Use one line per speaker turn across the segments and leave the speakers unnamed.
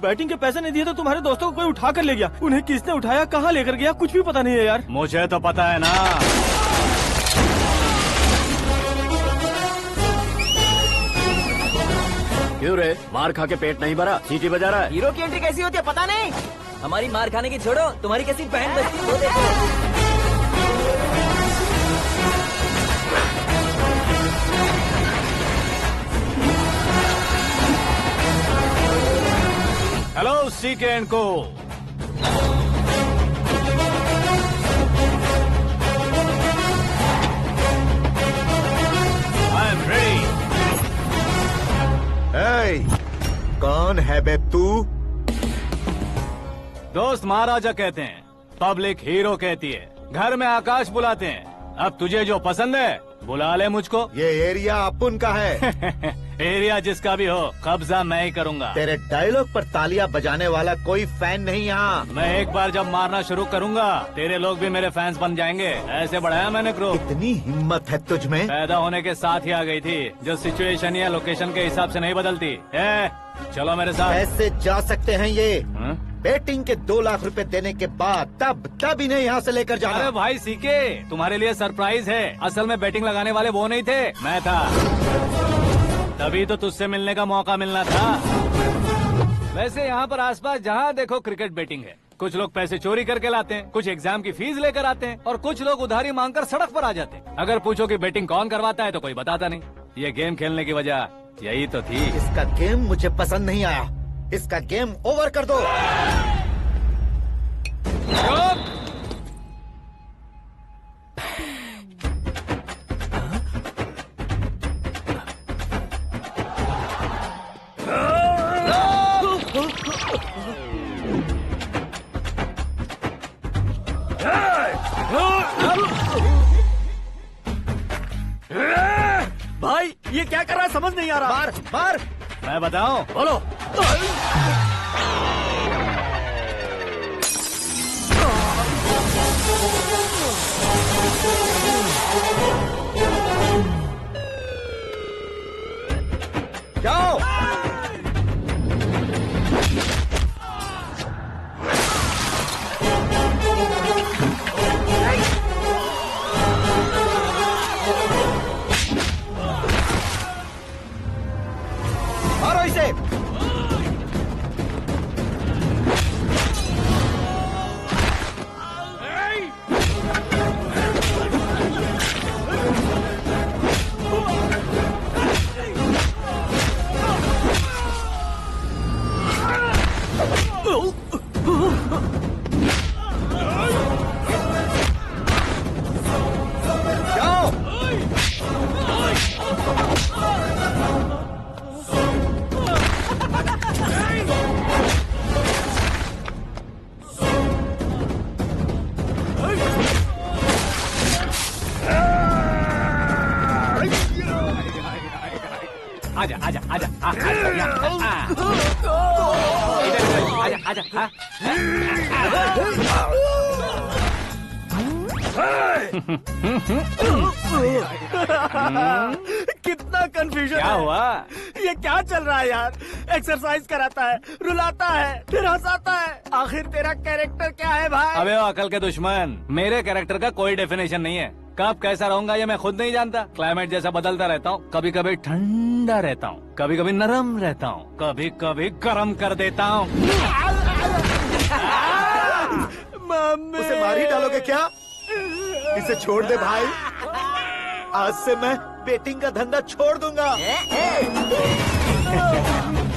Batting के पैसे नहीं दिए तो तुम्हारे दोस्तों को कोई उठा कर ले गया। उन्हें किसने उठाया, कहाँ लेकर गया, कुछ भी पता नहीं है यार।
मुझे तो पता है ना। क्यों रे, मार खा के पेट नहीं भरा, सीटी बजा रहा है?
हीरो की एंट्री कैसी होती है पता नहीं। हमारी मार खाने की छोड़ो, तुम्हारी कैसी बहन बजती है वो देखो।
हेलो सीके एंड को। I am ready.
कौन है बे तू?
दोस्त महाराजा कहते हैं, पब्लिक हीरो कहती है, घर में आकाश बुलाते हैं। अब तुझे जो पसंद है बुला ले मुझको।
ये एरिया अपुन का है।
एरिया जिसका भी हो, कब्जा मैं ही करूंगा।
तेरे डायलॉग पर तालियां बजाने वाला कोई फैन नहीं यहाँ।
मैं एक बार जब मारना शुरू करूंगा, तेरे लोग भी मेरे फैंस बन जाएंगे। ऐसे बढ़ाया मैंने ग्रुप।
इतनी हिम्मत है तुझ में?
पैदा होने के साथ ही आ गई थी, जो सिचुएशन या लोकेशन के हिसाब से नहीं बदलती। चलो मेरे साथ।
कैसे जा सकते हैं ये?
हाँ?
बेटिंग के 2 लाख रुपए देने के बाद तब इन्हें यहाँ से लेकर जाना।
अरे भाई सीके, तुम्हारे लिए सरप्राइज है। असल में बैटिंग लगाने वाले वो नहीं थे, मैं था। तभी तो तुझसे मिलने का मौका मिलना था। वैसे यहाँ पर आसपास जहाँ देखो क्रिकेट बैटिंग है। कुछ लोग पैसे चोरी करके लाते हैं, कुछ एग्जाम की फीस लेकर आते हैं, और कुछ लोग उधारी मांगकर सड़क पर आ जाते हैं। अगर पूछो कि बैटिंग कौन करवाता है तो कोई बताता नहीं। ये गेम खेलने की वजह यही तो थी।
इसका गेम मुझे पसंद नहीं आया। इसका गेम ओवर कर दो।
भाई ये क्या कर रहा है, समझ नहीं आ रहा।
मार मार।
मैं बताऊं? बोलो।
जाओ। मारो इसे। जाओ।
आजा आजा आजा आजा आजा।
कितना कंफ्यूजन
क्या
है।
हुआ?
ये क्या चल रहा है यार? एक्सरसाइज कराता है, रुलाता है, फिर हंसाता है। आखिर तेरा कैरेक्टर क्या है भाई?
अबे वो अकल के दुश्मन, मेरे कैरेक्टर का कोई डेफिनेशन नहीं है। कब कैसा रहूंगा ये मैं खुद नहीं जानता। क्लाइमेट जैसा बदलता रहता हूँ। कभी कभी ठंडा रहता हूँ, कभी कभी नरम रहता हूँ, कभी कभी गर्म कर देता हूँ।
उसे मार ही डालोगे क्या? इसे छोड़ दे भाई। आज से मैं बेटिंग का धंधा छोड़ दूंगा।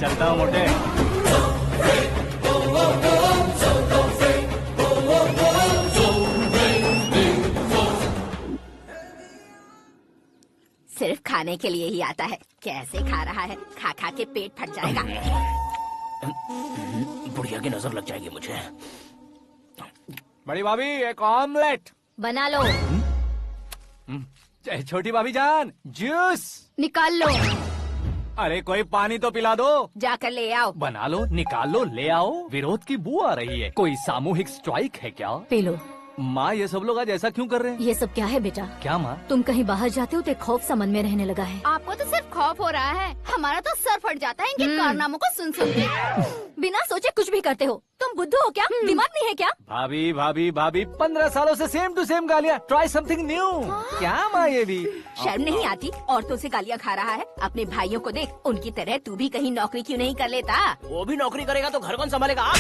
चलता हूँ मोटे।
सिर्फ खाने के लिए ही आता है। कैसे खा रहा है, खा खा के पेट फट जाएगा।
बुढ़िया की नजर लग जाएगी मुझे।
बड़ी भाभी एक ऑमलेट
बना लो।
छोटी भाभी जान जूस
निकाल लो।
अरे कोई पानी तो पिला दो।
जाकर ले आओ।
बना लो, निकाल लो, ले आओ। विरोध की बू आ रही है। कोई सामूहिक स्ट्राइक है क्या?
P low.
माँ ये सब लोग आज ऐसा क्यों कर रहे हैं?
ये सब क्या है बेटा?
क्या माँ?
तुम कहीं बाहर जाते हो तो एक खौफ सा मन में रहने लगा है।
आपको तो सिर्फ खौफ हो रहा है, हमारा तो सर फट जाता है इनके कारनामों को सुन सुन के।
बिना सोचे कुछ भी करते हो। तुम बुद्धू हो क्या? दिमाग नहीं है क्या?
भाभी भाभी भाभी 15 सालों से सेम टू सेम गालियाँ। Try something new. क्या माँ ये भी?
शर्म नहीं आती? औरतों से गालियाँ खा रहा है। अपने भाइयों को देख, उनकी तरह तू भी कहीं नौकरी क्यों नहीं कर लेता?
वो भी नौकरी करेगा तो घर कौन संभालेगा?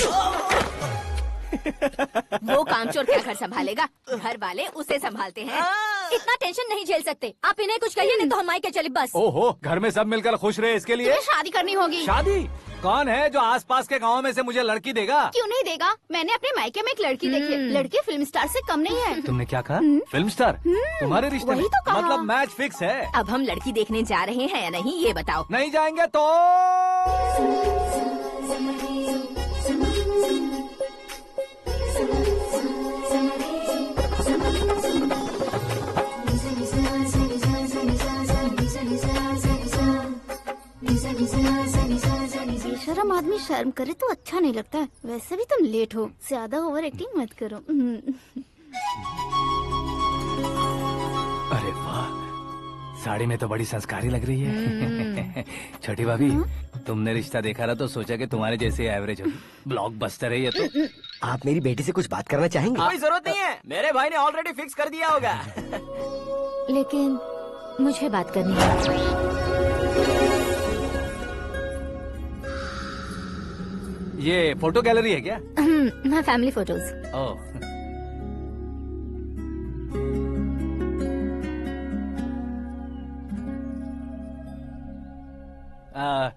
वो कामचोर क्या घर संभालेगा? घर वाले उसे संभालते हैं।
इतना टेंशन नहीं झेल सकते। आप इन्हें कुछ कहिए नहीं तो हम मायके चले बस।
ओहो, घर में सब मिलकर खुश रहे इसके लिए।
तुम्हें शादी करनी होगी।
शादी? कौन है जो आसपास के गाँव में से मुझे लड़की देगा?
क्यों नहीं देगा? मैंने अपने मायके में एक लड़की देखी है। लड़की फिल्म स्टार से कम नहीं है।
तुमने क्या कहा? Film star? तुम्हारे रिश्ते में?
वही तो कहा।
मतलब मैच फिक्स है?
अब हम लड़की देखने जा रहे हैं या नहीं ये बताओ।
नहीं जाएंगे तो?
बेशरम आदमी शर्म करे तो अच्छा नहीं लगता है। वैसे भी तुम लेट हो, ज्यादा ओवर एक्टिंग मत करो।
अरे वाह, साड़ी में तो बड़ी संस्कारी लग रही है। छोटी भाभी, तुमने रिश्ता देखा ना तो सोचा कि तुम्हारे जैसे एवरेज होगी। ब्लॉकबस्टर है ये तो।
आप मेरी बेटी से कुछ बात करना चाहेंगे?
कोई जरूरत नहीं है, मेरे भाई ने ऑलरेडी फिक्स कर दिया होगा।
लेकिन मुझे बात करनी है।
ये फोटो गैलरी है क्या?
मैं फैमिली फोटोज।
ओह,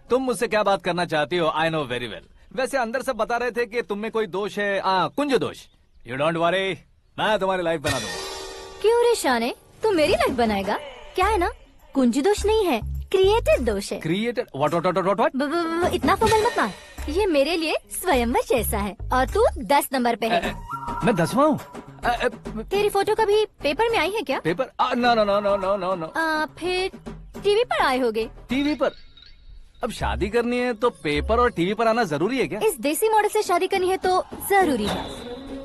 तुम मुझसे क्या बात करना चाहती हो? I know very well. वैसे अंदर सब बता रहे थे कि तुम में कोई दोष है, कुंज दोष। यू डोंट वरी, मैं तुम्हारी लाइफ बना दूंगा।
क्यों रे शाने, तू मेरी लाइफ बनाएगा? क्या है ना, कुंज दोष नहीं है, क्रिएटेड दोष है।
क्रिएटेड? व्हाट?
इतना फबल मत मार। ये मेरे लिए स्वयंवर जैसा है और तू 10 नंबर पे है।
मैं 10वां हूँ?
तेरी फोटो कभी पेपर में आई है क्या?
Paper? No no no no no no no.
फिर टीवी पर आए होगे।
टीवी पर? अब शादी करनी है तो पेपर और टीवी पर आना जरूरी है क्या?
इस देसी मॉडल से शादी करनी है तो जरूरी है।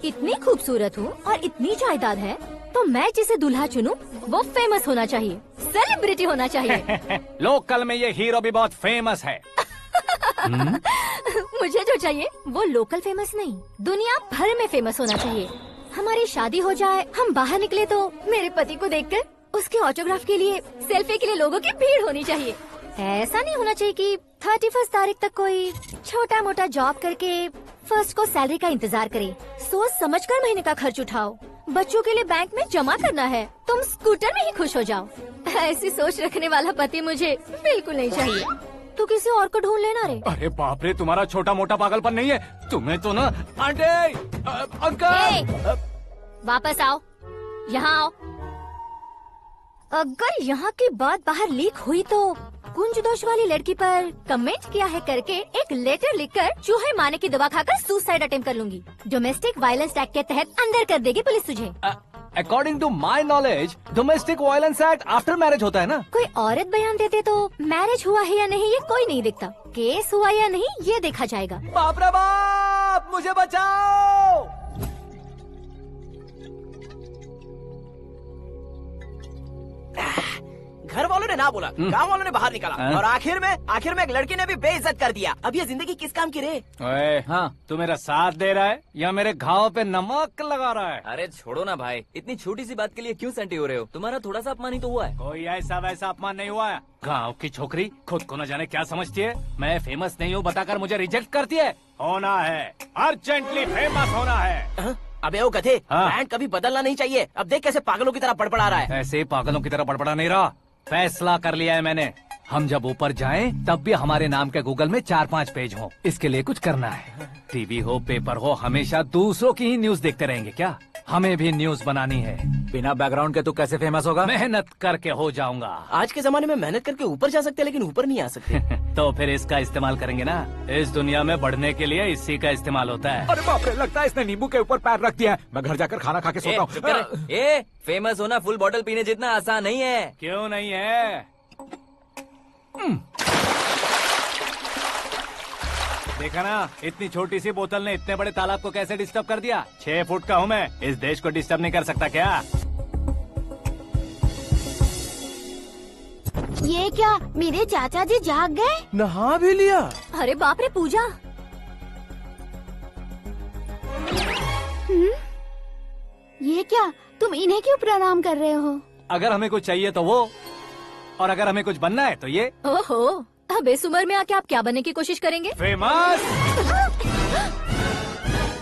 इतनी खूबसूरत हूँ और इतनी जायदाद है तो मैं जिसे दूल्हा चुनूं वो फेमस होना चाहिए, सेलिब्रिटी होना चाहिए।
लोकल में ये हीरो भी बहुत फेमस है।
मुझे जो चाहिए वो लोकल फेमस नहीं, दुनिया भर में फेमस होना चाहिए। हमारी शादी हो जाए, हम बाहर निकले तो मेरे पति को देखकर उसके ऑटोग्राफ के लिए, सेल्फी के लिए लोगों की भीड़ होनी चाहिए। ऐसा नहीं होना चाहिए कि 31 तारीख तक कोई छोटा मोटा जॉब करके फर्स्ट को सैलरी का इंतजार करे। सोच समझकर महीने का खर्च उठाओ। बच्चों के लिए बैंक में जमा करना है, तुम स्कूटर में ही खुश हो जाओ। ऐसी सोच रखने वाला पति मुझे बिल्कुल नहीं चाहिए। तू किसी और को ढूंढ लेना रे।
अरे बाप रे, तुम्हारा छोटा मोटा पागलपन नहीं है? तुम्हें तो ना आंटी, अंकल।
वापस आओ, यहाँ आओ। अगर यहाँ की बात बाहर लीक हुई तो कुंज दोष वाली लड़की पर कमेंट किया है करके एक लेटर लिखकर चूहे मारने की दवा खाकर सुसाइड अटेम्प्ट कर लूंगी। डोमेस्टिक वायलेंस एक्ट के तहत अंदर कर देगी पुलिस तुझे।
According to my knowledge domestic violence act after marriage होता है ना?
कोई औरत बयान देते तो मैरिज हुआ है या नहीं ये कोई नहीं देखता, केस हुआ या नहीं ये देखा जाएगा।
बाप रे बाप, मुझे बचाओ।
घर वालों ने ना बोला, गांव वालों ने बाहर निकाला और आखिर में एक लड़की ने भी बेइज्जत कर दिया। अब ये जिंदगी किस काम की रे?
ओए, हाँ, तू मेरा साथ दे रहा है या मेरे घाव पे नमक लगा रहा है?
अरे छोड़ो ना भाई, इतनी छोटी सी बात के लिए क्यों सेंटी हो रहे हो? तुम्हारा थोड़ा सा अपमान ही तो हुआ है।
कोई ऐसा वैसा अपमान नहीं हुआ है। गाँव की छोकरी खुद को न जाने क्या समझती है। मैं फेमस नहीं हूँ बताकर मुझे रिजेक्ट करती है। होना है, अर्जेंटली फेमस होना है।
अबे ओ गधे,
हाँ।
ब्रांड कभी बदलना नहीं चाहिए। अब देख कैसे पागलों की तरह बड़बड़ा रहा है।
ऐसे पागलों की तरह बड़बड़ा नहीं रहा। फैसला कर लिया है मैंने। हम जब ऊपर जाएं तब भी हमारे नाम के गूगल में 4-5 पेज हो। इसके लिए कुछ करना है। टीवी हो, पेपर हो, हमेशा दूसरों की ही न्यूज देखते रहेंगे क्या? हमें भी न्यूज बनानी है।
बिना बैकग्राउंड के तू कैसे फेमस होगा?
मेहनत करके हो जाऊंगा।
आज के जमाने में मेहनत करके ऊपर जा सकते हैं लेकिन ऊपर नहीं आ सकते।
तो फिर इसका इस्तेमाल करेंगे ना। इस दुनिया में बढ़ने के लिए इसी का इस्तेमाल होता है।
अरे बाप रे, लगता है इसने नींबू के ऊपर पैर रख दिया है। मैं घर जाकर खाना खा के सोता हूँ।
फेमस होना फुल बॉटल पीने जितना आसान नहीं है।
क्यों नहीं है? देखा ना, इतनी छोटी सी बोतल ने इतने बड़े तालाब को कैसे डिस्टर्ब कर दिया। 6 फुट का हूँ मैं, इस देश को डिस्टर्ब नहीं कर सकता क्या?
ये क्या, मेरे चाचा जी जाग गए?
नहा भी लिया।
अरे बाप रे पूजा। ये क्या, तुम इन्हें क्यों प्रणाम कर रहे हो?
अगर हमें कुछ चाहिए तो वो, और अगर हमें कुछ बनना है तो ये।
ओहो, अब इस उम्र में आके आप क्या बनने की कोशिश करेंगे?
फेमस।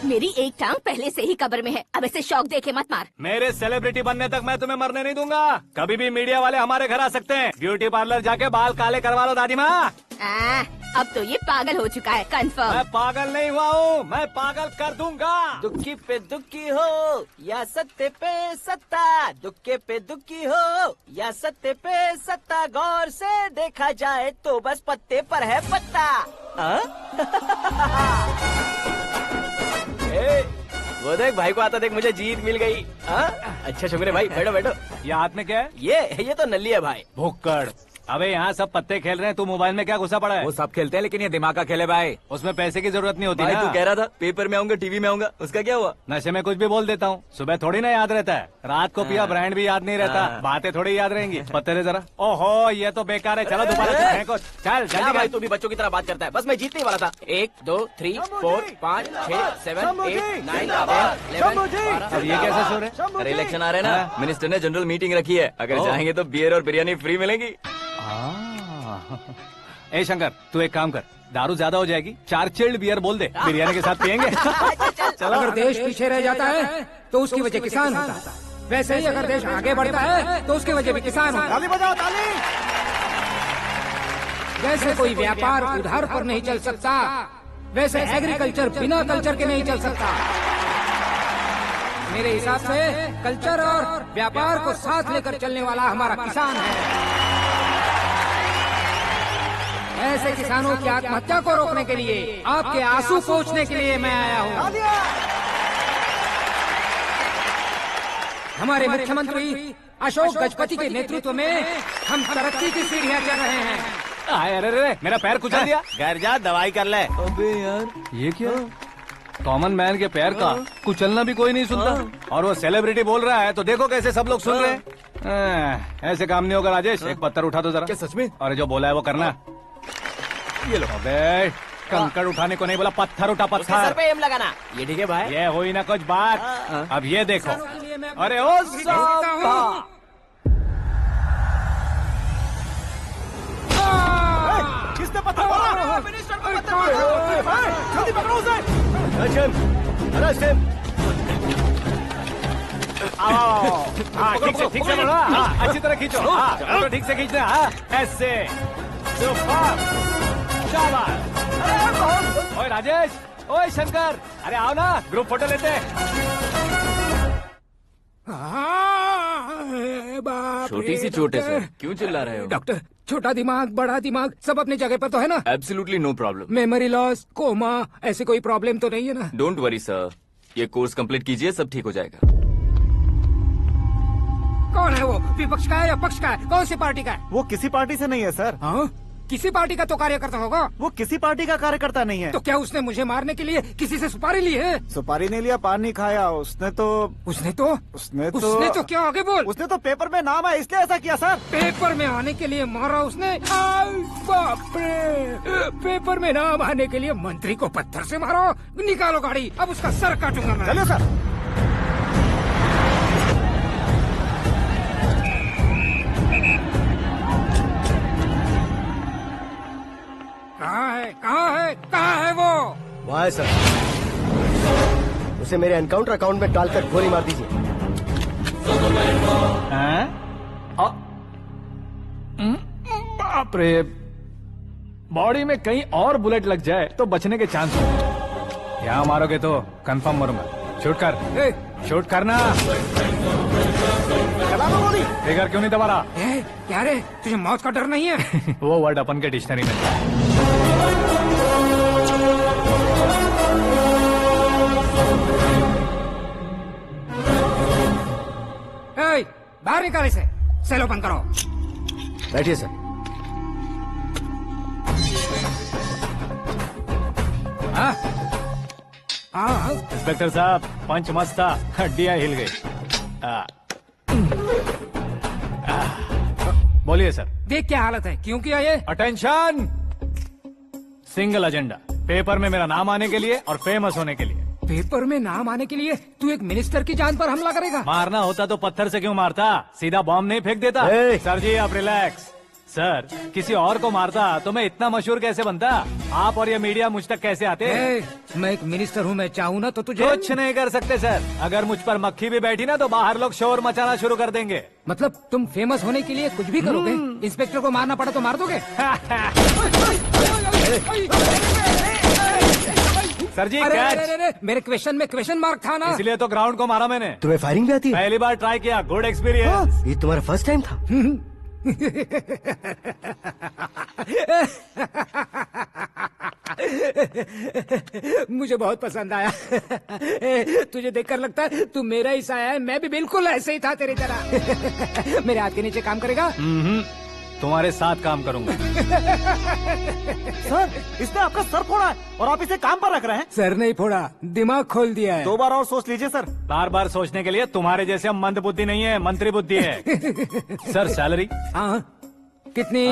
मेरी एक टांग पहले से ही कब्र में है, अब ऐसे शौक देके मत मार।
मेरे सेलिब्रिटी बनने तक मैं तुम्हें मरने नहीं दूंगा। कभी भी मीडिया वाले हमारे घर आ सकते हैं। ब्यूटी पार्लर जाके बाल काले करवा लो दादी माँ।
अब तो ये पागल हो चुका है, कंफर्म।
मैं पागल नहीं हुआ हूँ, मैं पागल कर दूंगा।
दुखी पे दुखी हो या सत्ते पे सत्ता, दुखे पे दुखी हो या सत्ते पे सत्ता, गौर से देखा जाए तो बस पत्ते पर है पत्ता। वो देख भाई को आता देख, मुझे जीत मिल गई। अच्छा शुक्र भाई, बैठो बैठो।
ये हाथ में क्या है?
ये तो नल्ली है भाई।
भुक्कड़। अबे यहाँ सब पत्ते खेल रहे हैं, तू मोबाइल में क्या घुसा पड़ा है?
वो सब खेलते हैं लेकिन ये दिमाग का खेल है भाई।
उसमें पैसे की जरूरत नहीं होती
भाई
ना।
तू कह रहा था पेपर में आऊंगा, टीवी में आऊंगा, उसका क्या हुआ?
नशे में कुछ भी बोल देता हूँ, सुबह थोड़ी ना याद रहता है। रात को पिया ब्रांड भी याद नहीं रहता, बातें थोड़ी याद रहेंगी। पत्ते दे जरा। ओहो ये तो बेकार है, चलो दोबारा से फेंको। चल
क्या
जल्दी
भाई
कर।
तू भी बच्चों की तरह बात करता है। बस मैं जीतने ही वाला था। 1 2 3 4 5 6 7 8 9 10 11
अब ये कैसे शोर है?
अरे इलेक्शन आ रहे हैं ना, मिनिस्टर ने जनरल मीटिंग रखी है, अगर जाएंगे तो बियर और बिरयानी फ्री मिलेगी।
ए शंकर, तू एक काम कर, दारू ज्यादा हो जाएगी, 4 चिल्ड बियर बोल दे, बिरयानी के साथ पियेंगे। चलो।
अगर देश पीछे रह जाता है तो उसकी वजह किसान होता है, वैसे ही अगर देश आगे बढ़ता है तो उसकी वजह भी किसान होता है।
ताली बजाओ, ताली।
जैसे कोई व्यापार उधार पर नहीं चल सकता, वैसे एग्रीकल्चर बिना कल्चर के नहीं चल सकता। मेरे हिसाब से कल्चर और व्यापार को साथ लेकर चलने वाला हमारा किसान है। ऐसे किसानों की आत्महत्या को रोकने के लिए, आपके आंसू पोंछने के लिए मैं आया हूँ। हमारे मुख्यमंत्री अशोक गजपति के नेतृत्व में हम तरक्की की सीढ़ियाँ चढ़ रहे हैं।
अरे अरे मेरा पैर कुचल दिया।
घर जा, दवाई कर ले।
अबे यार
ये क्या? कॉमन मैन के पैर का कुचलना भी कोई नहीं सुनता, और वो सेलिब्रिटी बोल रहा है तो देखो कैसे सब लोग सुन रहे हैं। ऐसे काम नहीं होगा राजेश, एक पत्थर उठा दो जरा।
क्या सच में?
और जो बोला है वो करना। ये लो। अबे कंकड़ उठाने को नहीं बोला, पत्थर उठा,
उसके सर
पत्थर।
पे एम लगाना। ये ठीक है भाई।
ये हुई ना कुछ बात। अब ये देखो। अरे ओ साहब,
किसने पत्थर मारा? जल्दी पकड़ो उसे।
हाँ ठीक से बोलो, हाँ अच्छी तरह खींचो, हाँ तो ठीक से खींचना, हाँ ऐसे। शाबाश। ओए राजेश, ओए शंकर, अरे आओ ना, ग्रुप फोटो लेते हैं।
छोटी सी चोट है सर, क्यों चिल्ला रहे हो?
डॉक्टर, छोटा दिमाग बड़ा दिमाग सब अपनी जगह पर तो है ना?
Absolutely no problem.
Memory loss, coma, ऐसी कोई प्रॉब्लम तो नहीं है ना?
डोंट वरी सर, ये कोर्स कंप्लीट कीजिए, सब ठीक हो जाएगा।
कौन है वो? विपक्ष का है या पक्ष का है? कौन सी पार्टी का है?
वो किसी पार्टी से नहीं है सर।
हाँ? किसी पार्टी का तो कार्यकर्ता होगा।
वो किसी पार्टी का कार्यकर्ता नहीं है।
तो क्या उसने मुझे मारने के लिए किसी से सुपारी ली है?
सुपारी नहीं लिया, पान नहीं खाया। उसने तो
क्या आगे बोल?
उसने तो पेपर में नाम है इसलिए ऐसा किया सर।
पेपर में आने के लिए मारा उसने? आई बाप रे! पेपर में नाम आने के लिए मंत्री को पत्थर से मारो? निकालो गाड़ी, अब उसका सर काटूंगा मैं।
चलो सर।
कहाँ है वो?
वहाँ है सर, उसे मेरे एनकाउंटर अकाउंट में डालकर गोली मार दीजिए।
बाप रे, बॉडी में कहीं और बुलेट लग जाए तो बचने के चांस हो। यहाँ मारोगे तो कंफर्म मरूंगा। शूट कर, शूट करना। फिगर क्यों नहीं दबा रहा?
क्या रे, तुझे मौत का डर नहीं है?
वो वर्ड अपन के डिक्शनरी में।
बाहर निकाल इसे, सेल ओपन करो।
बैठिए सर।
हाँ हाँ
इंस्पेक्टर साहब, पंच मस्त था, हड्डियां हिल गई। बोलिए सर।
देख क्या हालत है, क्यों किया ये?
अटेंशन, सिंगल एजेंडा, पेपर में मेरा नाम आने के लिए और फेमस होने के लिए।
पेपर में नाम आने के लिए तू एक मिनिस्टर की जान पर हमला करेगा?
मारना होता तो पत्थर से क्यों मारता, सीधा बॉम्ब नहीं फेंक देता। सर जी आप रिलैक्स। सर, किसी और को मारता तो मैं इतना मशहूर कैसे बनता? आप और ये मीडिया मुझ तक कैसे आते?
मैं एक मिनिस्टर हूँ, मैं चाहूँ ना तो तुझे
कुछ नहीं कर सकते सर। अगर मुझ पर मक्खी भी बैठी ना तो बाहर लोग शोर मचाना शुरू कर देंगे।
मतलब तुम फेमस होने के लिए कुछ भी करोगे? इंस्पेक्टर को मारना पड़ा तो मार दोगे?
सर जी
अरे,
कैच।
अरे, अरे, मेरे क्वेश्चन में क्वेश्चन मार्क था ना,
इसलिए तो ग्राउंड को मारा मैंने।
तुम्हें फायरिंग भी आती है?
पहली बार ट्राई किया, गुड एक्सपीरियंस।
ये तुम्हारा फर्स्ट टाइम था?
मुझे बहुत पसंद आया। तुझे देखकर लगता है तू मेरा ही साया है, मैं भी बिल्कुल ऐसे ही था तेरी तरह। मेरे हाथ के नीचे काम करेगा?
तुम्हारे साथ काम करूंगा।
सर, इसने आपका सर फोड़ा है और आप इसे काम पर रख रहे हैं।
सर नहीं फोड़ा, दिमाग खोल दिया है।
2 बार और सोच लीजिए सर।
बार बार सोचने के लिए तुम्हारे जैसे हम मंद बुद्धि नहीं है, मंत्री बुद्धि है। Sir salary?
हाँ कितनी?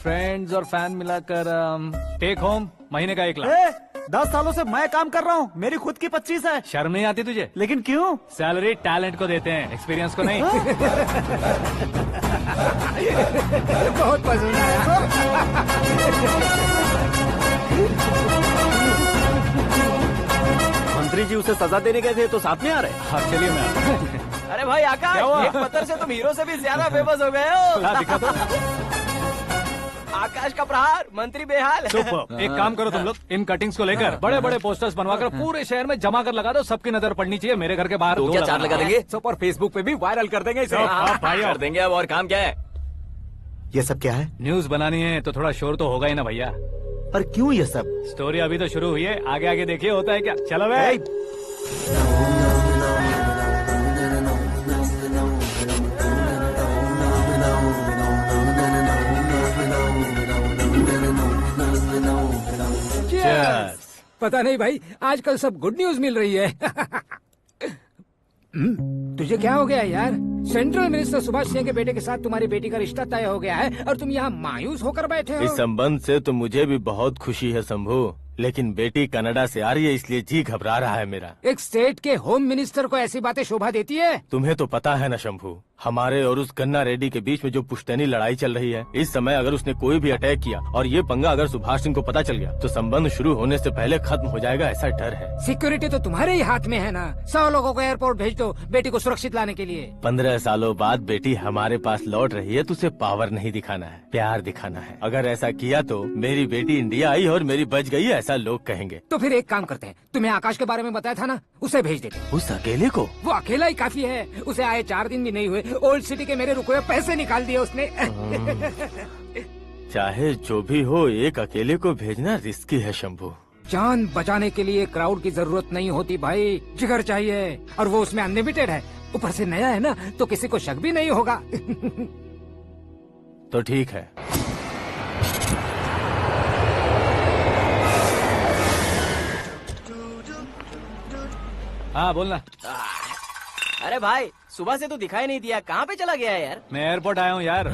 फ्रेंड्स और फैन मिलाकर टेक होम महीने का 1 लाख।
10 सालों से मैं काम कर रहा हूँ, मेरी खुद की 25 है।
शर्म नहीं आती तुझे?
लेकिन क्यों?
सैलरी टैलेंट को देते हैं, एक्सपीरियंस को नहीं।
बहुत पसंद आया।
मंत्री जी उसे सजा देने गए थे तो साथ में आ रहे।
हाँ चलिए मैं।
अरे भाई आकाश, एक पत्थर से तुम हीरो से भी ज्यादा फेमस हो गए हो।
दिखा दो।
आकाश का प्रहार, मंत्री बेहाल।
सुपर। एक काम करो तुम लोग, इन कटिंग्स को लेकर बड़े बड़े पोस्टर्स बनवाकर पूरे शहर में जमा कर लगा दो, सबकी नजर पड़नी चाहिए। मेरे घर के बाहर
तो क्या चार्ज लगा देंगे?
सुपर, फेसबुक पे भी वायरल कर देंगे इसे।
भाई
कर देंगे। अब और काम क्या है?
ये सब क्या है?
न्यूज बनानी है तो थोड़ा शोर तो होगा ही ना भैया।
पर क्यों ये सब?
स्टोरी अभी तो शुरू हुई है, आगे आगे देखिए होता है क्या। चलो भाई।
पता नहीं भाई, आजकल सब गुड न्यूज मिल रही है। तुझे क्या हो गया यार? सेंट्रल मिनिस्टर सुभाष सिंह के बेटे के साथ तुम्हारी बेटी का रिश्ता तय हो गया है और तुम यहाँ मायूस होकर बैठे हो।
इस संबंध से तो मुझे भी बहुत खुशी है शंभू, लेकिन बेटी कनाडा से आ रही है इसलिए जी घबरा रहा है मेरा।
एक स्टेट के होम मिनिस्टर को ऐसी बातें शोभा देती है?
तुम्हें तो पता है ना शंभू, हमारे और उस गन्ना रेड्डी के बीच में जो पुश्तैनी लड़ाई चल रही है। इस समय अगर उसने कोई भी अटैक किया और ये पंगा अगर सुभाष सिंह को पता चल गया तो संबंध शुरू होने से पहले खत्म हो जाएगा, ऐसा डर है।
सिक्योरिटी तो तुम्हारे ही हाथ में है ना। 100 लोगों को एयरपोर्ट भेज दो बेटी को सुरक्षित लाने के लिए।
15 सालों बाद बेटी हमारे पास लौट रही है तो उसे पावर नहीं दिखाना है, प्यार दिखाना है। अगर ऐसा किया तो मेरी बेटी इंडिया आई और मेरी बच गई, ऐसा लोग कहेंगे।
तो फिर एक काम करते हैं, तुम्हें आकाश के बारे में बताया था ना, उसे भेज देते।
उस अकेले को?
वो अकेला ही काफी है। उसे आए 4 दिन भी नहीं हुए, ओल्ड सिटी के मेरे रुके हुए पैसे निकाल दिए उसने।
चाहे जो भी हो, एक अकेले को भेजना रिस्की है शंभू।
जान बचाने के लिए क्राउड की जरूरत नहीं होती भाई, जिगर चाहिए, और वो उसमें अनलिमिटेड है। ऊपर से नया है ना तो किसी को शक भी नहीं होगा।
तो ठीक है।
हाँ बोलना।
अरे भाई, सुबह से तो दिखाई नहीं दिया, कहाँ पे चला गया है यार?
मैं एयरपोर्ट आया हूँ यार।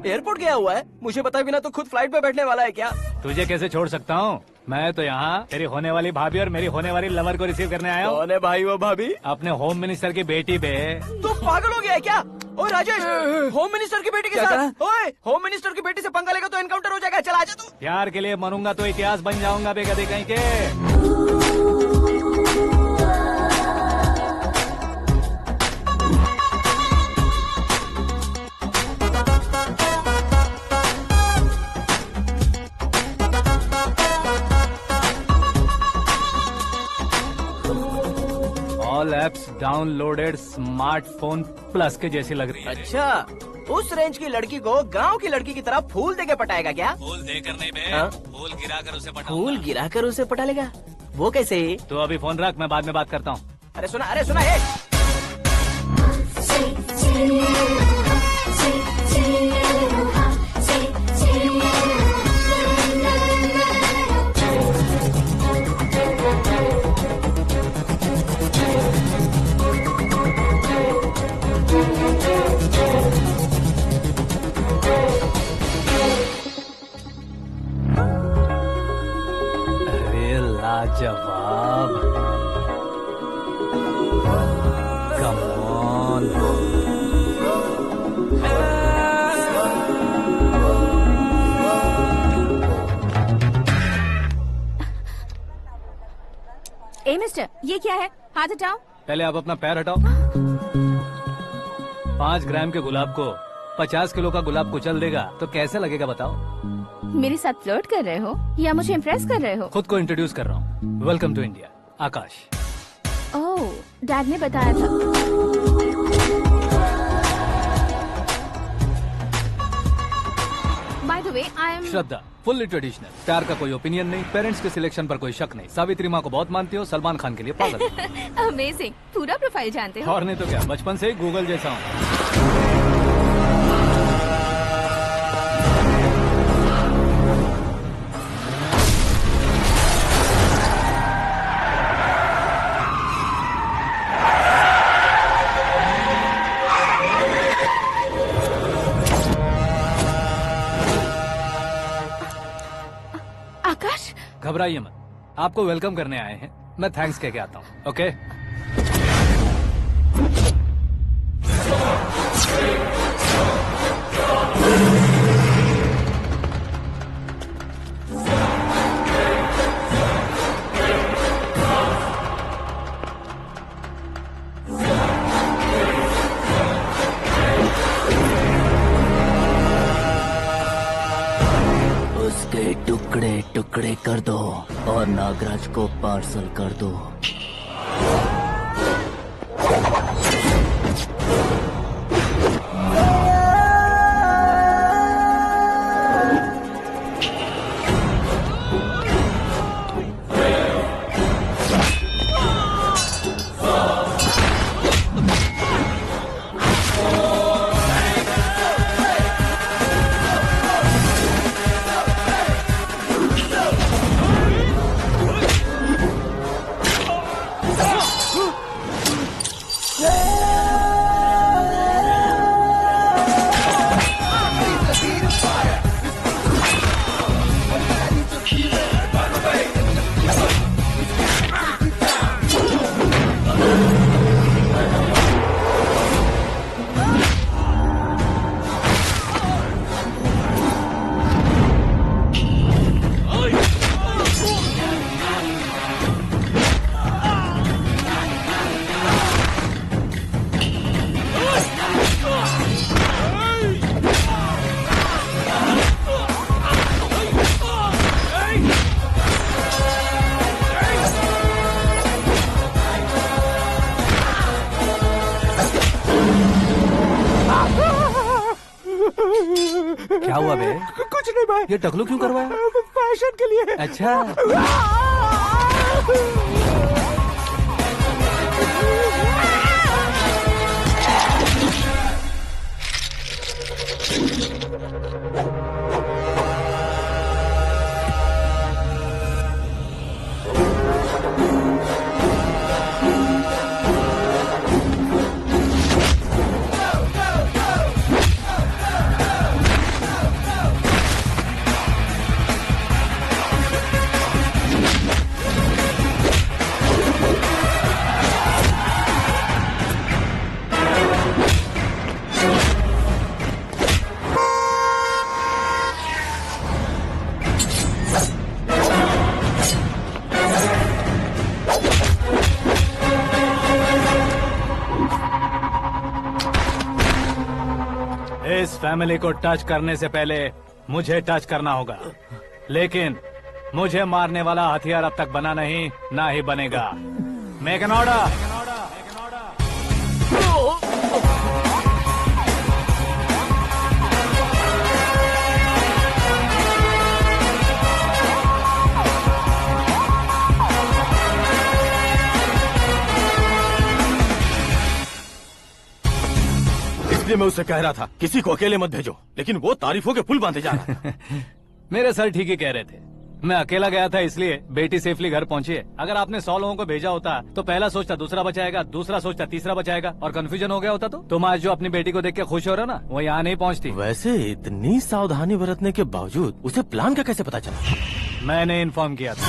एयरपोर्ट गया हुआ है? मुझे बताए बिना तो खुद फ्लाइट पे बैठने वाला है क्या?
तुझे कैसे छोड़ सकता हूँ? मैं तो यहाँ तेरी होने वाली भाभी और मेरी होने वाली लवर को रिसीव करने आया हूँ।
कौन है भाई वो भाभी?
अपने होम मिनिस्टर की बेटी बे।
तू पागल हो गया है क्या? ओए राजेश, होम मिनिस्टर की बेटी के साथ? ओए, होम मिनिस्टर की बेटी से पंगा लेगा तो एनकाउंटर हो जाएगा, चल आजा तू।
प्यार के लिए मरूंगा तो इतिहास बन जाऊंगा बेगदे कहीं के। All apps downloaded smartphone plus के जैसी लग रही है।
अच्छा, उस रेंज की लड़की को गांव की लड़की की तरह फूल देके पटाएगा क्या?
फूल देकर नहीं बे, फूल गिराकर उसे पटा।
फूल गिराकर उसे पटा लेगा? वो कैसे?
तो अभी फोन रख, मैं बाद में बात करता हूँ।
अरे सुना है।
लाजवाब। Come on.
ए मिस्टर, ये क्या है? हाथ हटाओ।
पहले आप अपना पैर हटाओ। 5 ग्राम के गुलाब को 50 किलो का गुलाब कुचल देगा तो कैसे लगेगा बताओ?
मेरे साथ फ्लर्ट कर रहे हो या मुझे इम्प्रेस कर रहे हो?
खुद को इंट्रोड्यूस कर रहा हूँ। Welcome to India, Akash.
Oh, dad ने बताया था। By the way, I am
Shraddha, fully traditional. प्यार का कोई ओपिनियन नहीं, पेरेंट्स के सिलेक्शन पर कोई शक नहीं। सावित्री माँ को बहुत मानती हो, सलमान खान के लिए पागल।
अमेजिंग, पूरा प्रोफाइल जानते हो।
और नहीं तो क्या, बचपन से ही गूगल जैसा हूँ।
आकाश,
घबराइए मत, आपको वेलकम करने आए हैं। मैं थैंक्स कह के आता हूँ। ओके?
उसके टुकड़े टुकड़े कर दो और नागराज को पार्सल कर दो। क्या हुआ बे?
कुछ नहीं भाई।
ये टकलू क्यों करवाया?
फैशन के लिए।
अच्छा। इस फैमिली को टच करने से पहले मुझे टच करना होगा, लेकिन मुझे मारने वाला हथियार अब तक बना नहीं, ना ही बनेगा। Make an order.
इसलिए मैं उससे कह रहा था किसी को अकेले मत भेजो, लेकिन वो तारीफों के पुल बांधे जा रहा है।
मेरे सर ठीक ही कह रहे थे। मैं अकेला गया था इसलिए बेटी सेफली घर पहुंची है। अगर आपने 100 लोगों को भेजा होता तो पहला सोचता दूसरा बचाएगा, दूसरा सोचता तीसरा बचाएगा, और कंफ्यूजन हो गया होता तो तुम आज जो अपनी बेटी को देख के खुश हो रहे हो ना, वो यहाँ नहीं पहुँचती।
वैसे इतनी सावधानी बरतने के बावजूद उसे प्लान का कैसे पता चला?
मैंने इन्फॉर्म किया था।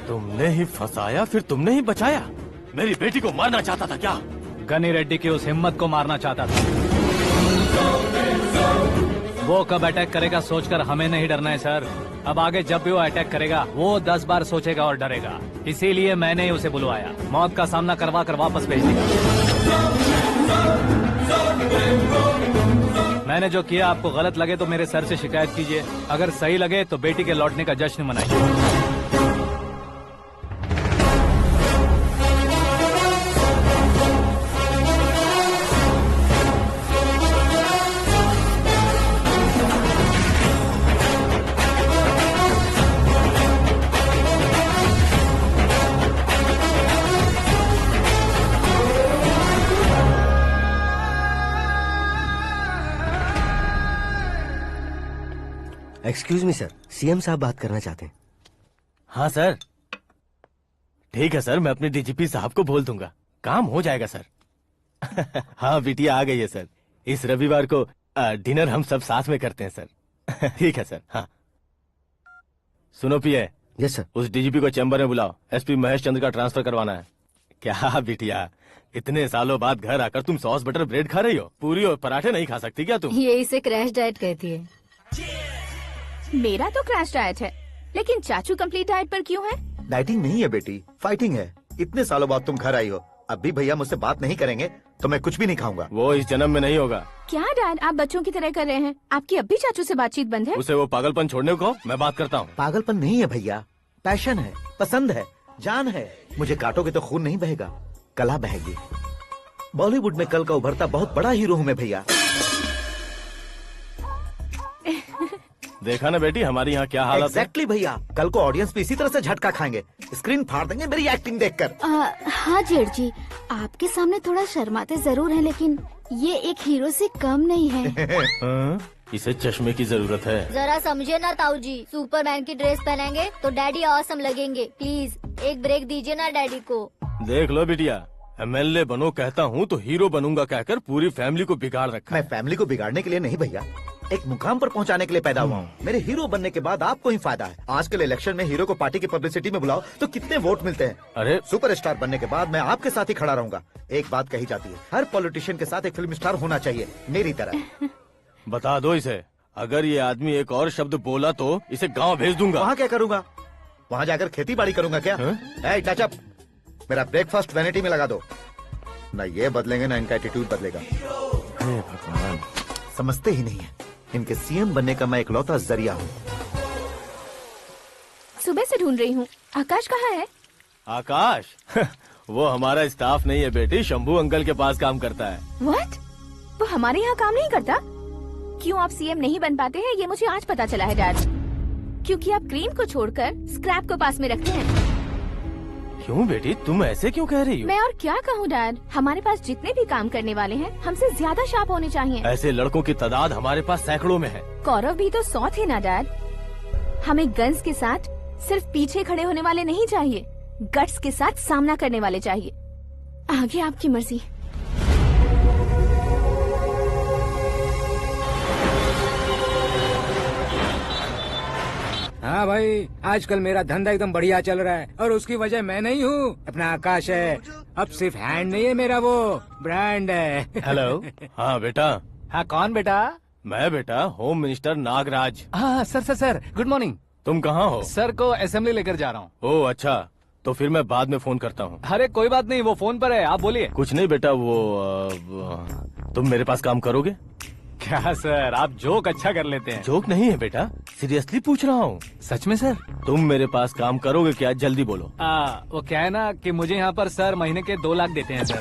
तुमने ही फंसाया, फिर तुमने ही बचाया। मेरी बेटी को मारना चाहता था क्या?
गनी रेड्डी की उस हिम्मत को मारना चाहता था। वो कब अटैक करेगा सोचकर हमें नहीं डरना है सर। अब आगे जब भी वो अटैक करेगा वो 10 बार सोचेगा और डरेगा। इसीलिए मैंने ही उसे बुलवाया। मौत का सामना करवा कर वापस भेज दिया। मैंने जो किया आपको गलत लगे तो मेरे सर से शिकायत कीजिए, अगर सही लगे तो बेटी के लौटने का जश्न मनाइए।
एक्सक्यूज मी सर, सीएम साहब बात करना चाहते हैं।
हाँ सर, ठीक है सर, मैं अपने डीजीपी साहब को बोल दूंगा, काम हो जाएगा सर। हाँ बिटिया आ गई है सर। इस रविवार को डिनर हम सब साथ में करते हैं सर। ठीक है सर। हाँ सुनो पिए।
Yes sir.
उस डीजीपी को चैम्बर में बुलाओ, एसपी महेश चंद्र का ट्रांसफर करवाना है। क्या बिटिया, इतने सालों बाद घर आकर तुम सॉस बटर ब्रेड खा रही हो? पूरी और पराठे नहीं खा सकती क्या तुम?
ये इसे क्रैश डाइट कहती है।
मेरा तो क्रैश डाइट है, लेकिन चाचू कंप्लीट डाइट पर क्यों है?
डाइटिंग नहीं है बेटी, फाइटिंग है। इतने सालों बाद तुम घर आई हो, अब भी भैया मुझसे बात नहीं करेंगे तो मैं कुछ भी नहीं खाऊंगा।
वो इस जन्म में नहीं होगा।
क्या डैड, आप बच्चों की तरह कर रहे हैं? आपकी अब भी चाचू से बातचीत बंद है?
उसे वो पागलपन छोड़ने को मैं बात करता हूँ।
पागलपन नहीं है भैया, पैशन है, पसंद है, जान है। मुझे काटोगे तो खून नहीं बहेगा, कला बहेगी। बॉलीवुड में कल का उभरता बहुत बड़ा हीरो हूँ मैं भैया।
देखा ना बेटी हमारी यहाँ क्या हालत है।
एग्जैक्टली भैया, कल को ऑडियंस भी इसी तरह से झटका खाएंगे, स्क्रीन फाड़ देंगे मेरी एक्टिंग देखकर।
हाँ जेठ जी, आपके सामने थोड़ा शर्माते जरूर हैं, लेकिन ये एक हीरो से कम नहीं है।
इसे चश्मे की जरूरत है।
जरा समझे ना ताऊ जी, सुपरमैन की ड्रेस पहनेंगे तो डैडी ऑसम लगेंगे। प्लीज एक ब्रेक दीजिए ना डैडी को।
देख लो बिटिया, एमएलए बनो कहता हूँ तो हीरो बनूंगा कहकर पूरी फैमिली को बिगाड़ रखा।
मैं फैमिली को बिगाड़ने के लिए नहीं भैया, एक मुकाम पर पहुंचाने के लिए पैदा हुआ हूँ। मेरे हीरो बनने के बाद आपको ही फायदा है। आजकल इलेक्शन में हीरो को पार्टी की पब्लिसिटी में बुलाओ तो कितने वोट मिलते हैं।
अरे
सुपरस्टार बनने के बाद मैं आपके साथ ही खड़ा रहूंगा। एक बात कही जाती है, हर पॉलिटिशियन के साथ एक फिल्म स्टार होना चाहिए, मेरी तरह।
बता दो इसे, अगर ये आदमी एक और शब्द बोला तो इसे गाँव भेज दूंगा।
वहाँ क्या करूँगा? वहाँ जाकर खेती बाड़ी करूँगा क्या? टच अप, मेरा ब्रेकफास्ट वैनिटी में लगा दो। न ये बदलेंगे न इनका एटीट्यूड बदलेगा।
भगवान,
समझते ही नहीं है, इनके सीएम बनने का मैं इकलौता जरिया हूँ।
सुबह से ढूंढ रही हूँ, आकाश कहाँ है?
आकाश? वो हमारा स्टाफ नहीं है बेटी, शंभू अंकल के पास काम करता है।
व्हाट? वो हमारे यहाँ काम नहीं करता? क्यों आप सीएम नहीं बन पाते हैं ये मुझे आज पता चला है डैड। क्योंकि आप क्रीम को छोड़कर स्क्रैप को पास में रखते हैं।
क्यों बेटी, तुम ऐसे क्यों कह रही हो?
मैं और क्या कहूँ डैड, हमारे पास जितने भी काम करने वाले हैं हमसे ज्यादा शार्प होने चाहिए।
ऐसे लड़कों की तादाद हमारे पास सैकड़ों में है।
कौरव भी तो 100 थे ना डैड। हमें गन्स के साथ सिर्फ पीछे खड़े होने वाले नहीं चाहिए, गट्स के साथ सामना करने वाले चाहिए। आगे आपकी मर्जी।
हाँ भाई, आजकल मेरा धंधा एकदम बढ़िया चल रहा है और उसकी वजह मैं नहीं हूँ, अपना आकाश है। अब सिर्फ हैंड नहीं है मेरा, वो ब्रांड है।
हेलो। हाँ बेटा।
हाँ कौन बेटा?
मैं बेटा होम मिनिस्टर नागराज।
हाँ सर गुड मॉर्निंग।
तुम कहाँ हो?
सर को असेंबली लेकर जा रहा हूँ।
ओह अच्छा, तो फिर मैं बाद में फोन करता हूँ।
अरे कोई बात नहीं, वो फोन पर है, आप बोलिए।
कुछ नहीं बेटा, तुम मेरे पास काम करोगे?
क्या सर, आप जोक अच्छा कर लेते हैं।
जोक नहीं है बेटा, सीरियसली पूछ रहा हूँ।
सच में सर?
तुम मेरे पास काम करोगे क्या? जल्दी बोलो।
वो क्या है ना कि मुझे यहाँ पर सर महीने के 2 लाख देते हैं सर।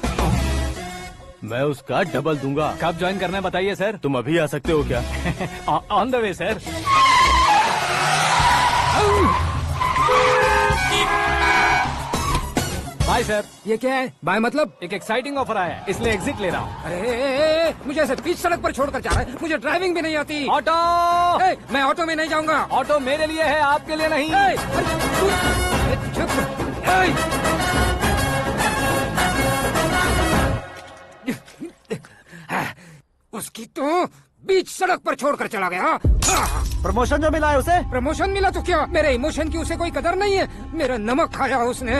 मैं उसका डबल दूंगा।
कब ज्वाइन करना है बताइए सर।
तुम अभी आ सकते हो क्या?
On the way sir. Bye sir.
ये क्या है? बाय मतलब?
एक एक्साइटिंग ऑफर आया है, इसलिए एग्जिट ले रहा हूँ।
अरे मुझे ऐसे बीच सड़क पर छोड़कर जा रहा है, मुझे ड्राइविंग भी नहीं आती।
ऑटो!
मैं ऑटो में नहीं जाऊंगा।
ऑटो मेरे लिए है, आपके लिए नहीं।
उसकी तो बीच सड़क पर छोड़कर चला गया।
प्रमोशन जो मिला है उसे?
प्रमोशन मिला तो क्या, मेरे इमोशन की उसे कोई कदर नहीं है। मेरा नमक खाया उसने।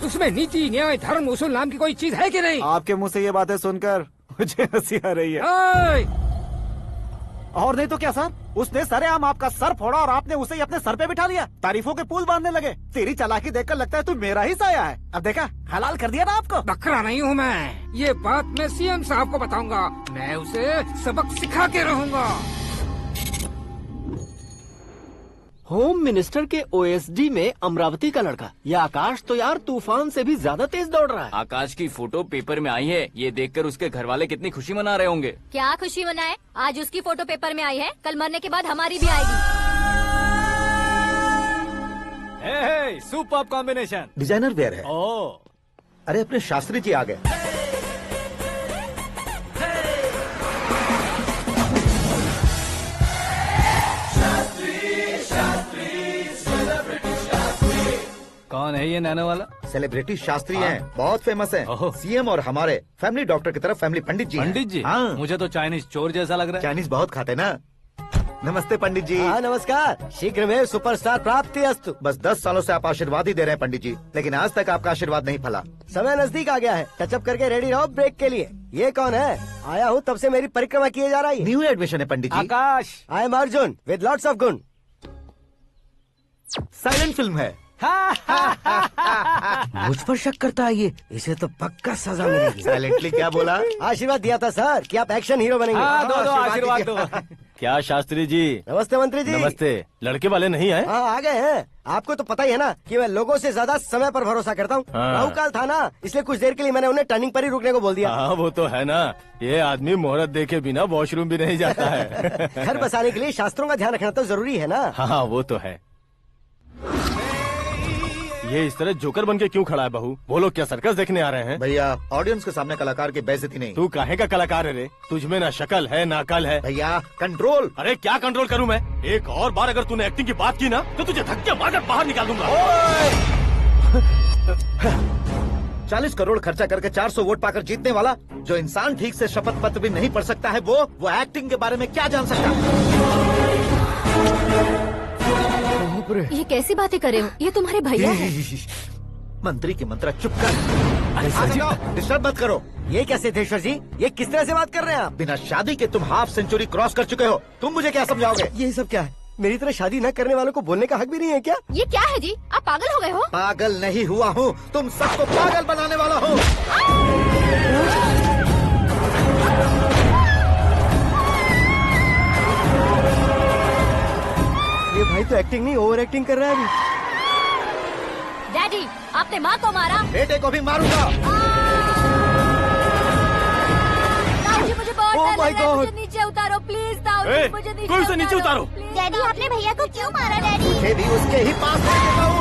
उसमें नीति, न्याय, धर्म, उसूल नाम की कोई चीज है कि नहीं?
आपके मुंह से ये बातें सुनकर मुझे हंसी आ रही है। और नहीं तो क्या सर, उसने सरेआम आपका सर फोड़ा और आपने उसे ही अपने सर पे बिठा लिया। तारीफों के पुल बांधने लगे। तेरी चालाकी देखकर लगता है तू मेरा ही साया है। अब देखा, हलाल कर दिया ना आपको।
बकरा नहीं हूँ मैं। ये बात मैं सीएम साहब को बताऊंगा। मैं उसे सबक सिखा के रहूंगा।
होम मिनिस्टर के ओएसडी में अमरावती का लड़का। ये आकाश तो यार तूफान से भी ज्यादा तेज दौड़ रहा है।
आकाश की फोटो पेपर में आई है, ये देखकर उसके घर वाले कितनी खुशी मना रहे होंगे।
क्या खुशी मनाए? आज उसकी फोटो पेपर में आई है, कल मरने के बाद हमारी भी आएगी।
Super combination.
डिजाइनर वेयर है।
ओह,
अरे अपने शास्त्री जी आ गए।
कौन है ये नैनो वाला?
सेलिब्रिटी शास्त्री हैं, बहुत फेमस हैं। सीएम और हमारे फैमिली डॉक्टर की तरफ फैमिली पंडित जी हैं।
पंडित जी?
हाँ।
मुझे तो चाइनीज चोर जैसा लग रहा है।
चाइनीज बहुत खाते ना। नमस्ते पंडित जी।
हाँ नमस्कार। शीघ्र में सुपरस्टार प्राप्ति अस्तु।
बस 10 सालों से आप आशीर्वाद ही दे रहे हैं पंडित जी, लेकिन आज तक आपका आशीर्वाद नहीं फला।
समय नजदीक आ गया है, टचअप करके रेडी रहो ब्रेक के लिए। ये कौन है? आया हूँ तब से मेरी परिक्रमा किए जा रही है।
न्यू एडमिशन है Pandit ji.
Akash.
I am Arjun with lots of गुण।
साइलेंट फिल्म है।
मुझ पर शक करता है ये, इसे तो पक्का सजा मिलेगी।
साइलेंटली क्या बोला?
आशीर्वाद दिया था सर कि आप एक्शन हीरो बनेंगे।
हाँ, दो आशीर्वाद दो।
क्या शास्त्री जी?
नमस्ते मंत्री जी।
नमस्ते। लड़के वाले नहीं आए?
हाँ आ गए हैं। आपको तो पता ही है ना कि मैं लोगों से ज्यादा समय पर भरोसा करता हूँ।
हाँ।
राहु काल था ना, इसलिए कुछ देर के लिए मैंने उन्हें टर्निंग पर ही रुकने को बोल दिया।
हाँ वो तो है ना, ये आदमी मुहूर्त देखे बिना वॉशरूम भी नहीं जाता है।
घर बसाने के लिए शास्त्रों का ध्यान रखना तो जरूरी है ना।
हाँ वो तो है। ये इस तरह जोकर बन के क्यों खड़ा है बहू? वो लोग क्या सर्कस देखने आ रहे हैं?
भैया ऑडियंस के सामने कलाकार की बेइज्जती नहीं।
तू काहे का कलाकार है रे? तुझ में ना शक्ल है ना अकल है।
भैया कंट्रोल।
अरे क्या कंट्रोल करूं मैं? एक और बार अगर तूने एक्टिंग की बात की ना तो तुझे धक्के मारकर बाहर निकाल दूंगा।
40 करोड़ खर्चा करके 400 वोट पाकर जीतने वाला, जो इंसान ठीक से शपथ पत्र भी नहीं पढ़ सकता है, वो एक्टिंग के बारे में क्या जान सकता है?
ये कैसी बातें कर रहे हो? ये तुम्हारे भैया हैं।
मंत्री की मंत्रा चुप कर। डिस्टर्ब मत करो।
ये क्या सिद्धेश्वर जी, ये किस तरह से बात कर रहे हैं आप?
बिना शादी के तुम हाफ सेंचुरी क्रॉस कर चुके हो, तुम मुझे क्या समझाओगे?
ये सब क्या है? मेरी तरह शादी न करने वालों को बोलने का हक भी नहीं है क्या?
ये क्या है जी? आप पागल हो गए हो?
पागल नहीं हुआ हूँ, तुम सबको पागल बनाने वाला हूँ।
ये भाई तो एक्टिंग नहीं ओवर एक्टिंग कर रहा है अभी।
डैडी, आपने माँ को मारा।
बेटे को भी मारूंगा।
ताऊ जी मुझे बहुत
Oh
डर
my
लग रहा है,
God!
मुझे नीचे उतारो प्लीज। ताऊ जी मुझे नीचे
कोई उसे नीचे उतारो।
डैडी आपने भैया को क्यों मारा? डैडी
मुझे भी उसके ही पास लेके जाऊं।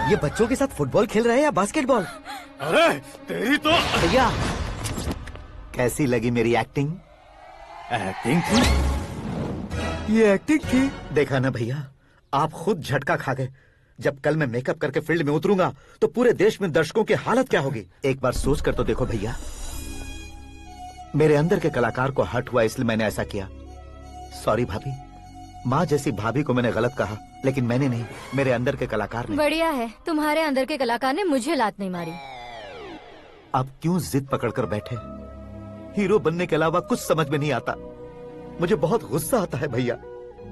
ये बच्चों के साथ फुटबॉल खेल रहे हैं या बास्केटबॉल?
अरे तेरी तो
भैया कैसी लगी मेरी एक्टिंग?
एक्टिंग थी?
ये एक्टिंग थी?
देखा ना भैया, आप खुद झटका खा गए। जब कल मैं मेकअप करके फील्ड में उतरूंगा तो पूरे देश में दर्शकों की हालत क्या होगी? एक बार सोच कर तो देखो भैया। मेरे अंदर के कलाकार को हर्ट हुआ इसलिए मैंने ऐसा किया। सॉरी भाभी। माँ जैसी भाभी को मैंने गलत कहा, लेकिन मैंने नहीं, मेरे अंदर के कलाकार ने।
बढ़िया है, तुम्हारे अंदर के कलाकार ने मुझे लात नहीं मारी।
आप क्यों जिद पकड़कर बैठे? हीरो बनने के अलावा कुछ समझ में नहीं आता। मुझे बहुत गुस्सा आता है भैया।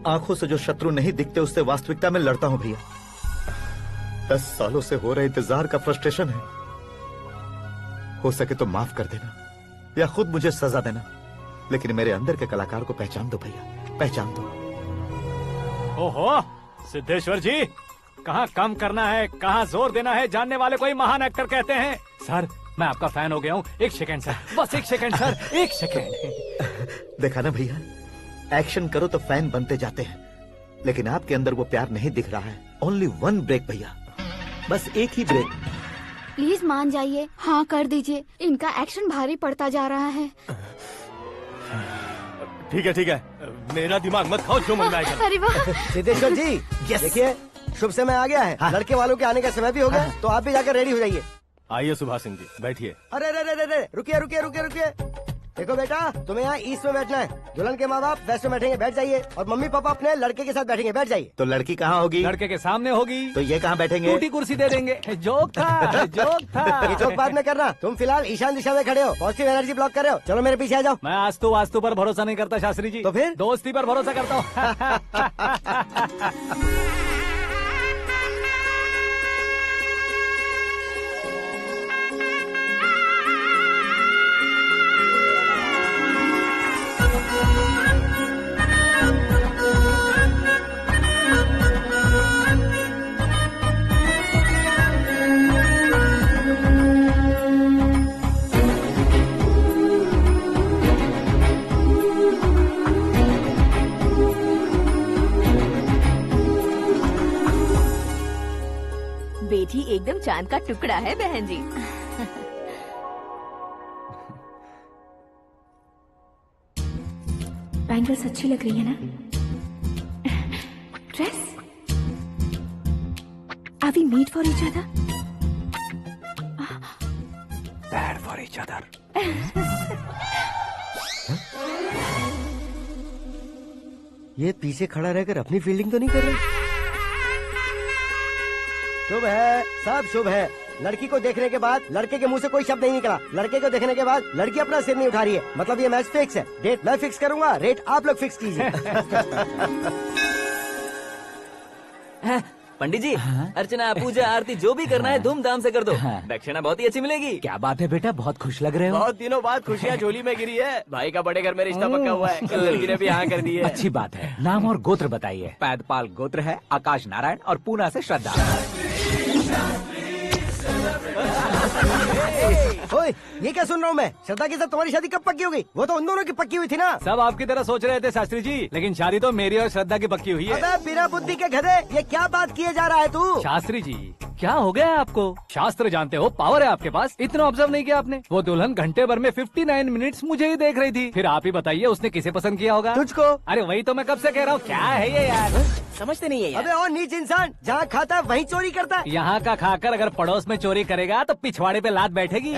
आंखों से जो शत्रु नहीं दिखते उससे वास्तविकता में लड़ता हूँ भैया। 10 सालों से हो रहे इंतजार का फ्रस्ट्रेशन है। हो सके तो माफ कर देना या खुद मुझे सजा देना, लेकिन मेरे अंदर के कलाकार को पहचान दो भैया, पहचान दो।
ओहो सिद्धेश्वर जी, कहाँ कम करना है कहाँ जोर देना है जानने वाले को ही महान एक्टर कहते हैं। सर मैं आपका फैन हो गया हूँ। एक सेकंड सर, बस एक सेकंड सर, एक सेकंड।
देखा ना भैया, एक्शन करो तो फैन बनते जाते हैं, लेकिन आपके अंदर वो प्यार नहीं दिख रहा है। ओनली 1 ब्रेक भैया, बस एक ही ब्रेक।
प्लीज मान जाइए, हाँ कर दीजिए। इनका एक्शन भारी पड़ता जा रहा है।
ठीक है, मेरा दिमाग मत खाओ, जो मन में आएगा।
अरे वाह
सिद्धेश्वर जी, देखिए शुभ समय आ गया है। लड़के वालों के आने का समय भी हो गया, तो आप भी जाकर रेडी हो जाइए।
आइए सुभाष सिंह जी, बैठिए।
अरे अरे अरे अरे, रुकिए रुकिए रुकिए रुकिए। देखो बेटा, तुम्हें यहाँ ईस्ट में बैठना है। दुल्हन के माँ बाप वेस्ट में बैठेंगे, बैठ जाइए। और मम्मी पापा अपने लड़के के साथ बैठेंगे, बैठ जाइए।
तो लड़की कहाँ होगी?
लड़के के सामने होगी।
तो ये कहाँ बैठेंगे?
टूटी कुर्सी दे देंगे। जोक था, जोक था।
ये जोक बाद में करना। तुम फिलहाल ईशान दिशा में खड़े हो, पॉजिटिव एनर्जी ब्लॉक कर रहे हो। चलो मेरे पीछे आ जाओ।
मैं आस्तु वास्तु पर भरोसा नहीं करता शास्त्री जी।
तो फिर?
दोस्ती पर भरोसा करता हूँ।
बेटी एकदम चांद का टुकड़ा है बहन जी। बैंगल्स अच्छी लग रही है ना? Dress? Are we made for each other?
Bad for each other.
ये पीछे खड़ा रहकर अपनी फील्डिंग तो नहीं कर रहा? शुभ है, सब शुभ है। लड़की को देखने के बाद लड़के के मुंह से कोई शब्द नहीं निकला। लड़के को देखने के बाद लड़की अपना सिर नहीं उठा रही है। मतलब ये मैच फिक्स है। डेट मैं फिक्स करूंगा, रेट आप लोग फिक्स कीजिए।
पंडित जी, अर्चना पूजा आरती जो भी करना है धूमधाम से कर दो। दक्षिणा बहुत ही अच्छी मिलेगी।
क्या बात है बेटा, बहुत खुश लग रहे हो।
बहुत दिनों बाद खुशियाँ झोली में गिरी है। भाई का बड़े घर में रिश्ता पक्का हुआ है। कल लड़की ने भी हाँ कर दी है।
अच्छी बात है। नाम और गोत्र बताइए। पैदपाल गोत्र है, आकाश नारायण और पूना से श्रद्धा।
ओए, ये क्या सुन रहा हूँ मैं? श्रद्धा के साथ तुम्हारी शादी कब पक्की हो गई? वो तो उन दोनों की पक्की हुई थी ना।
सब आपकी तरह सोच रहे थे शास्त्री जी, लेकिन शादी तो मेरी और श्रद्धा की पक्की हुई है।
अबे बिना बुद्धि के गधे, ये क्या बात किए जा रहा है तू?
शास्त्री जी, क्या हो गया है आपको? शास्त्र जानते हो, पावर है आपके पास। इतना ऑब्जर्व नहीं किया आपने? वो दुल्हन घंटे भर में 59 मिनट्स मुझे ही देख रही थी। फिर आप ही बताइए उसने किसे पसंद किया होगा?
तुझको।
अरे वही तो मैं कब से कह रहा हूँ, क्या है ये यार?
समझते नहीं है यार।
अबे और नीच इंसान, जहाँ खाता है वहीं चोरी करता है।
यहाँ का खाकर अगर पड़ोस में चोरी करेगा तो पिछवाड़े पे लात बैठेगी।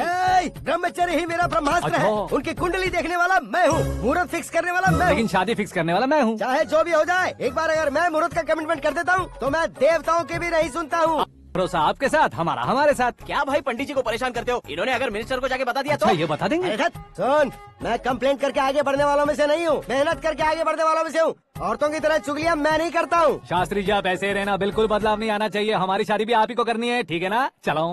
ब्रह्मचर्य ही मेरा ब्रह्मास्त्र है।
अच्छा।
उनकी कुंडली देखने वाला मैं हूँ, मुहूर्त फिक्स करने वाला मैं हूँ।
लेकिन शादी फिक्स करने वाला मैं हूँ।
चाहे जो भी हो जाए, एक बार अगर मैं मुहूर्त का कमिटमेंट कर देता हूँ तो मैं देवताओं के भी नहीं सुनता हूँ।
भरोसा आपके साथ, हमारा हमारे साथ।
क्या भाई पंडित जी को परेशान करते हो? इन्होंने अगर मिनिस्टर को जाके बता दिया
अच्छा,
तो
ये बता देंगे?
अरे धत, सुन, मैं कंप्लेंट करके आगे बढ़ने वालों में से नहीं हूँ, मेहनत करके आगे बढ़ने वालों में से हूँ। औरतों की तरह चुगलियाँ मैं नहीं करता हूँ।
शास्त्री जी, आप ऐसे ही रहना, बिल्कुल बदलाव नहीं आना चाहिए। हमारी शादी भी आप ही को करनी है, ठीक है ना? चलो।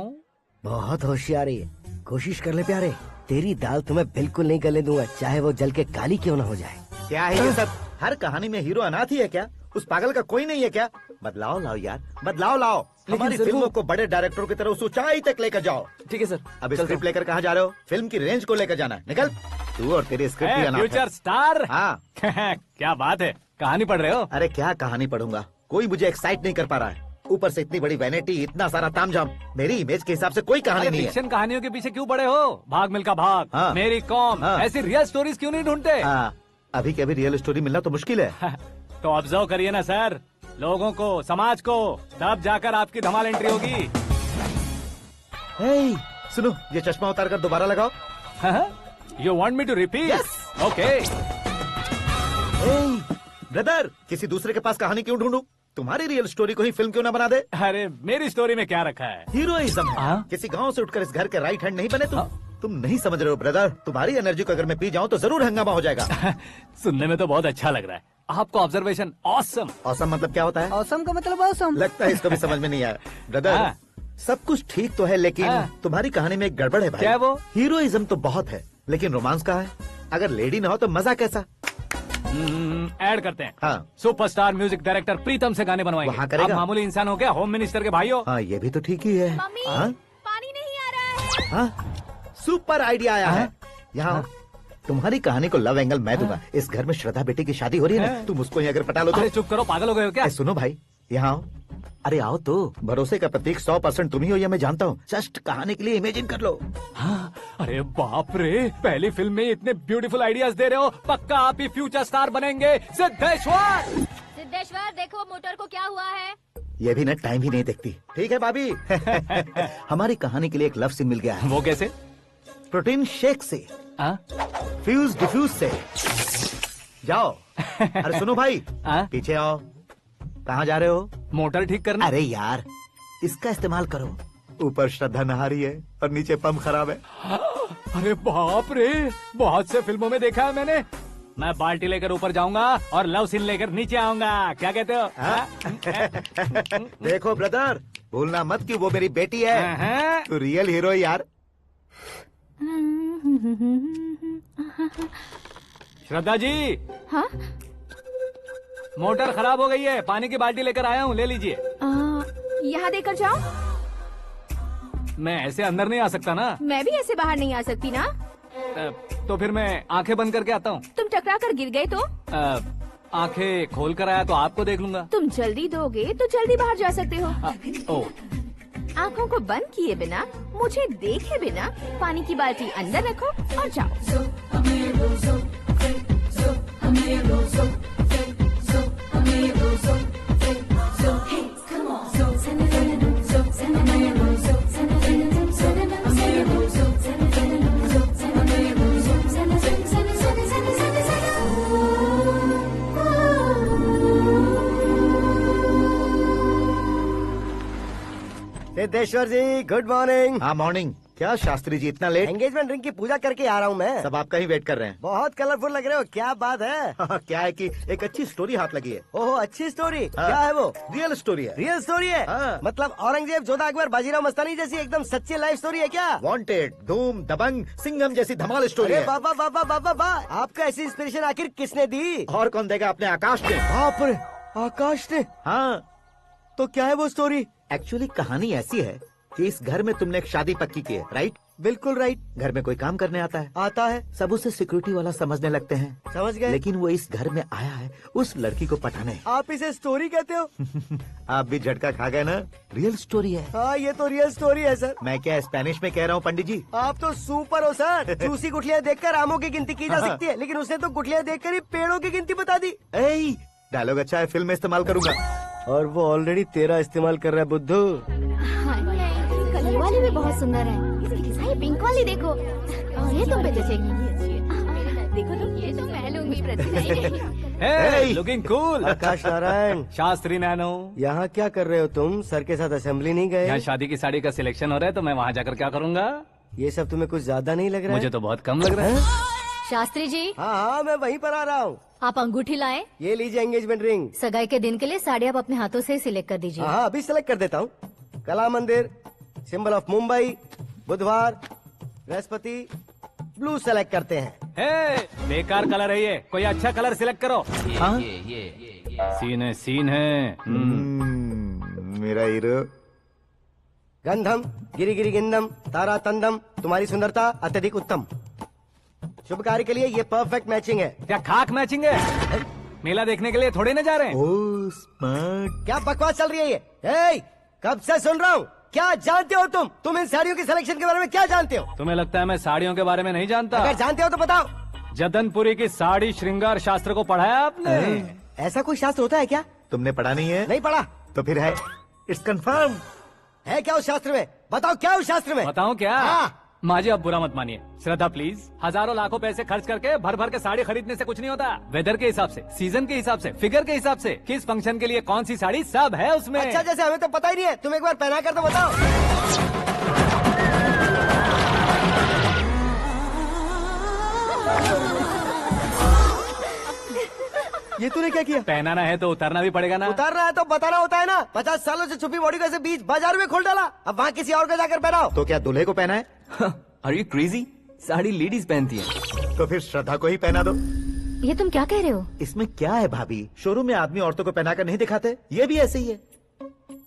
बहुत होशियारी है, कोशिश कर ले प्यारे। तेरी दाल तुम्हें बिल्कुल नहीं गलने दूंगा, चाहे वो जल के काली क्यों न हो जाए।
क्या है ये सब? हर कहानी में हीरो अनाथ ही है क्या? उस पागल का कोई नहीं है क्या? बदलाव लाओ यार, बदलाव लाओ। हमारी फिल्मों को बड़े डायरेक्टरों की तरह उस ऊंचाई तक लेकर जाओ।
ठीक है सर।
अब स्क्रिप्ट लेकर कहाँ जा रहे हो? फिल्म की रेंज को लेकर जाना है। निकल तू और तेरी स्क्रिप्ट भी अनाथ है।
Future star.
हाँ।
क्या बात है, कहानी पढ़ रहे हो?
अरे क्या कहानी पढ़ूंगा, कोई मुझे एक्साइट नहीं कर पा रहा है। ऊपर से इतनी बड़ी वैनिटी, इतना सारा तामझाम। मेरी इमेज के हिसाब से कोई कहानी नहीं है।
फिक्शन कहानियों के पीछे क्यों पड़े हो? भाग मिल्खा भाग,
हाँ।
मेरी कॉम,
हाँ।
ऐसी रियल स्टोरीज क्यों नहीं ढूंढते?
हाँ, अभी के अभी रियल स्टोरी मिलना तो मुश्किल है।
तो ऑब्जर्व करिए ना सर, लोगों को, समाज को, तब जाकर आपकी धमाल एंट्री होगी।
सुनो, ये चश्मा उतार कर दोबारा लगाओ।
You want me to repeat? Okay.
Brother, किसी दूसरे के पास कहानी क्यों ढूंढूं? तुम्हारी रियल स्टोरी को ही फिल्म क्यों ना बना दे?
अरे मेरी स्टोरी में क्या रखा है?
हीरोइज्म है। किसी गांव से उठकर इस घर के राइट हैंड नहीं बने तुम नहीं समझ रहे हो ब्रदर। तुम्हारी एनर्जी को अगर मैं पी जाऊं तो जरूर हंगामा हो जाएगा।
सुनने में तो बहुत अच्छा लग रहा है। आपको ऑब्जर्वेशन ऑसम।
ऑसम मतलब क्या होता है?
ऑसम का मतलब ऑसम।
लगता है इसको भी समझ में नहीं आया। ब्रदर, सब कुछ ठीक तो है, लेकिन तुम्हारी कहानी में एक गड़बड़ है भाई।
क्या वो?
हीरोइज्म तो बहुत है, लेकिन रोमांस कहाँ है? अगर लेडी ना हो तो मजा कैसा?
ऐड करते हैं।
हाँ।
सुपरस्टार म्यूजिक डायरेक्टर प्रीतम से गाने बनवाएंगे।
वहाँ करेगा?
आप मामूली इंसान हो क्या? होम मिनिस्टर के भाई हो।
हाँ, ये भी तो ठीक ही है।
मम्मी,
हाँ?
पानी नहीं आ रहा है।
हाँ? सुपर आइडिया आया है। यहाँ तुम्हारी कहानी को लव एंगल मैं दूंगा। इस घर में श्रद्धा बेटी की शादी हो रही है ना, तुम उसको ही अगर पटा लो तो।
अरे चुप करो, पागल हो गए हो क्या?
सुनो भाई, यहाँ आओ। अरे आओ तो। भरोसे का प्रतीक 100% तुम ही हो, ये मैं जानता हूँ। जस्ट कहानी के लिए इमेजिन कर लो।
हाँ, अरे बाप रे, पहली फिल्म में इतने ब्यूटीफुल आइडियाज दे रहे हो। पक्का आप ही फ्यूचर स्टार बनेंगे। सिद्धेश्वर,
सिद्धेश्वर देखो मोटर को क्या हुआ है।
ये भी ना टाइम ही नहीं देखती। ठीक है भाभी। हमारी कहानी के लिए एक लव सीन मिल गया है।
वो कैसे?
प्रोटीन शेक से, फ्यूज डिफ्यूज से। जाओ। अरे सुनो भाई, पीछे आओ। कहाँ जा रहे हो?
मोटर ठीक करना।
अरे यार, इसका इस्तेमाल करो। ऊपर श्रद्धा नहा रही है और नीचे पंप खराब है।
अरे बाप रे, बहुत से फिल्मों में देखा है मैंने। मैं बाल्टी लेकर ऊपर जाऊंगा और लव सीन लेकर नीचे आऊंगा। क्या कहते हो?
देखो ब्रदर, भूलना मत कि वो मेरी बेटी है। तू रियल हीरो यार।
श्रद्धा जी।
हाँ?
मोटर खराब हो गई है, पानी की बाल्टी लेकर आया हूँ, ले लीजिए।
यहाँ देकर जाओ।
मैं ऐसे अंदर नहीं आ सकता ना।
मैं भी ऐसे बाहर नहीं आ सकती ना।
तो फिर मैं आंखें बंद करके आता हूँ।
तुम टकरा कर गिर गए तो?
आंखें खोल कर आया तो आपको देख लूंगा।
तुम जल्दी दोगे तो जल्दी बाहर जा सकते हो। आंखों को बंद किए बिना, मुझे देखे बिना पानी की बाल्टी अंदर रखो और जाओ।
सिद्धेश्वर जी, गुड मॉर्निंग।
हाँ मॉर्निंग। क्या शास्त्री जी इतना लेट?
एंगेजमेंट रिंग की पूजा करके आ रहा हूँ मैं।
सब आपका ही वेट कर रहे हैं।
बहुत कलरफुल लग रहे हो, क्या बात है?
क्या है कि एक अच्छी स्टोरी हाथ लगी है।
ओह, अच्छी स्टोरी। क्या है वो?
रियल स्टोरी है।
रियल स्टोरी है? मतलब औरंगजेब, जोधा अकबर, बाजीराव मस्तानी जैसी एकदम सच्ची लाइफ स्टोरी है क्या?
वांटेड, धूम, दबंग, सिंघम जैसी धमाल स्टोरी है।
बाबा बाबा बाबा बाबा, आपको ऐसी इंस्पिरेशन आखिर किसने दी?
और कौन देगा? अपने आकाश ने।
बाप रे, आकाश ने?
हाँ।
तो क्या है वो स्टोरी?
एक्चुअली कहानी ऐसी है कि इस घर में तुमने एक शादी पक्की की है, राइट?
बिल्कुल राइट।
घर में कोई काम करने आता है?
आता है।
सब उसे सिक्योरिटी वाला समझने लगते हैं।
समझ गए।
लेकिन वो इस घर में आया है उस लड़की को पटाने।
आप इसे स्टोरी कहते हो?
आप भी झटका खा गए ना? रियल स्टोरी है।
हाँ, ये तो रियल स्टोरी है सर।
मैं क्या स्पेनिश में कह रहा हूँ पंडित जी?
आप तो सुपर हो सर। चूसी गुठलियाँ देखकर आमों की गिनती की जा सकती है, लेकिन उसने तो गुठलियाँ देखकर ही पेड़ों की गिनती बता दी।
डायलॉग अच्छा है, फिल्म में इस्तेमाल करूंगा।
और वो ऑलरेडी तेरा इस्तेमाल कर रहा है बुद्धू।
ये वाली भी बहुत सुंदर है। इसकी डिजाइन पिंक वाली देखो, और ये तुम पे जचेगी। देखो तो, ये तो मैं लूंगी।
Looking cool.
आकाश नारायण।
शास्त्री नैनो।
यहाँ क्या कर रहे हो तुम? सर के साथ असेंबली नहीं गए?
यहाँ शादी की साड़ी का सिलेक्शन हो रहा है, तो मैं वहाँ जाकर क्या करूँगा?
ये सब तुम्हें कुछ ज्यादा नहीं लग रहा है?
मुझे तो बहुत कम लग रहा है।
शास्त्री जी।
हाँ, मैं वहीं पर आ रहा हूँ।
आप अंगूठी लाए।
ये लीजिए एंगेजमेंट रिंग।
सगाई के दिन के लिए साड़ी आप अपने हाथों से सिलेक्ट कर दीजिए।
हाँ, अभी सिलेक्ट कर देता हूँ। कला मंदिर, सिंबल ऑफ मुंबई, बुधवार, बृहस्पति, ब्लू सेलेक्ट करते हैं।
बेकार कलर है ये, कोई अच्छा कलर सिलेक्ट करो। सीन है।
मेरा हीरो।
गंधम, गिरी गिरी गिंदम, तारा तंदम, तुम्हारी सुंदरता अत्यधिक उत्तम। शुभ कार्य के लिए ये परफेक्ट मैचिंग है।
क्या खाक मैचिंग है? मेला देखने के लिए थोड़े न जा रहे हैं।
Oh smart.
क्या बकवास चल रही है ये? कब से सुन रहा हूँ। क्या जानते हो तुम इन साड़ियों की सिलेक्शन के बारे में क्या जानते हो?
तुम्हें लगता है मैं साड़ियों के बारे में नहीं जानता?
अगर जानते हो तो बताओ।
जदनपुरी की साड़ी श्रृंगार शास्त्र को पढ़ा है आपने?
ऐसा कोई शास्त्र होता है क्या?
तुमने पढ़ा नहीं है?
नहीं पढ़ा।
तो फिर है, इट्स कंफर्म।
है क्या उस शास्त्र में? बताओ क्या उस शास्त्र में?
बताऊं क्या?
हाँ।
माजी, अब बुरा मत मानिए। श्रद्धा प्लीज, हजारों लाखों पैसे खर्च करके भर भर के साड़ी खरीदने से कुछ नहीं होता। वेदर के हिसाब से, सीजन के हिसाब से, फिगर के हिसाब से, किस फंक्शन के लिए कौन सी साड़ी, सब है उसमें।
अच्छा, जैसे हमें तो पता ही नहीं है, तुम एक बार पहना कर तो बताओ। ये तूने क्या किया?
पहनाना है तो उतारना भी पड़ेगा ना।
उतारना है तो बताना होता है ना। 50 सालों से छुपी बॉडी को ऐसे बीच बाजार में खोल डाला, अब वहाँ किसी और को जाकर पहनाओ।
तो क्या दूल्हे को पहना है?
Are you crazy? Sari ladies पहनती है।
तो फिर श्रद्धा को ही पहना दो।
ये तुम क्या कह रहे हो?
इसमें क्या है भाभी? शोरूम में आदमी औरतों को पहनाकर नहीं दिखाते? ये भी ऐसे ही है।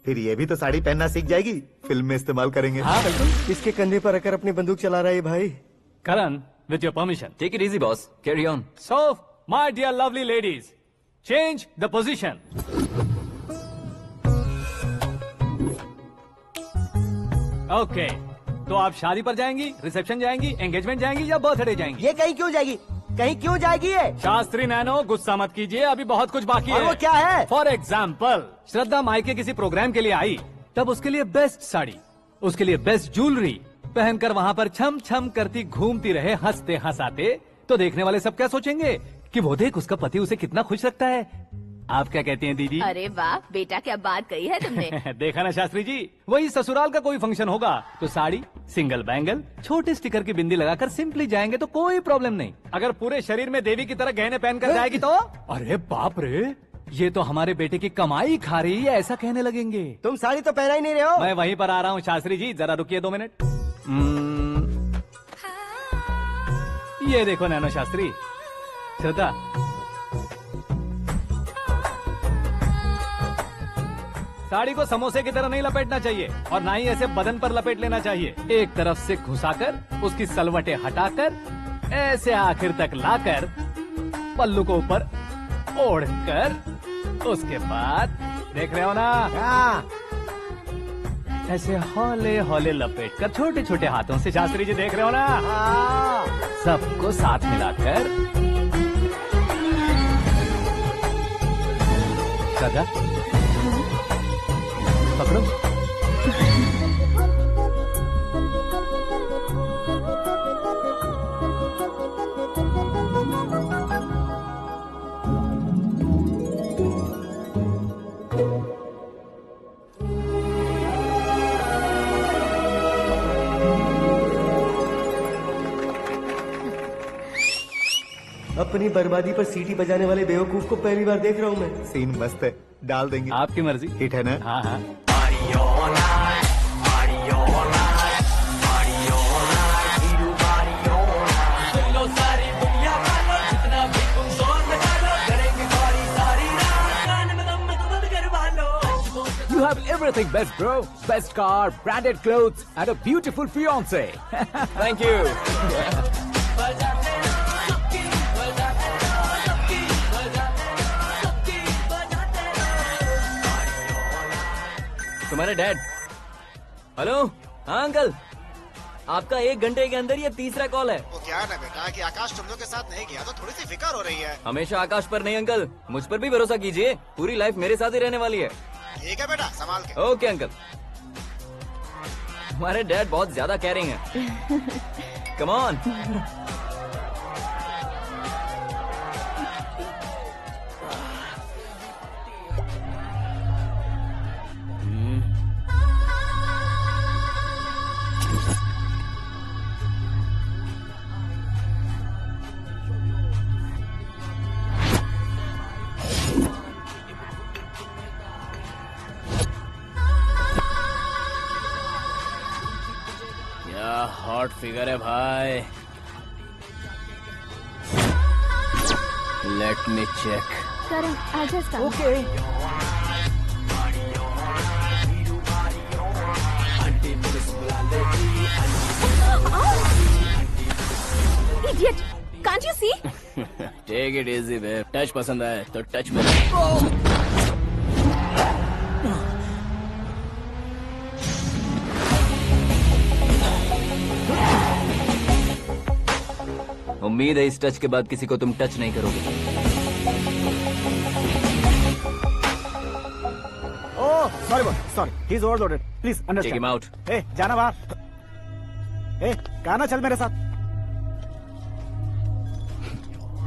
फिर ये भी तो साड़ी पहनना सीख जाएगी, फिल्म में इस्तेमाल करेंगे।
हाँ बिल्कुल।
इसके कंधे पर रखकर अपनी बंदूक चला रहा है भाई।
Karan, with your permission.
Take it easy boss, carry on.
So my dear lovely ladies, change the position. Okay, तो आप शादी पर जाएंगी, रिसेप्शन जाएंगी, एंगेजमेंट जाएंगी या बर्थडे जाएंगी?
ये कहीं क्यों जाएगी? कहीं क्यों जाएगी ये?
शास्त्री नैनो, गुस्सा मत कीजिए, अभी बहुत कुछ बाकी
और
है।
वो क्या है?
फॉर एग्जाम्पल, श्रद्धा मायके किसी प्रोग्राम के लिए आई, तब उसके लिए बेस्ट साड़ी, उसके लिए बेस्ट ज्वेलरी पहनकर वहाँ पर छम छम करती घूमती रहे हंसते हंसाते, तो देखने वाले सब क्या सोचेंगे कि वो देख उसका पति उसे कितना खुश रखता है। आप क्या कहती हैं दीदी?
अरे वाह बेटा, क्या बात कही है तुमने।
देखा ना शास्त्री जी, वही ससुराल का कोई फंक्शन होगा तो साड़ी, सिंगल बैंगल, छोटे स्टिकर की बिंदी लगाकर सिंपली जाएंगे तो कोई प्रॉब्लम नहीं। अगर पूरे शरीर में देवी की तरह गहने पहनकर जाएगी तो अरे बाप रे, ये तो हमारे बेटे की कमाई खा रही है, ऐसा कहने लगेंगे।
तुम साड़ी तो पहना ही नहीं रहे हो।
मैं वहीं पर आ रहा हूँ शास्त्री जी, जरा रुकिए 2 मिनट। ये देखो नैनो शास्त्री, श्रद्धा, साड़ी को समोसे की तरह नहीं लपेटना चाहिए और ना ही ऐसे बदन पर लपेट लेना चाहिए। एक तरफ से घुसाकर, उसकी सलवटें हटाकर, ऐसे आखिर तक लाकर, पल्लू को ऊपर ओढ़कर, उसके बाद देख रहे हो ना, ऐसे हौले हौले लपेट कर छोटे छोटे हाथों से, शास्त्री जी देख रहे हो ना, सबको साथ मिलाकर, श्रद्धा पकड़ो।
अपनी बर्बादी पर सीटी बजाने वाले बेवकूफ को पहली बार देख रहा हूँ मैं।
सीन मस्त है, डाल देंगे।
आपकी मर्जी।
हिट है ना?
हाँ हाँ।
You have everything best, bro. Best car, branded clothes, and a beautiful fiance.
Thank you. तुम्हारे डैड। हेलो, हाँ अंकल, आपका 1 घंटे के अंदर ये तीसरा कॉल है।
वो क्या है ना बेटा कि आकाश तुम लोग के साथ नहीं गया तो थोड़ी सी फिक्र हो रही है।
हमेशा आकाश पर नहीं अंकल, मुझ पर भी भरोसा कीजिए, पूरी लाइफ मेरे साथ ही रहने वाली है।
ठीक है बेटा, संभाल के।
Okay uncle. हमारे डैड बहुत ज्यादा केयरिंग है। Come on.
हॉट फिगर है भाई। Let me check.
Karan, I'll just come.
Okay.
Idiot! Can't you see?
Take it easy, babe. Touch पसंद आए तो टच में।
उम्मीद है इस टच के बाद किसी को तुम टच नहीं करोगे।
Oh sorry, he is overloaded, please understand.
Take him out.
ए जाना बाहर। ए गाना चल मेरे साथ।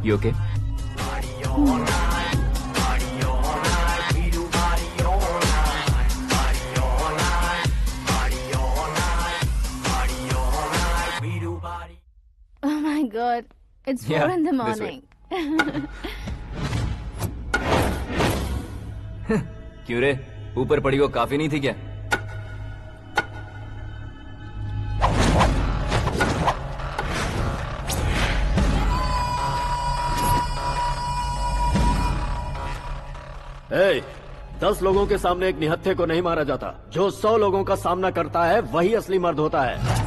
You okay?
Oh my God, it's 4
Yeah,
in the
this way.
morning.
क्यों रे, ऊपर पड़ी वो काफी नहीं थी क्या?
ए, 10 लोगों के सामने एक निहत्थे को नहीं मारा जाता। जो 100 लोगों का सामना करता है वही असली मर्द होता है।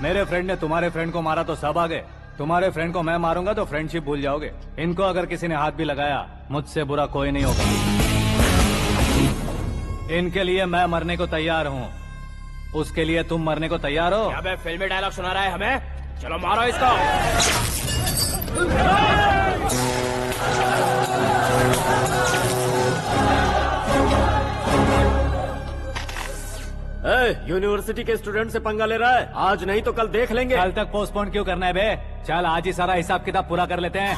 मेरे फ्रेंड ने तुम्हारे फ्रेंड को मारा तो सब आ गए, तुम्हारे फ्रेंड को मैं मारूंगा तो फ्रेंडशिप भूल जाओगे। इनको अगर किसी ने हाथ भी लगाया, मुझसे बुरा कोई नहीं होगा। इनके लिए मैं मरने को तैयार हूँ, उसके लिए तुम मरने को तैयार हो?
अबे फिल्मी डायलॉग सुना रहा है हमें? चलो मारो इसको।
यूनिवर्सिटी के स्टूडेंट से पंगा ले रहा है, आज नहीं तो कल देख लेंगे।
कल तक पोस्टपोन क्यों करना है बे? चल आज ही सारा हिसाब किताब पूरा कर लेते हैं।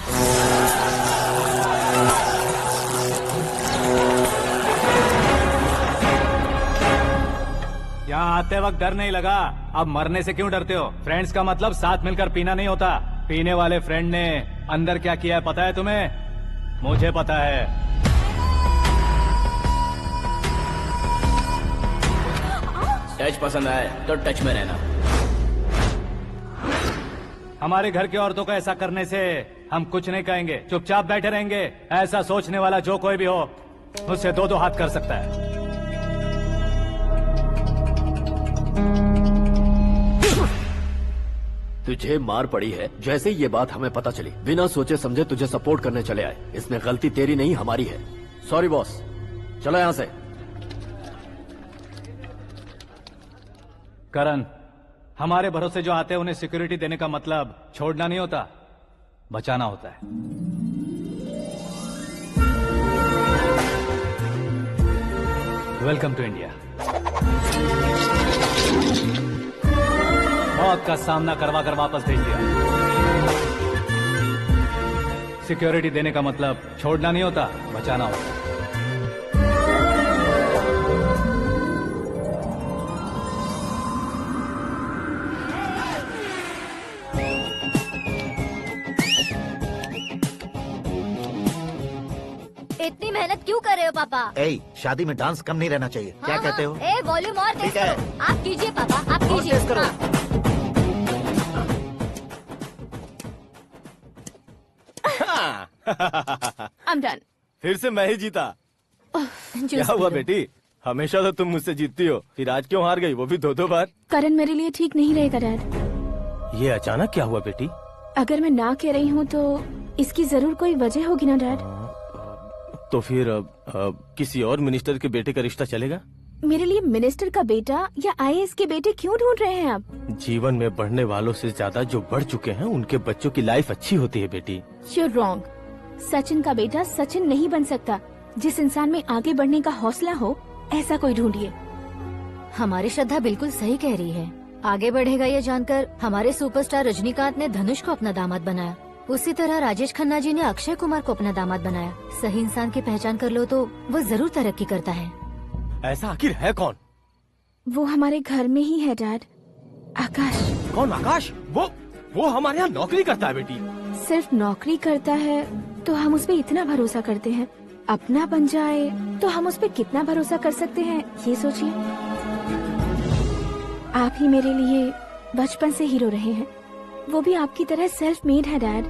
यहाँ आते वक्त डर नहीं लगा, अब मरने से क्यों डरते हो? फ्रेंड्स का मतलब साथ मिलकर पीना नहीं होता। पीने वाले फ्रेंड ने अंदर क्या किया है पता है तुम्हें? मुझे पता है।
टच पसंद आए तो टच में रहना।
हमारे घर की औरतों को ऐसा करने से हम कुछ नहीं कहेंगे, चुपचाप बैठे रहेंगे। ऐसा सोचने वाला जो कोई भी हो, उससे दो दो हाथ कर सकता है।
तुझे मार पड़ी है जैसे ये बात हमें पता चली, बिना सोचे समझे तुझे सपोर्ट करने चले आए। इसमें गलती तेरी नहीं हमारी है। सॉरी बॉस, चलो यहाँ से।
करण, हमारे भरोसे जो आते हैं उन्हें सिक्योरिटी देने का मतलब छोड़ना नहीं होता, बचाना होता है। Welcome to India. मौत का सामना करवा कर वापस भेज दिया। सिक्योरिटी देने का मतलब छोड़ना नहीं होता, बचाना होता है।
इतनी मेहनत क्यों कर रहे हो पापा?
ए, शादी में डांस कम नहीं रहना चाहिए। क्या कहते हो?
ए वॉल्यूम और तेज
ठीक है।
करो। आप कीजिए पापा, आप
और
कीजिए।
तेज करो।
I'm done.
फिर से मैं ही जीता। क्या हुआ बेटी? हमेशा तो तुम मुझसे जीतती हो, फिर आज क्यों हार गई, वो भी दो बार?
करण मेरे लिए ठीक नहीं रहेगा डैड।
ये अचानक क्या हुआ बेटी?
अगर मैं ना कह रही हूँ तो इसकी जरूर कोई वजह होगी ना डैड।
तो फिर किसी और मिनिस्टर के बेटे का रिश्ता चलेगा?
मेरे लिए मिनिस्टर का बेटा या आईएएस के बेटे क्यों ढूंढ रहे हैं आप?
जीवन में बढ़ने वालों से ज्यादा जो बढ़ चुके हैं उनके बच्चों की लाइफ अच्छी होती है बेटी।
You're wrong. सचिन का बेटा सचिन नहीं बन सकता। जिस इंसान में आगे बढ़ने का हौसला हो, ऐसा कोई ढूंढिए।
हमारी श्रद्धा बिल्कुल सही कह रही है। आगे बढ़ेगा ये जानकर हमारे सुपरस्टार रजनीकांत ने धनुष को अपना दामाद बनाया। उसी तरह राजेश खन्ना जी ने अक्षय कुमार को अपना दामाद बनाया। सही इंसान की पहचान कर लो तो वो जरूर तरक्की करता है।
ऐसा आखिर है कौन?
वो हमारे घर में ही है डैड, आकाश।
कौन आकाश? वो हमारे यहाँ नौकरी करता है बेटी।
सिर्फ नौकरी करता है तो हम उस पे इतना भरोसा करते हैं, अपना बन जाए तो हम उस पे कितना भरोसा कर सकते हैं, ये सोचिए। आप ही मेरे लिए बचपन से हीरो रहे हैं, वो भी आपकी तरह सेल्फ मेड है डैड।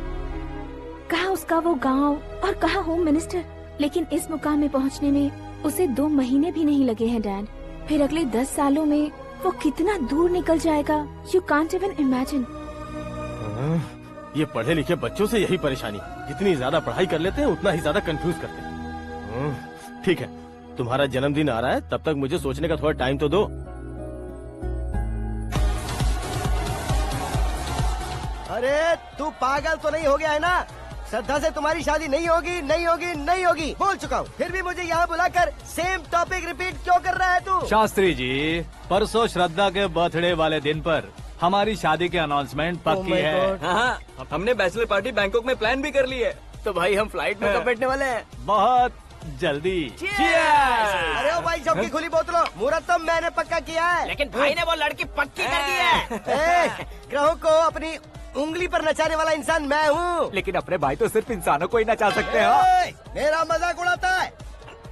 कहाँ उसका वो गांव और कहाँ होम मिनिस्टर, लेकिन इस मुकाम में पहुँचने में उसे 2 महीने भी नहीं लगे हैं डैड। फिर अगले 10 सालों में वो कितना दूर निकल जाएगा, यू कांट इवन इमेजिन।
ये पढ़े लिखे बच्चों से यही परेशानी, जितनी ज्यादा पढ़ाई कर लेते हैं उतना ही ज्यादा कंफ्यूज करते हैं। ठीक है, तुम्हारा जन्मदिन आ रहा है, तब तक मुझे सोचने का थोड़ा टाइम तो दो।
अरे तू पागल तो नहीं हो गया है ना? श्रद्धा से तुम्हारी शादी नहीं होगी, नहीं होगी, नहीं होगी, बोल चुका हूँ। फिर भी मुझे यहाँ बुलाकर सेम टॉपिक रिपीट क्यों कर रहा है तू?
शास्त्री जी, परसों श्रद्धा के बर्थडे वाले दिन पर हमारी शादी की अनाउंसमेंट पक्की है।
हाँ, हमने बैचलर पार्टी बैंकॉक में प्लान भी कर ली है। तो भाई हम फ्लाइट में कब बैठने वाले हैं?
बहुत जल्दी।
अरे ओ भाई, सबकी खुली बोतलों, मुहूर्त तो मैंने पक्का किया है।
लेकिन भाई ने वो लड़की पक्की कर दी है।
ग्रहों को अपनी उंगली पर नचाने वाला इंसान मैं हूँ।
लेकिन अपने भाई तो सिर्फ इंसानों को ही नचा सकते हैं।
मेरा मजाक उड़ाता है?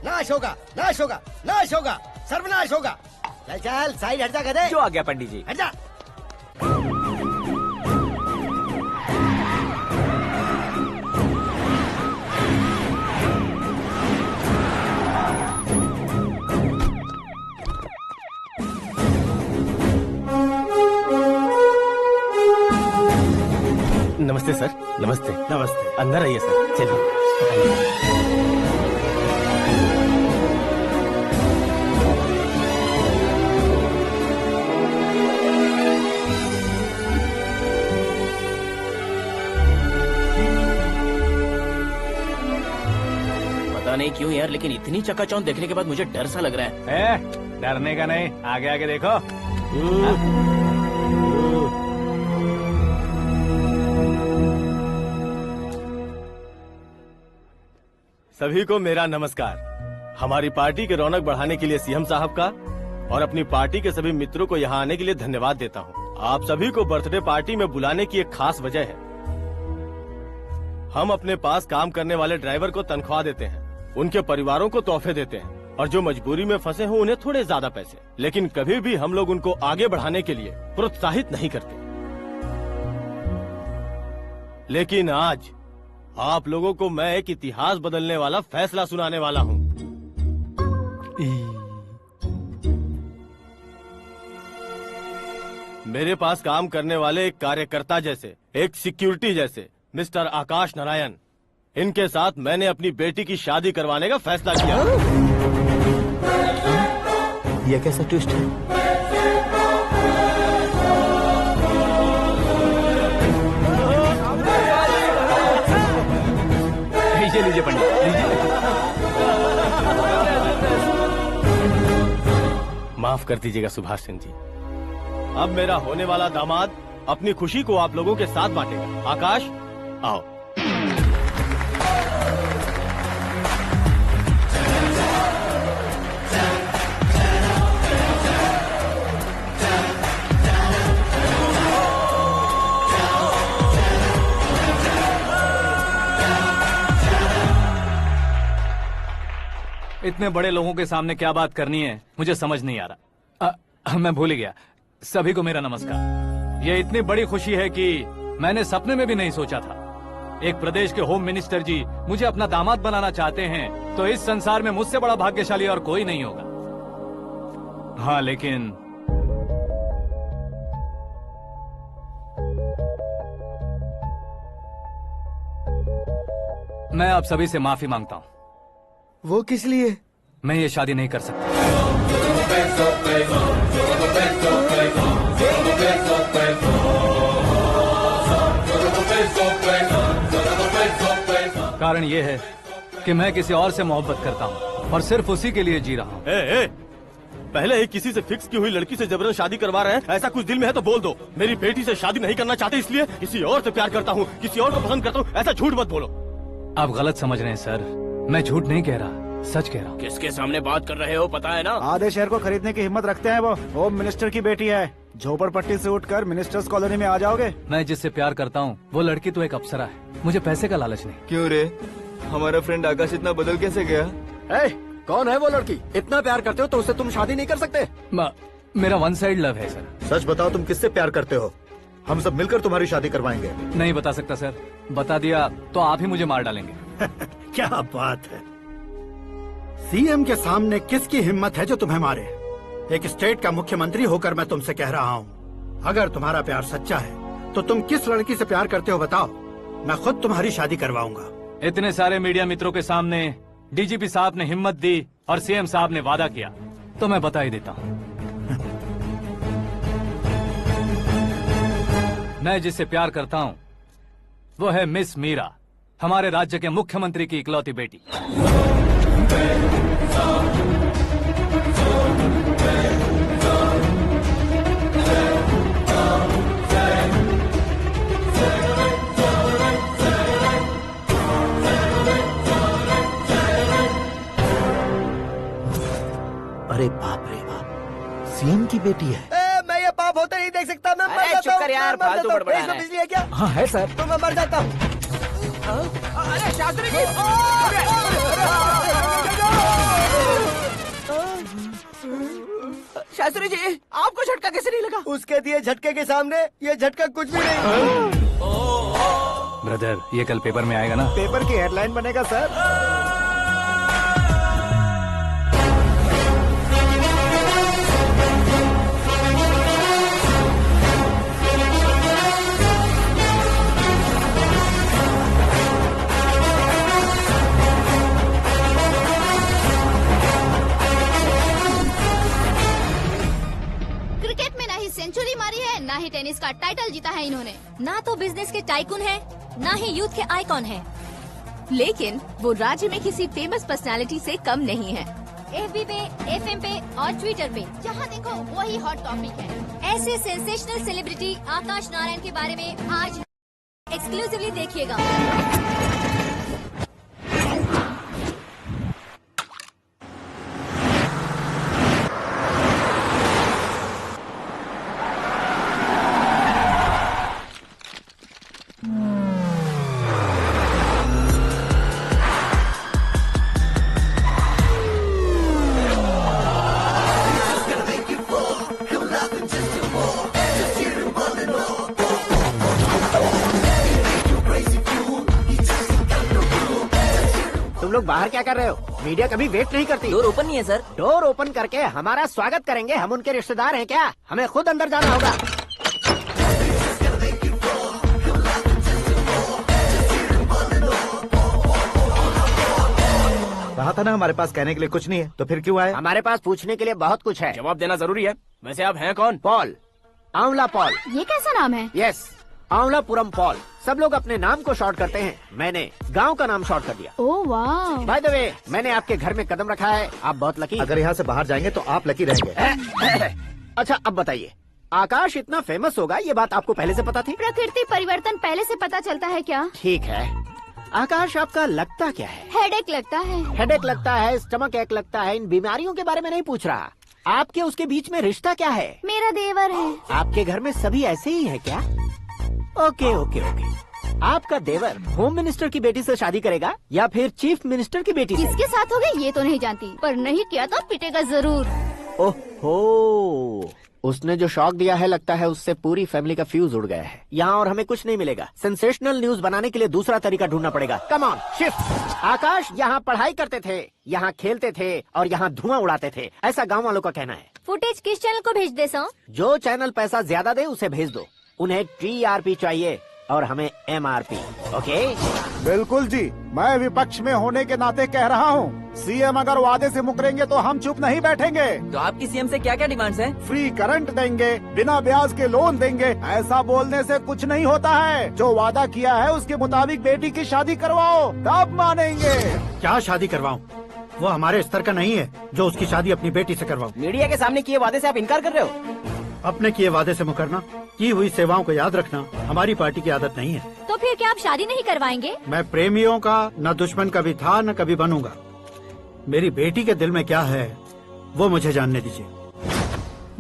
नाश होगा, नाश होगा, नाश होगा, सर्वनाश होगा। चल चल साइड हट जा गधे।
जो आ गया पंडित जी।
हट जा।
नमस्ते सर। नमस्ते।
नमस्ते।
अंदर आइए सर, चलिए।
पता नहीं क्यों यार, लेकिन इतनी चकाचौंध देखने के बाद मुझे डर सा लग रहा है।
डरने का नहीं, आगे आगे देखो।
सभी को मेरा नमस्कार। हमारी पार्टी के रौनक बढ़ाने के लिए सीएम साहब का और अपनी पार्टी के सभी मित्रों को यहाँ आने के लिए धन्यवाद देता हूँ। आप सभी को बर्थडे पार्टी में बुलाने की एक खास वजह है। हम अपने पास काम करने वाले ड्राइवर को तनख्वाह देते हैं, उनके परिवारों को तोहफे देते हैं और जो मजबूरी में फंसे हो उन्हें थोड़े ज्यादा पैसे, लेकिन कभी भी हम लोग उनको आगे बढ़ाने के लिए प्रोत्साहित नहीं करते। लेकिन आज आप लोगों को मैं एक इतिहास बदलने वाला फैसला सुनाने वाला हूँ। मेरे पास काम करने वाले एक कार्यकर्ता जैसे, एक सिक्योरिटी जैसे मिस्टर आकाश नारायण, इनके साथ मैंने अपनी बेटी की शादी करवाने का फैसला किया।
यह कैसा ट्विस्ट है?
लीजिए पंडित, लीजिए।
माफ कर दीजिएगा सुभाष सिंह जी। अब मेरा होने वाला दामाद अपनी खुशी को आप लोगों के साथ बांटेगा। आकाश, आओ।
इतने बड़े लोगों के सामने क्या बात करनी है मुझे समझ नहीं आ रहा। मैं भूल ही गया। सभी को मेरा नमस्कार। ये इतनी बड़ी खुशी है कि मैंने सपने में भी नहीं सोचा था। एक प्रदेश के होम मिनिस्टर जी मुझे अपना दामाद बनाना चाहते हैं, तो इस संसार में मुझसे बड़ा भाग्यशाली और कोई नहीं होगा। हाँ, लेकिन मैं आप सभी से माफी मांगता हूँ।
वो किस लिए?
मैं ये शादी नहीं कर सकता। कारण ये है कि मैं किसी और से मोहब्बत करता हूँ और सिर्फ उसी के लिए जी रहा हूँ।
पहले ही किसी से फिक्स की हुई लड़की से जबरन शादी करवा रहे हैं। ऐसा कुछ दिल में है तो बोल दो। मेरी बेटी से शादी नहीं करना चाहते इसलिए किसी और से प्यार करता हूँ, किसी और को पसंद करता हूँ, ऐसा झूठ मत बोलो।
आप गलत समझ रहे हैं सर, मैं झूठ नहीं कह रहा, सच कह रहा हूँ।
किसके सामने बात कर रहे हो पता है ना?
आधे शहर को खरीदने की हिम्मत रखते हैं वो। होम मिनिस्टर की बेटी है। झोपड़पट्टी से उठकर मिनिस्टर्स कॉलोनी में आ जाओगे।
मैं जिससे प्यार करता हूँ वो लड़की तो एक अप्सरा है, मुझे पैसे का लालच नहीं।
क्यों रे, हमारा फ्रेंड आकाश इतना बदल कैसे गया?
कौन है वो लड़की? इतना प्यार करते हो तो उससे तुम शादी नहीं कर सकते?
मेरा वन साइड लव है सर।
सच बताओ, तुम किससे प्यार करते हो? हम सब मिलकर तुम्हारी शादी करवाएंगे।
नहीं बता सकता सर, बता दिया तो आप ही मुझे मार डालेंगे।
क्या बात है, सीएम के सामने किसकी हिम्मत है जो तुम्हें मारे? एक स्टेट का मुख्यमंत्री होकर मैं तुमसे कह रहा हूँ, अगर तुम्हारा प्यार सच्चा है तो तुम किस लड़की से प्यार करते हो बताओ, मैं खुद तुम्हारी शादी करवाऊंगा।
इतने सारे मीडिया मित्रों के सामने डीजीपी साहब ने हिम्मत दी और सीएम साहब ने वादा किया, तो मैं बता ही देता हूँ। मैं जिससे प्यार करता हूँ वो है मिस मीरा, हमारे राज्य के मुख्यमंत्री की इकलौती बेटी।
अरे बाप रे बाप, सीएम की बेटी है।
मैं ये पाप होते नहीं देख सकता। मैं मर जाता
चुप कर यार, फालतू बड़बड़ा रहा है।
बिजली है क्या?
हाँ है सर।
तो मैं मर जाता हूँ।
अरे शास्त्री जी, शास्त्री जी, आपको झटका कैसे नहीं लगा?
उसके दिए झटके के सामने ये झटका कुछ भी नहीं।
ब्रदर, ये कल पेपर में आएगा ना?
पेपर की हेडलाइन बनेगा सर।
ही टेनिस का टाइटल जीता है इन्होंने। ना तो बिजनेस के टाइकून है, ना ही यूथ के आइकॉन है।
लेकिन वो राज्य में किसी फेमस पर्सनालिटी से कम नहीं है।
FB पे, FM पे और ट्विटर पे जहाँ देखो वही हॉट टॉपिक है। ऐसे सेंसेशनल सेलिब्रिटी आकाश नारायण के बारे में आज एक्सक्लूसिवली देखिएगा।
लोग बाहर क्या कर रहे हो? मीडिया कभी वेट नहीं करती।
डोर ओपन नहीं है सर।
डोर ओपन करके हमारा स्वागत करेंगे? हम उनके रिश्तेदार हैं क्या? हमें खुद अंदर जाना होगा।
कहा था ना हमारे पास कहने के लिए कुछ नहीं है, तो फिर क्यों आए?
हमारे पास पूछने के लिए बहुत कुछ है।
जवाब देना जरूरी है। वैसे आप हैं कौन?
पॉल, आंवला पॉल।
ये कैसा नाम है?
Yes, Aanwalapuram Paul. सब लोग अपने नाम को शॉर्ट करते हैं, मैंने गांव का नाम शॉर्ट कर दिया।
ओह वाह।
बाय द वे, मैंने आपके घर में कदम रखा है, आप बहुत लकी।
अगर यहाँ से बाहर जाएंगे तो आप लकी रहेंगे।
अच्छा अब बताइए, आकाश इतना फेमस होगा ये बात आपको पहले से पता थी?
प्रकृति परिवर्तन पहले से पता चलता है क्या?
ठीक है, आकाश आपका लगता क्या है?
हेडेक लगता है।
हेडेक लगता है, स्टमक एक लगता है। इन बीमारियों के बारे में नहीं पूछ रहा, आपके उसके बीच में रिश्ता क्या है?
मेरा देवर है।
आपके घर में सभी ऐसे ही है क्या? Okay okay okay. आपका देवर होम मिनिस्टर की बेटी से शादी करेगा या फिर चीफ मिनिस्टर की बेटी से?
किसके साथ होगा ये तो नहीं जानती, पर नहीं किया तो पिटेगा जरूर।
ओहो, उसने जो शॉक दिया है लगता है उससे पूरी फैमिली का फ्यूज उड़ गया है। यहाँ और हमें कुछ नहीं मिलेगा। सेंसेशनल न्यूज बनाने के लिए दूसरा तरीका ढूंढना पड़ेगा। Come on shift. आकाश यहाँ पढ़ाई करते थे, यहाँ खेलते थे और यहाँ धुआं उड़ाते थे, ऐसा गाँव वालों का कहना है।
फुटेज किस चैनल को भेज दे सो?
जो चैनल पैसा ज्यादा दे उसे भेज दो। उन्हें TRP चाहिए और हमें MRP। ओके?
बिल्कुल जी, मैं विपक्ष में होने के नाते कह रहा हूँ, सीएम अगर वादे से मुकरेंगे तो हम चुप नहीं बैठेंगे।
तो आपकी सीएम से क्या क्या डिमांड्स हैं?
फ्री करंट देंगे, बिना ब्याज के लोन देंगे। ऐसा बोलने से कुछ नहीं होता है। जो वादा किया है उसके मुताबिक बेटी की शादी करवाओ, तब मानेंगे।
क्या शादी करवाऊं? वो हमारे स्तर का नहीं है जो उसकी शादी अपनी बेटी से करवाऊं।
मीडिया के सामने किए वादे से आप इनकार कर रहे हो?
अपने किए वादे से मुकरना, की हुई सेवाओं को याद रखना हमारी पार्टी की आदत नहीं है।
तो फिर क्या आप शादी नहीं करवाएंगे?
मैं प्रेमियों का न दुश्मन कभी था न कभी बनूंगा। मेरी बेटी के दिल में क्या है वो मुझे जानने दीजिए।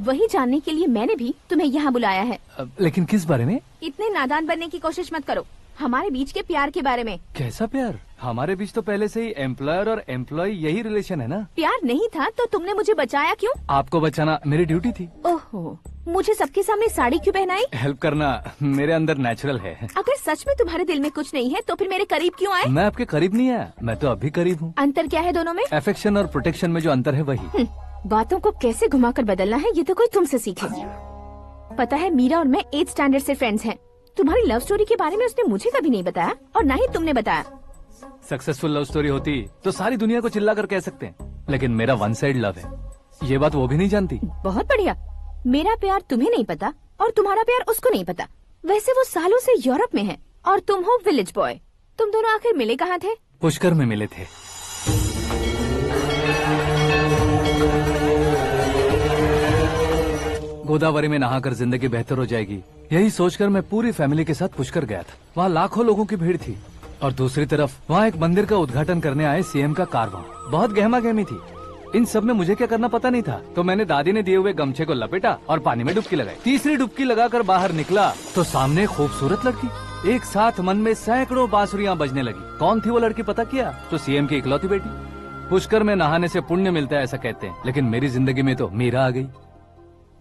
वही जानने के लिए मैंने भी तुम्हें यहाँ बुलाया है।
लेकिन किस बारे में?
इतने नादान बनने की कोशिश मत करो। हमारे बीच के प्यार के बारे में।
कैसा प्यार? हमारे बीच तो पहले से ही एम्प्लॉयर और एम्प्लॉय यही रिलेशन है ना।
प्यार नहीं था तो तुमने मुझे बचाया क्यों?
आपको बचाना मेरी ड्यूटी थी।
ओहो, मुझे सबके सामने साड़ी क्यों पहनाई?
हेल्प करना मेरे अंदर नेचुरल है।
अगर सच में तुम्हारे दिल में कुछ नहीं है तो फिर मेरे करीब क्यों आए?
मैं आपके करीब नहीं आया, मैं तो अभी करीब हूँ।
अंतर क्या है दोनों में?
अफेक्शन और प्रोटेक्शन में जो अंतर है वही।
बातों को कैसे घुमाकर बदलना है ये तो कोई तुमसे सीखे। पता है, मीरा और मैं 8th स्टैंडर्ड से फ्रेंड्स हैं। तुम्हारी लव स्टोरी के बारे में उसने मुझे कभी नहीं बताया और ना ही तुमने बताया।
सक्सेसफुल लव स्टोरी होती तो सारी दुनिया को चिल्ला कर कह सकते हैं, लेकिन मेरा वन साइड लव है, ये बात वो भी नहीं जानती।
बहुत बढ़िया। मेरा प्यार तुम्हें नहीं पता और तुम्हारा प्यार उसको नहीं पता। वैसे वो सालों से यूरोप में है और तुम हो विलेज बॉय। तुम दोनों आखिर मिले कहाँ थे?
पुष्कर में मिले थे। गोदावरी में नहाकर जिंदगी बेहतर हो जाएगी, यही सोचकर मैं पूरी फैमिली के साथ पुष्कर गया था। वहाँ लाखों लोगों की भीड़ थी और दूसरी तरफ वहाँ एक मंदिर का उद्घाटन करने आए सीएम का कारवां। बहुत गहमा गहमी थी। इन सब में मुझे क्या करना पता नहीं था, तो मैंने दादी ने दिए हुए गमछे को लपेटा और पानी में डुबकी लगाई। तीसरी डुबकी लगाकर बाहर निकला तो सामने खूबसूरत लड़की। एक साथ मन में सैकड़ों बांसुरियां बजने लगी। कौन थी वो लड़की पता किया? तो सीएम की इकलौती बेटी। पुष्कर में नहाने से पुण्य मिलता है ऐसा कहते हैं, लेकिन मेरी जिंदगी में तो मीरा आ गई।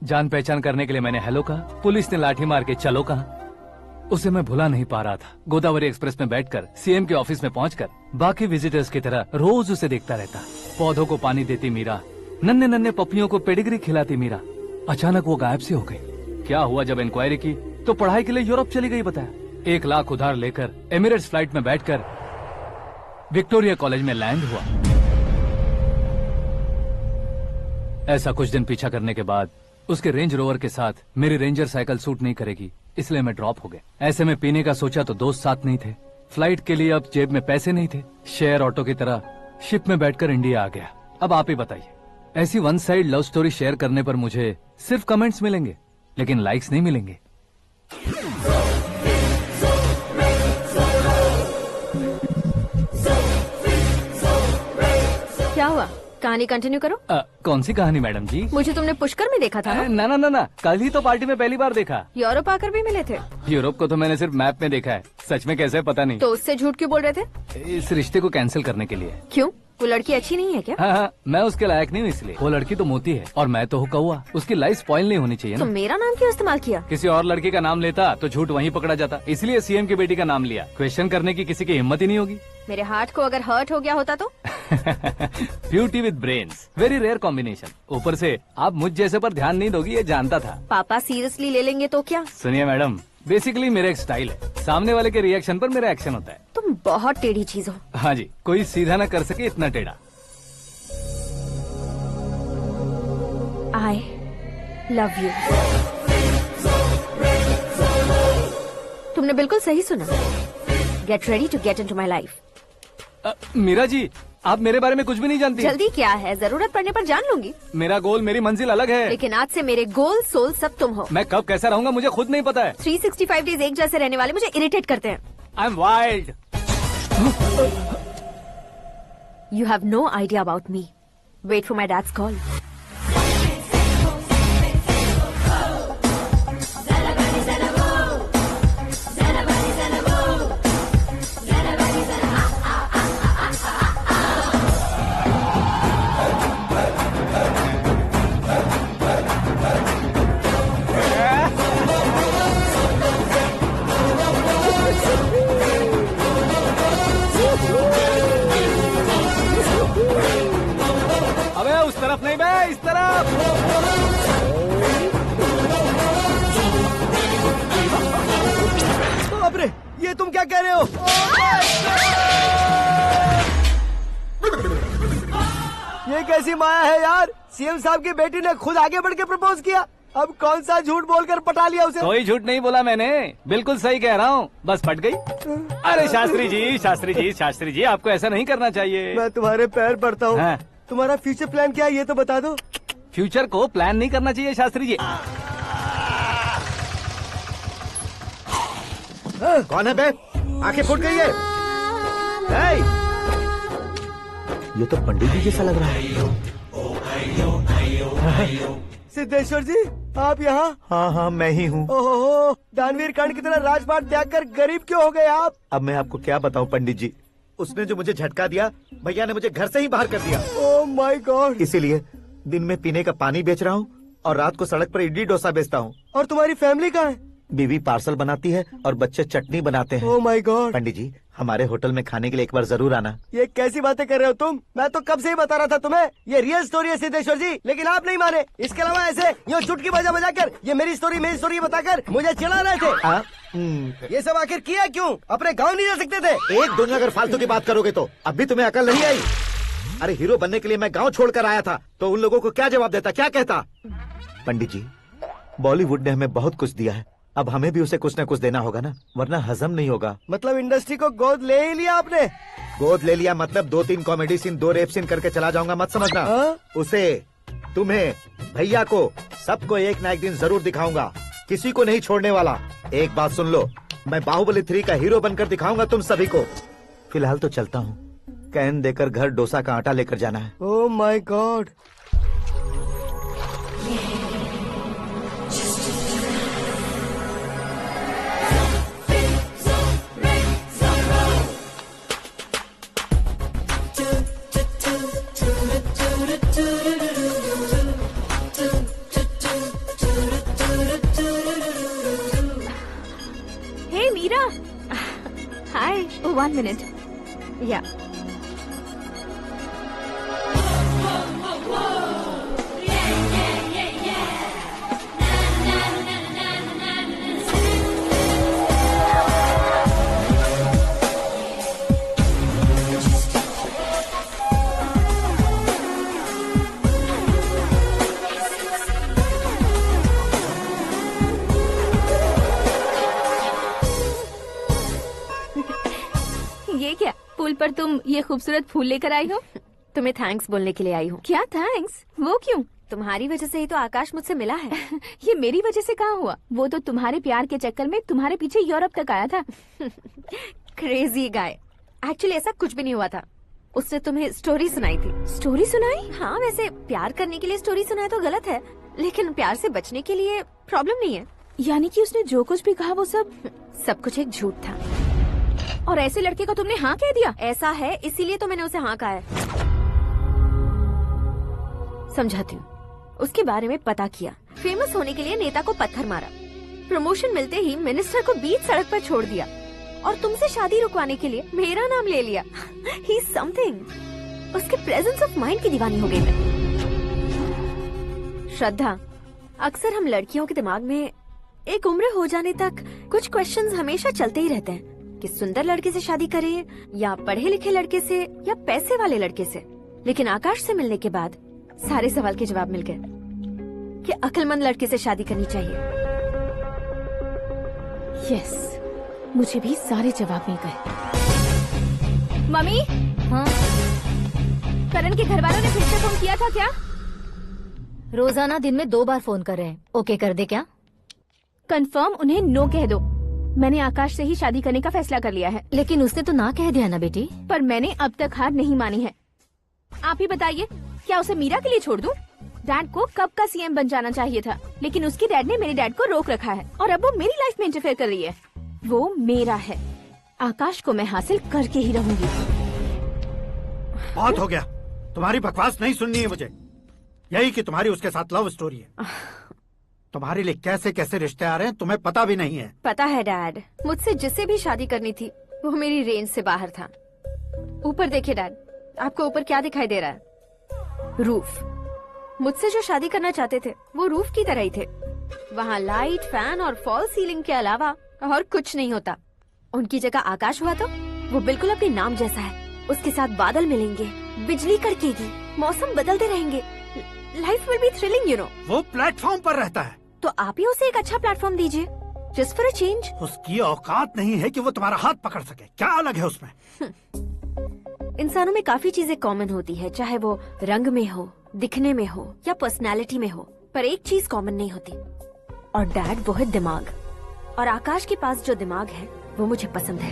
जान पहचान करने के लिए मैंने हेलो कहा, पुलिस ने लाठी मार के चलो कहा। उसे मैं भुला नहीं पा रहा था। गोदावरी एक्सप्रेस में बैठकर सीएम के ऑफिस में पहुंचकर बाकी विजिटर्स की तरह रोज उसे देखता रहता। पौधों को पानी देती मीरा, नन्हे नन्हे पपियों को पेडिग्री खिलाती मीरा। अचानक वो गायब सी हो गई। क्या हुआ? जब इंक्वायरी की तो पढ़ाई के लिए यूरोप चली गई बताया। 1 लाख उधार लेकर एमिरेट्स फ्लाइट में बैठकर विक्टोरिया कॉलेज में लैंड हुआ। ऐसा कुछ दिन पीछा करने के बाद उसके रेंज रोवर के साथ मेरी रेंजर साइकिल सूट नहीं करेगी, इसलिए मैं ड्रॉप हो गया। ऐसे में पीने का सोचा तो दोस्त साथ नहीं थे, फ्लाइट के लिए अब जेब में पैसे नहीं थे। शेयर ऑटो की तरह शिप में बैठकर इंडिया आ गया। अब आप ही बताइए, ऐसी one side love story share करने पर मुझे सिर्फ कमेंट्स मिलेंगे लेकिन लाइक्स नहीं मिलेंगे।
क्या हुआ? कहानी कंटिन्यू करो।
कौन सी कहानी मैडम जी?
मुझे तुमने पुष्कर में देखा था ना?
ना ना ना, कल ही तो पार्टी में पहली बार देखा।
यूरोप आकर भी मिले थे?
यूरोप को तो मैंने सिर्फ मैप में देखा है, सच में कैसे पता नहीं।
तो उससे झूठ क्यों बोल रहे थे?
इस रिश्ते को कैंसिल करने के लिए।
क्यों? वो लड़की अच्छी नहीं है क्या?
हाँ, मैं उसके लायक नहीं हूँ इसलिए। वो लड़की तो मोती है और मैं तो हूँ कौवा। उसकी लाइफ स्पॉइल नहीं होनी चाहिए
तो
ना।
मेरा नाम क्यों इस्तेमाल किया?
किसी और लड़की का नाम लेता तो झूठ वहीं पकड़ा जाता, इसलिए सीएम की बेटी का नाम लिया। क्वेश्चन करने की किसी की हिम्मत ही नहीं होगी।
मेरे हार्ट को अगर हर्ट हो गया होता तो?
Beauty with brains, very rare combination. ऊपर से आप मुझ जैसे पर ध्यान नहीं दोगी ये जानता था।
पापा सीरियसली ले लेंगे तो क्या?
सुनिए मैडम, बेसिकली मेरा एक स्टाइल है, सामने वाले के रिएक्शन पर मेरा एक्शन होता है।
तुम बहुत टेढ़ी चीज हो।
हाँ जी, कोई सीधा न कर सके इतना टेढ़ा।
I love you. तुमने बिल्कुल सही सुना। Get ready to get into my life.
Meera ji, आप मेरे बारे में कुछ भी नहीं जानती।
जल्दी क्या है, जरूरत पड़ने पर जान लूंगी।
मेरा गोल, मेरी मंजिल अलग है।
लेकिन आज से मेरे गोल सोल सब तुम हो।
मैं कब कैसा रहूंगा मुझे खुद नहीं पता है।
365 डेज एक जैसे रहने वाले मुझे इरिटेट करते हैं।
I'm wild.
You have no idea about me. Wait for my dad's call.
अबे उस तरफ नहीं बे, इस तरफ।
बाप रे, ये तुम क्या कह रहे हो? ये कैसी माया है यार? सीएम साहब की बेटी ने खुद आगे बढ़ के प्रपोज किया। अब कौन सा झूठ बोलकर पटा लिया उसे?
कोई झूठ नहीं बोला मैंने, बिल्कुल सही कह रहा हूँ, बस फट गई। अरे शास्त्री जी, शास्त्री जी, शास्त्री जी, आपको ऐसा नहीं करना चाहिए।
मैं तुम्हारे पैर पड़ता हूँ।
हाँ।
तुम्हारा फ्यूचर प्लान क्या है ये तो बता दो।
फ्यूचर को प्लान नहीं करना चाहिए शास्त्री जी।
कौन है बे? आंखें फूट गई है। ये तो पंडित जी जैसा लग रहा है।
सिद्धेश्वर जी, आप यहाँ?
हाँ हाँ, मैं ही हूँ।
ओहो, दानवीर कर्ण की तरह राजपाट त्याग कर गरीब क्यों हो गए आप?
अब मैं आपको क्या बताऊँ पंडित जी, उसने जो मुझे झटका दिया, भैया ने मुझे घर से ही बाहर कर दिया।
Oh my God.
इसीलिए दिन में पीने का पानी बेच रहा हूँ और रात को सड़क पर इडली डोसा बेचता हूँ।
और तुम्हारी फैमिली कहाँ है?
बीवी पार्सल बनाती है और बच्चे चटनी बनाते हैं।
Oh my God.
पंडित जी, हमारे होटल में खाने के लिए एक बार जरूर आना।
ये कैसी बातें कर रहे हो तुम? मैं तो कब से ही बता रहा था तुम्हें, ये रियल स्टोरी है सिद्धेश्वर जी, लेकिन आप नहीं माने। इसके अलावा ऐसे यूँ चुटकी बजा बजा कर ये मेरी स्टोरी बताकर मुझे चिढ़ा रहे थे। ये सब आखिर किया क्यों? अपने गाँव नहीं जा सकते थे?
एक दूनी अगर फालतू की बात करोगे तो अब भी तुम्हें अकल नहीं आई। अरे हीरो बनने के लिए मैं गाँव छोड़कर आया था तो उन लोगों को क्या जवाब देता, क्या कहता? पंडित जी, बॉलीवुड ने हमें बहुत कुछ दिया है, अब हमें भी उसे कुछ न कुछ देना होगा ना, वरना हजम नहीं होगा।
मतलब इंडस्ट्री को गोद ले ही लिया आपने?
गोद ले लिया मतलब 2-3 कॉमेडी सीन, 2 रेप सीन करके चला जाऊंगा मत समझना। उसे, तुम्हें, भैया को, सबको एक ना एक दिन जरूर दिखाऊंगा, किसी को नहीं छोड़ने वाला। एक बात सुन लो, मैं बाहुबली 3 का हीरो बनकर दिखाऊंगा तुम सभी को। फिलहाल तो चलता हूँ, कैन देकर घर डोसा का आटा लेकर जाना है।
Oh my God.
Hey Meera. Hi. Oh, 1 minute. Yeah. पर तुम ये खूबसूरत फूल लेकर आई हो।
तुम्हें थैंक्स बोलने के लिए आई हूँ।
क्या थैंक्स? वो क्यों?
तुम्हारी वजह से ही तो आकाश मुझसे मिला है।
ये मेरी वजह से कहाँ हुआ? वो तो तुम्हारे प्यार के चक्कर में तुम्हारे पीछे यूरोप तक आया था।
Crazy guy. एक्चुअली ऐसा कुछ भी नहीं हुआ था। उसने तुम्हें स्टोरी सुनाई थी।
स्टोरी सुनाई?
हाँ, वैसे प्यार करने के लिए स्टोरी सुनाए तो गलत है, लेकिन प्यार से बचने के लिए प्रॉब्लम नहीं है।
यानी कि उसने जो कुछ भी कहा वो सब
कुछ एक झूठ था।
और ऐसे लड़के को तुमने हाँ कह दिया?
ऐसा है, इसीलिए तो मैंने उसे हाँ कहा है। समझाती हूँ। उसके बारे में पता किया, फेमस होने के लिए नेता को पत्थर मारा, प्रमोशन मिलते ही मिनिस्टर को बीच सड़क पर छोड़ दिया और तुमसे शादी रुकवाने के लिए मेरा नाम ले लिया। He is something. उसके प्रेजेंस ऑफ माइंड की दीवानी हो गई मैं। श्रद्धा, अक्सर हम लड़कियों के दिमाग में एक उम्र हो जाने तक कुछ क्वेश्चंस हमेशा चलते ही रहते हैं कि सुंदर लड़के से शादी करें या पढ़े लिखे लड़के से या पैसे वाले लड़के से। लेकिन आकाश से मिलने के बाद सारे सवाल के जवाब मिल गए कि अक्लमंद लड़के से शादी करनी चाहिए।
यस, मुझे भी सारे जवाब मिल गए। मम्मी,
हाँ?
करण के घर वालों ने फिर से फोन किया था क्या?
रोजाना दिन में 2 बार फोन कर रहे हैं। ओके कर दे क्या?
कंफर्म उन्हें नो कह दो। मैंने आकाश से ही शादी करने का फैसला कर लिया है।
लेकिन उसने तो ना कह दिया ना बेटी।
पर मैंने अब तक हार नहीं मानी है। आप ही बताइए, क्या उसे मीरा के लिए छोड़ दूं? डैड को कब का सीएम बन जाना चाहिए था, लेकिन उसके डैड ने मेरे डैड को रोक रखा है और अब वो मेरी लाइफ में इंटरफेयर कर रही है। वो मेरा है, आकाश को मैं हासिल करके ही रहूंगी।
बहुत हो गया, तुम्हारी बकवास नहीं सुननी है मुझे। यही कि तुम्हारी उसके साथ लव स्टोरी है। तुम्हारे लिए कैसे कैसे रिश्ते आ रहे हैं तुम्हें पता भी नहीं है।
पता है डैड, मुझसे जिसे भी शादी करनी थी वो मेरी रेंज से बाहर था। ऊपर देखिए डैड, आपको ऊपर क्या दिखाई दे रहा है? रूफ। मुझसे जो शादी करना चाहते थे वो रूफ की तरह ही थे। वहाँ लाइट, फैन और फॉल सीलिंग के अलावा और कुछ नहीं होता। उनकी जगह आकाश हुआ तो वो बिल्कुल अपने नाम जैसा है। उसके साथ बादल मिलेंगे, बिजली कड़केगी, मौसम बदलते रहेंगे, life will be thrilling you know.
वो प्लेटफॉर्म पर रहता है
तो आप ही उसे एक अच्छा प्लेटफॉर्म दीजिए, जस्ट फॉर अ चेंज।
उसकी औकात नहीं है कि वो तुम्हारा हाथ पकड़ सके। क्या अलग है उसमें?
इंसानों में काफी चीजें कॉमन होती है, चाहे वो रंग में हो, दिखने में हो या पर्सनालिटी में हो, पर एक चीज कॉमन नहीं होती, और डैड वो है दिमाग। और आकाश के पास जो दिमाग है वो मुझे पसंद है।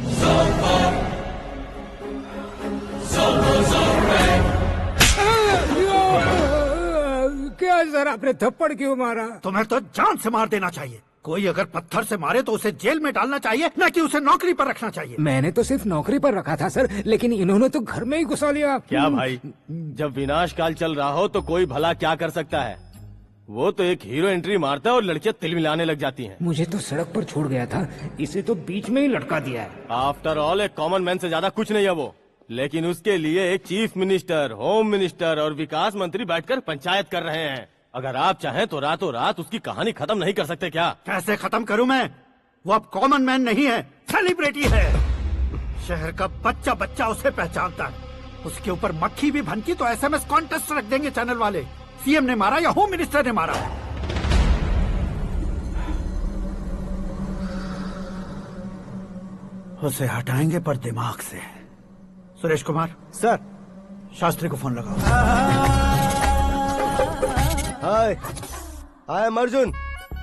क्या सर, आपने थप्पड़ क्यों मारा?
तुम्हें तो जान से मार देना चाहिए। कोई अगर पत्थर से मारे तो उसे जेल में डालना चाहिए, न कि उसे नौकरी पर रखना चाहिए।
मैंने तो सिर्फ नौकरी पर रखा था सर, लेकिन इन्होंने तो घर में ही घुसा लिया।
क्या भाई, जब विनाश काल चल रहा हो तो कोई भला क्या कर सकता है? वो तो एक हीरो एंट्री मारता है और लड़कियां तिल मिलाने लग जाती हैं।
मुझे तो सड़क पर छोड़ गया था, इसे तो बीच में ही लटका दिया है।
आफ्टर ऑल एक कॉमन मैन से ज्यादा कुछ नहीं है वो, लेकिन उसके लिए एक चीफ मिनिस्टर, होम मिनिस्टर और विकास मंत्री बैठकर पंचायत कर रहे हैं। अगर आप चाहें तो रातों रात उसकी कहानी खत्म नहीं कर सकते क्या?
कैसे खत्म करूं मैं? वो अब कॉमन मैन नहीं है, सेलिब्रिटी है। शहर का बच्चा बच्चा उसे पहचानता है। उसके ऊपर मक्खी भी भनकी तो एसएमएस कॉन्टेस्ट रख देंगे चैनल वाले। सीएम ने मारा या होम मिनिस्टर ने मारा? उसे हटाएंगे पर दिमाग से। सुरेश कुमार
सर,
शास्त्री को फोन लगाओ।
Hi, I am Arjun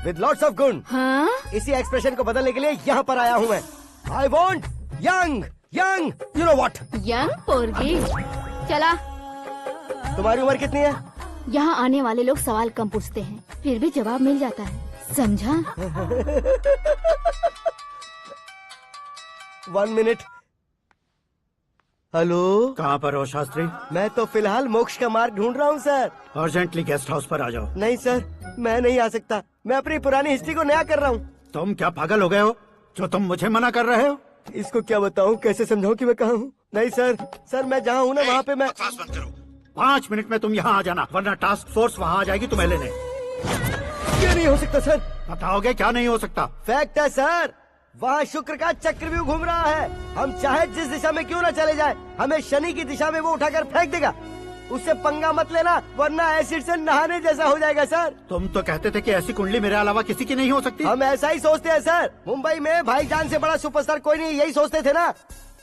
with lots of गुण।
हाँ?
इसी एक्सप्रेशन को बदलने के लिए यहाँ पर आया हूँ मैं। I want young young you know what.
Young पोरगी। चला।
तुम्हारी उम्र कितनी है?
यहाँ आने वाले लोग सवाल कम पूछते हैं, फिर भी जवाब मिल जाता है, समझा?
1 मिनट। हेलो,
कहाँ पर हो शास्त्री?
मैं तो फिलहाल मोक्ष का मार्ग ढूंढ रहा हूँ सर।
अर्जेंटली गेस्ट हाउस पर आ जाओ।
नहीं सर, मैं नहीं आ सकता। मैं अपनी पुरानी हिस्ट्री को नया कर रहा हूँ।
तुम क्या पागल हो गए हो जो तुम मुझे मना कर रहे हो?
इसको क्या बताऊँ, कैसे समझाऊँ कि मैं कहाँ हूँ? नहीं सर, मैं जहाँ हूँ ना वहाँ पे मैं।
5 मिनट में तुम यहाँ आ जाना, वरना टास्क फोर्स वहाँ आ जाएगी तुम्हें लेने।
क्यों नहीं हो सकता सर?
बताओगे क्या नहीं हो सकता?
फैक्ट है सर, वहाँ शुक्र का चक्रव्यूह घूम रहा है। हम चाहे जिस दिशा में क्यों न चले जाए, हमें शनि की दिशा में वो उठाकर फेंक देगा। उससे पंगा मत लेना, वरना एसिड से नहाने जैसा हो जाएगा सर।
तुम तो कहते थे कि ऐसी कुंडली मेरे अलावा किसी की नहीं हो सकती।
हम ऐसा ही सोचते हैं सर। मुंबई में भाईजान से बड़ा सुपरस्टार कोई नहीं, यही सोचते थे ना।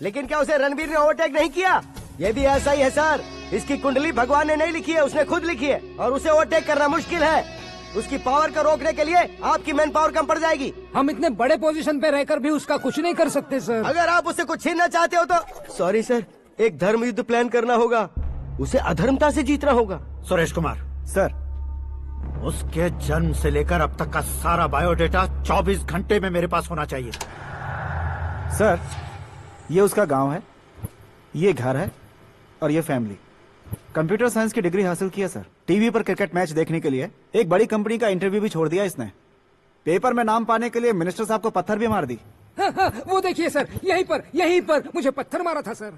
लेकिन क्या उसे रणवीर ने ओवरटेक नहीं किया? ये भी ऐसा ही है सर। इसकी कुंडली भगवान ने नहीं लिखी है, उसने खुद लिखी है, और उसे ओवरटेक करना मुश्किल है। उसकी पावर को रोकने के लिए आपकी मैन पावर कम पड़ जाएगी।
हम इतने बड़े पोजीशन पे रहकर भी उसका कुछ नहीं कर सकते सर।
अगर आप उससे कुछ छीनना चाहते हो तो सॉरी सर, एक धर्म युद्ध प्लान करना होगा। उसे अधर्मता से जीतना होगा।
सुरेश कुमार
सर,
उसके जन्म से लेकर अब तक का सारा बायोडेटा 24 घंटे में मेरे पास होना चाहिए।
सर, ये उसका गांव है, ये घर है और ये फैमिली। कंप्यूटर साइंस की डिग्री हासिल किया सर। टीवी पर क्रिकेट मैच देखने के लिए एक बड़ी कंपनी का इंटरव्यू भी छोड़ दिया इसने। पेपर में नाम पाने के लिए मिनिस्टर साहब को पत्थर भी मार दी।
वो देखिए सर, यहीं पर मुझे पत्थर मारा था सर।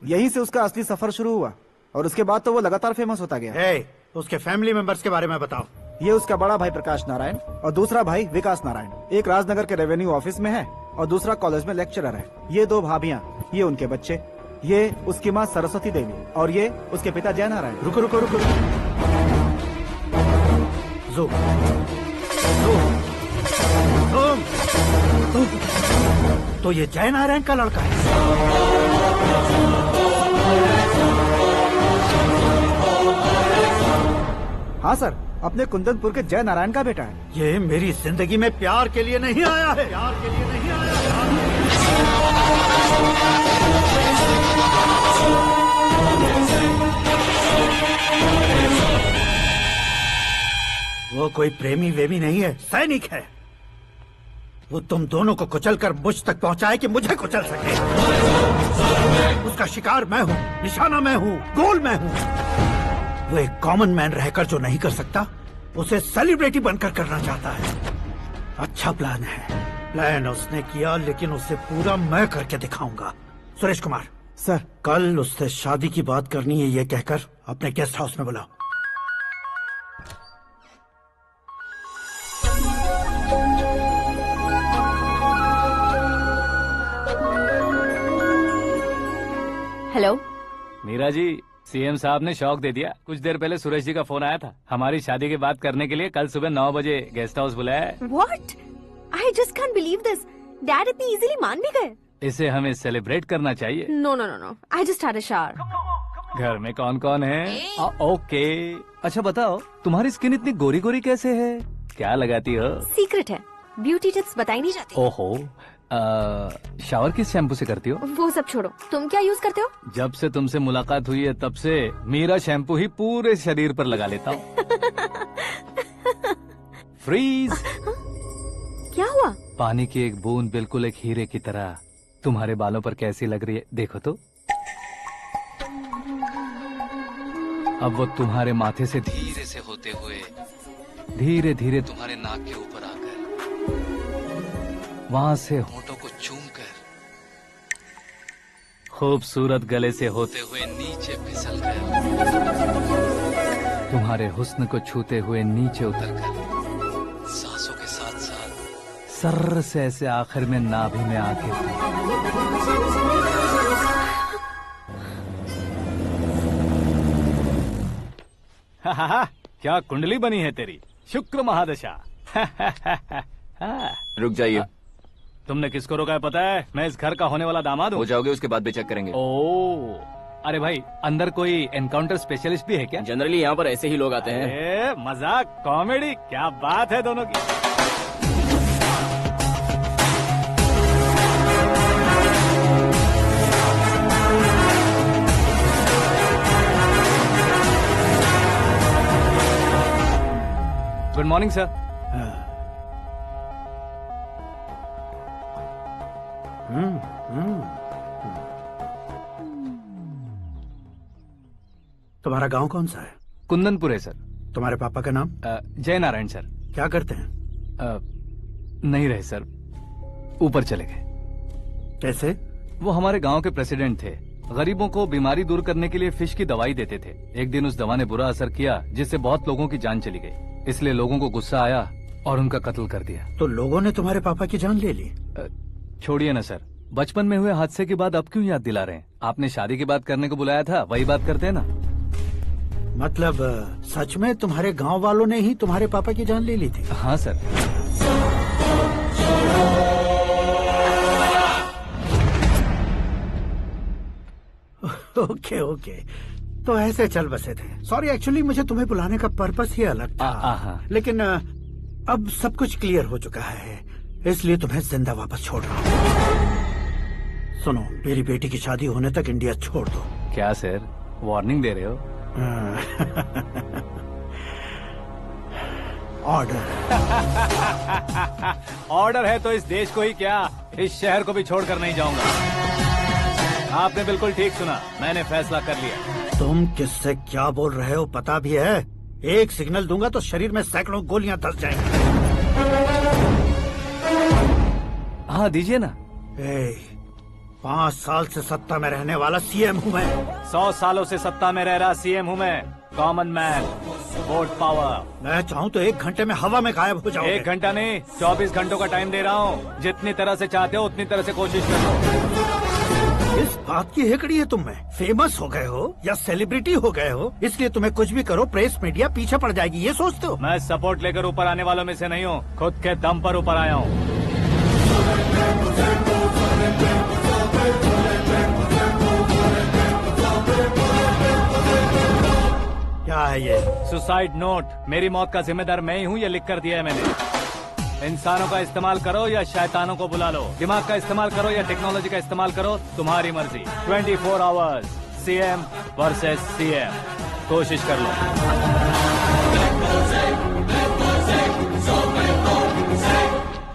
यहीं से उसका असली सफर शुरू हुआ और उसके बाद तो वो लगातार फेमस होता गया।
उसके फैमिली मेंबर्स के बारे में बताओ।
ये उसका बड़ा भाई प्रकाश नारायण और दूसरा भाई विकास नारायण। एक राजनगर के रेवेन्यू ऑफिस में है और दूसरा कॉलेज में लेक्चरर है। ये 2 भाभियां, ये उनके बच्चे, ये उसकी माँ सरस्वती देवी और ये उसके पिता जय नारायण।
रुको रुको रुको, ज़ूम। तो ये जय नारायण का लड़का है।
हाँ सर, अपने कुंदनपुर के जय नारायण का बेटा है।
ये मेरी जिंदगी में प्यार के लिए नहीं आया है। प्यार के लिए नहीं आया वो कोई प्रेमी वेमी नहीं है, सैनिक है। वो तुम दोनों को कुचलकर मुझ तक पहुंचाए कि मुझे कुचल सके। उसका शिकार मैं हूँ, निशाना मैं हूँ, गोल मैं हूँ। वो एक कॉमन मैन रहकर जो नहीं कर सकता, उसे सेलिब्रिटी बनकर करना चाहता है। अच्छा प्लान है। प्लान उसने किया, लेकिन उसे पूरा मैं करके दिखाऊंगा। सुरेश कुमार
सर,
कल उससे शादी की बात करनी है, ये कहकर अपने गेस्ट हाउस में बुलाओ।
हेलो
मीरा जी, सीएम साहब ने शौक दे दिया। कुछ देर पहले सुरेश जी का फोन आया था, हमारी शादी की बात करने के लिए कल सुबह 9 बजे गेस्ट हाउस बुलाया है।
What? I just can't believe this. Dad इतनी इजीली मान भी गए।
इसे हमें सेलिब्रेट करना चाहिए।
No, no, no, no. I just had a shower.
घर में कौन कौन है? ओके। अच्छा बताओ, तुम्हारी स्किन इतनी गोरी गोरी कैसे है? क्या लगाती हो?
सीक्रेट है, ब्यूटी टिप्स बताई नहीं जाती।
ओहो, शावर किस शैम्पू से करती हो?
वो सब छोड़ो, तुम क्या यूज करते हो?
जब से तुमसे मुलाकात हुई है तब से मीरा शैम्पू ही पूरे शरीर पर लगा लेता हूँ। फ्रीज।
क्या हुआ?
पानी की एक बूंद बिल्कुल एक हीरे की तरह तुम्हारे बालों पर कैसी लग रही है, देखो तो। अब वो तुम्हारे माथे से धीरे से होते हुए धीरे धीरे तुम्हारे नाक के ऊपर आकर वहां से होठों को चूमकर खूबसूरत गले से होते हुए नीचे फिसलकर तुम्हारे हुस्न को छूते हुए नीचे उतरकर सांसों के साथ साथ सर्र से ऐसे आखिर में नाभि में आके क्या कुंडली बनी है तेरी, शुक्र महादशा।
रुक जाइए।
तुमने किसको रोका है पता है? मैं इस घर का होने वाला दामाद हूँ।
हो जाओगे उसके बाद भी चेक करेंगे।
ओ, अरे भाई, अंदर कोई एनकाउंटर स्पेशलिस्ट भी है क्या?
जनरली यहाँ पर ऐसे ही लोग आते हैं।
मजाक, कॉमेडी, क्या बात है दोनों की। Good morning sir.
तुम्हारा गांव कौन सा है?
कुंदनपुर है सर।
तुम्हारे पापा का नाम?
जय नारायण सर।
क्या करते हैं?
नहीं रहे सर, ऊपर चले गए।
कैसे?
वो हमारे गांव के प्रेसिडेंट थे। गरीबों को बीमारी दूर करने के लिए फिश की दवाई देते थे। एक दिन उस दवा ने बुरा असर किया जिससे बहुत लोगों की जान चली गई। इसलिए लोगों को गुस्सा आया और उनका कत्ल कर दिया।
तो लोगों ने तुम्हारे पापा की जान ले ली?
छोड़िए ना सर, बचपन में हुए हादसे के बाद अब क्यों याद दिला रहे हैं? आपने शादी की बात करने को बुलाया था, वही बात करते हैं ना।
मतलब सच में तुम्हारे गांव वालों ने ही तुम्हारे पापा की जान ले ली थी?
हाँ सर।
ओके ओके, तो ऐसे चल बसे थे। सॉरी, एक्चुअली मुझे तुम्हें बुलाने का पर्पस ही अलग था, लेकिन अब सब कुछ क्लियर हो चुका है, इसलिए तुम्हें जिंदा वापस छोड़ रहा हूँ। सुनो, मेरी बेटी की शादी होने तक इंडिया छोड़ दो।
क्या सर, वार्निंग दे रहे हो?
ऑर्डर।
ऑर्डर है तो इस देश को ही क्या, इस शहर को भी छोड़कर नहीं जाऊंगा। आपने बिल्कुल ठीक सुना, मैंने फैसला कर लिया।
तुम किससे क्या बोल रहे हो पता भी है? एक सिग्नल दूंगा तो शरीर में सैकड़ों गोलियां धस जाएंगी।
हाँ दीजिए ना।
5 साल से सत्ता में रहने वाला सीएम हूँ मैं।
100 सालों से सत्ता में रह रहा सीएम हूँ मैं। Common man, vote power.
मैं चाहूँ तो 1 घंटे में हवा में गायब हो जाऊँ।
1 घंटा नहीं, 24 घंटों का टाइम दे रहा हूँ। जितनी तरह से चाहते हो उतनी तरह से कोशिश करो।
इस बात की हेकड़ी है तुम में। फेमस हो गए हो या सेलिब्रिटी हो गए हो, इसलिए तुम्हें कुछ भी करो प्रेस मीडिया पीछे पड़ जाएगी, ये सोचते हो?
मैं सपोर्ट लेकर ऊपर आने वालों में से नहीं हूँ, खुद के दम पर ऊपर आया हूँ।
क्या है ये?
Suicide note. मेरी मौत का जिम्मेदार मैं ही हूँ, ये लिख कर दिया है मैंने। इंसानों का इस्तेमाल करो या शैतानों को बुला लो, दिमाग का इस्तेमाल करो या टेक्नोलॉजी का इस्तेमाल करो, तुम्हारी मर्जी। 24 आवर्स, सीएम वर्सेस सीएम, कोशिश कर लो।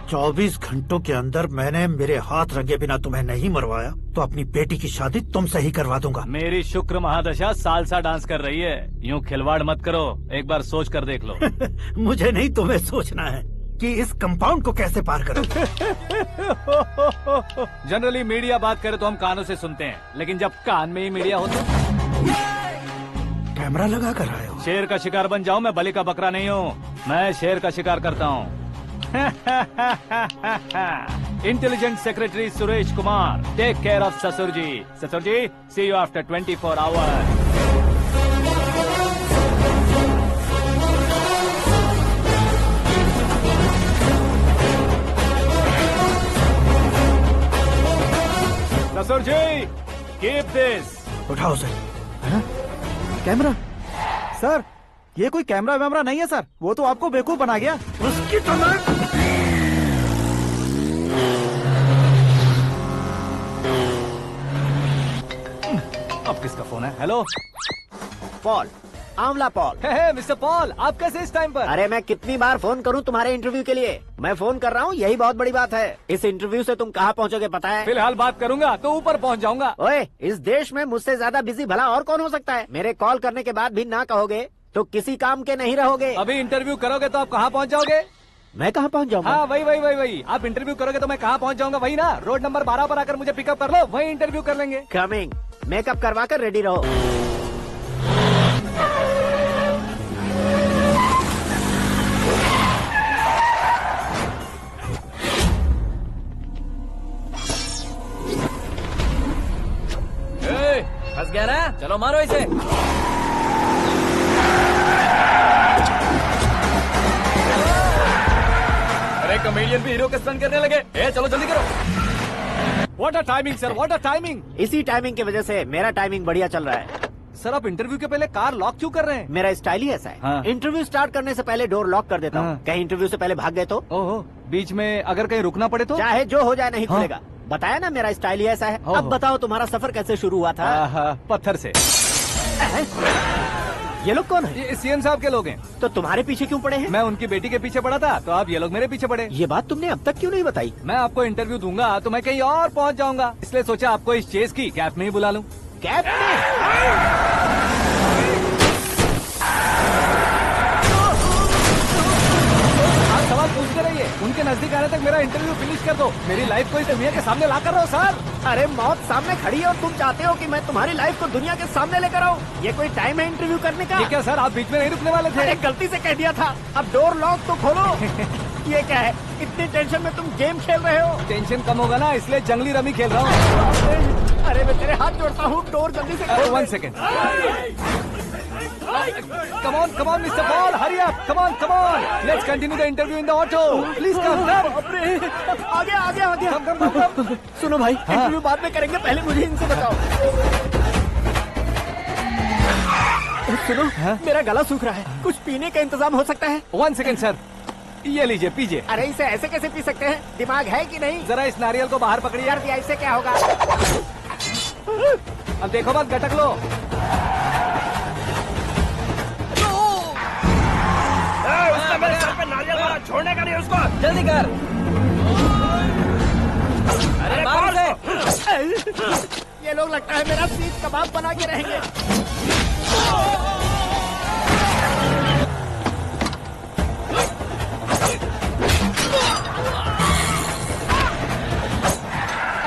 24 घंटों के अंदर मैंने मेरे हाथ रंगे बिना तुम्हें नहीं मरवाया तो अपनी बेटी की शादी तुमसे ही करवा दूंगा।
मेरी शुक्र महादशा सालसा डांस कर रही है, यूँ खिलवाड़ मत करो, एक बार सोच कर देख लो।
मुझे नहीं, तुम्हें सोचना है कि इस कंपाउंड को कैसे पार करूं।
जनरली मीडिया बात करे तो हम कानों से सुनते हैं, लेकिन जब कान में ही मीडिया हो तो
कैमरा लगा कर आए हो।
शेर का शिकार बन जाऊं, मैं बलि का बकरा नहीं हूँ, मैं शेर का शिकार करता हूँ। Intelligent secretary Suresh Kumar, take care of ससुर जी। ससुर जी, सी यू आफ्टर 24 आवर्स। ससुर जी, कीप दिस।
उठाओ सर।
कैमरा? सर, ये कोई कैमरा वैमरा नहीं है सर, वो तो आपको बेवकूफ बना गया।
उसकी तो मैं...
अब किसका फोन है? हेलो
पॉल, आंवला पॉल।
मिस्टर पॉल, आप कैसे इस टाइम पर?
अरे मैं कितनी बार फोन करूं तुम्हारे इंटरव्यू के लिए? मैं फोन कर रहा हूं, यही बहुत बड़ी बात है। इस इंटरव्यू से तुम कहां पहुंचोगे पता है?
फिलहाल बात करूंगा तो ऊपर पहुंच जाऊंगा।
ओए, इस देश में मुझसे ज्यादा बिजी भला और कौन हो सकता है? मेरे कॉल करने के बाद भी ना कहोगे तो किसी काम के नहीं रहोगे।
अभी इंटरव्यू करोगे तो आप कहाँ पहुँच जाओगे?
मैं कहाँ पहुँच जाऊंगा?
हाँ, वही। आप इंटरव्यू करोगे तो मैं कहाँ पहुँच जाऊंगा? वही ना, रोड नंबर 12 पर आकर मुझे पिकअप कर लो, वही इंटरव्यू कर लेंगे।
कमिंग। मेकअप करवा कर रेडी रहो।
फंस गया ना, चलो मारो इसे। अरे कॉमेडियन भी हीरो के स्टंट करने लगे। चलो जल्दी करो।
What a timing sir, what a timing.
इसी टाइमिंग की वजह से मेरा टाइमिंग बढ़िया चल रहा है।
सर, आप इंटरव्यू के पहले कार लॉक क्यों कर रहे हैं?
मेरा स्टाइल ही ऐसा है।
हाँ।
इंटरव्यू स्टार्ट करने से पहले डोर लॉक कर देता हूँ। कहीं इंटरव्यू से पहले भाग गए तो?
ओहो, बीच में अगर कहीं रुकना पड़े तो?
चाहे जो हो जाए नहीं खुलेगा। बताया ना मेरा स्टाइल ही ऐसा है। अब बताओ तुम्हारा सफर कैसे शुरू हुआ था?
पत्थर से।
ये लोग कौन है?
ये सीएम साहब के लोग हैं।
तो तुम्हारे पीछे क्यों पड़े हैं?
मैं उनकी बेटी के पीछे पड़ा था, तो आप ये लोग मेरे पीछे पड़े।
ये बात तुमने अब तक क्यों नहीं बताई?
मैं आपको इंटरव्यू दूंगा तो मैं कहीं और पहुंच जाऊंगा, इसलिए सोचा आपको इस चेस की कैप में ही बुला लूं।
कैप में?
सवाल पूछते रहिए, उनके नजदीक आने तक मेरा इंटरव्यू फिनिश कर दो। मेरी लाइफ को इस दुनिया के सामने ला कर रहो सर।
अरे मौत सामने खड़ी है और तुम चाहते हो कि मैं तुम्हारी लाइफ को दुनिया के सामने लेकर आऊं? ये कोई टाइम है इंटरव्यू करने का?
ये क्या सर, आप बीच में नहीं रुकने वाले थे?
अरे गलती से कह दिया था, अब डोर लॉक तो खोलो। ये क्या है, इतनी टेंशन में तुम गेम खेल रहे हो?
टेंशन कम होगा ना, इसलिए जंगली रमी खेल रहा हूँ।
अरे मैं तेरे हाथ जोड़ता हूँ, डोर जल्दी से खोल।
1 second. Come on, Mr. Paul, hurry up! Come on! Let's continue the interview in the auto. Please come.
आगे। सुनो भाई, इंटरव्यू बाद में करेंगे, पहले मुझे इनसे बताओ। सुनो, मेरा गला सूख रहा है, कुछ पीने का इंतजाम हो सकता है?
1 सेकेंड सर, ये लीजिए पीजिए।
अरे इसे ऐसे कैसे पी सकते हैं? दिमाग है कि नहीं?
जरा इस नारियल को बाहर पकड़िए।
कर दिया, इससे क्या होगा?
अब देखो मत, गटक लो।
उसने मेरे सर पे नारियल मारा, छोड़ने का नहीं उसको।
जल्दी कर।
अरे मार दे।
ये लोग लगता है मेरा सीख कबाब बना के रहेंगे।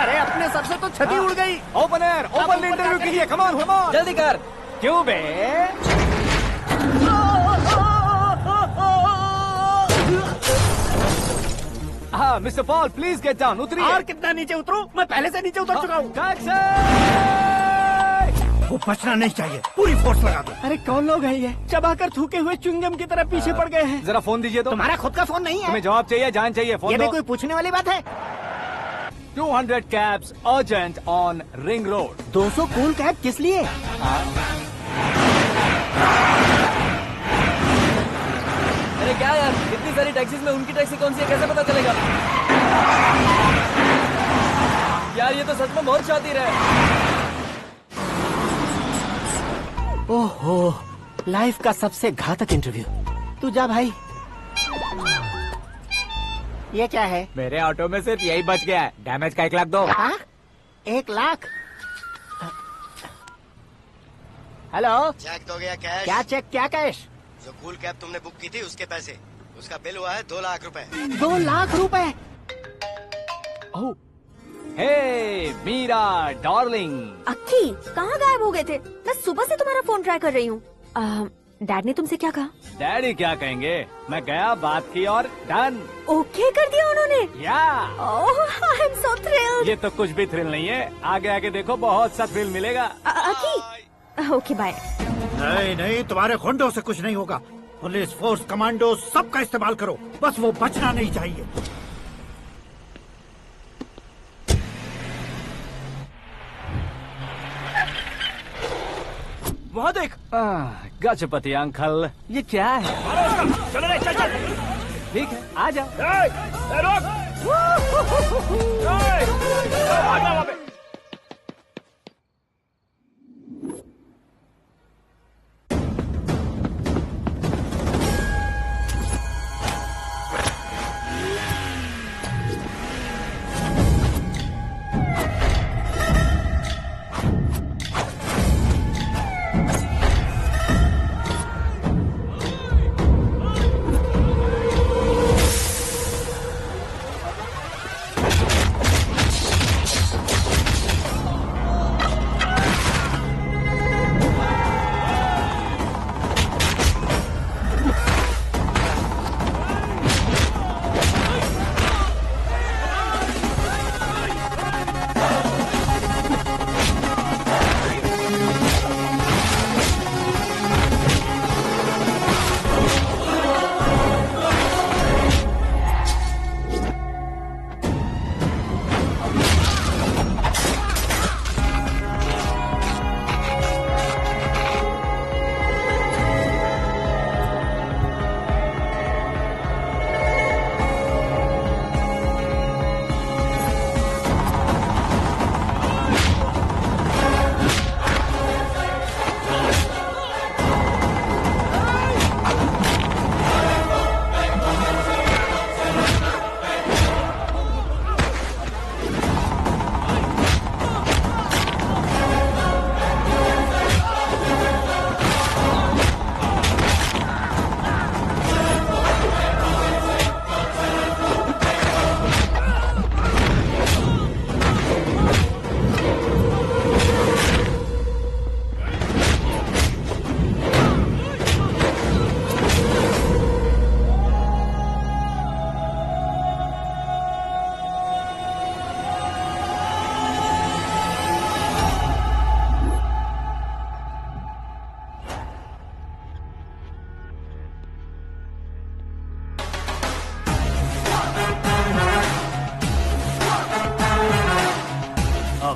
अरे अपने सर से तो छती उड़ गई।
ओपनर, ओपन इंटरव्यू कीजिए। कम ऑन, कम ऑन,
जल्दी कर।
क्यों बे? हाँ mister Paul, please get down. उतरिए।
और कितना नीचे उतरूं? मैं पहले से नीचे उतर चुका हूँ।
वो बचना नहीं चाहिए, पूरी फोर्स लगा दो।
अरे कौन लोग हैं ये? चबाकर थूके हुए च्युइंगम की तरह पीछे पड़ गए हैं।
जरा फोन दीजिए तो।
तुम्हारा खुद का फोन नहीं है?
तुम्हें जवाब चाहिए, जान चाहिए, फोन
ये
दो।
भी कोई पूछने वाली बात है?
200 cabs urgent on ring road.
200 cool cab किस लिए?
अरे क्या यार, इतनी सारी टैक्सीज में उनकी टैक्सी कौन सी है, कैसे पता चलेगा? यार ये तो सच में बहुत शातिर है।
ओहो, लाइफ का सबसे घातक इंटरव्यू। तू जा भाई। ये क्या है?
मेरे ऑटो में सिर्फ यही बच गया है। डैमेज का 1 लाख दो।
1 लाख? हेलो,
चेक तो गया कैश?
क्या चेक, क्या कैश?
जो कूल कैब तुमने बुक की थी उसके पैसे, उसका बिल हुआ है 2 लाख रुपए।
2 लाख रुपए?
ओह, हे मीरा डार्लिंग।
अक्की, कहाँ गायब हो गए थे? मैं सुबह से तुम्हारा फोन ट्राई कर रही हूँ। डैड ने तुमसे क्या कहा?
डैडी क्या कहेंगे, मैं गया, बात की और डन।
ओके कर दिया उन्होंने?
या।
ओह, आई एम सो थ्रिल्ड।
ये तो कुछ भी थ्रिल नहीं है, आगे आगे देखो बहुत सा थ्रिल मिलेगा।
अक्की, ओके बाय।
नहीं नहीं, तुम्हारे गुंडों से कुछ नहीं होगा। पुलिस फोर्स, कमांडो, सबका इस्तेमाल करो, बस वो बचना नहीं चाहिए।
वहाँ देख। गजपति अंकल, ये क्या है?
चलो रे, चल चल।
ठीक है, आ जाओ।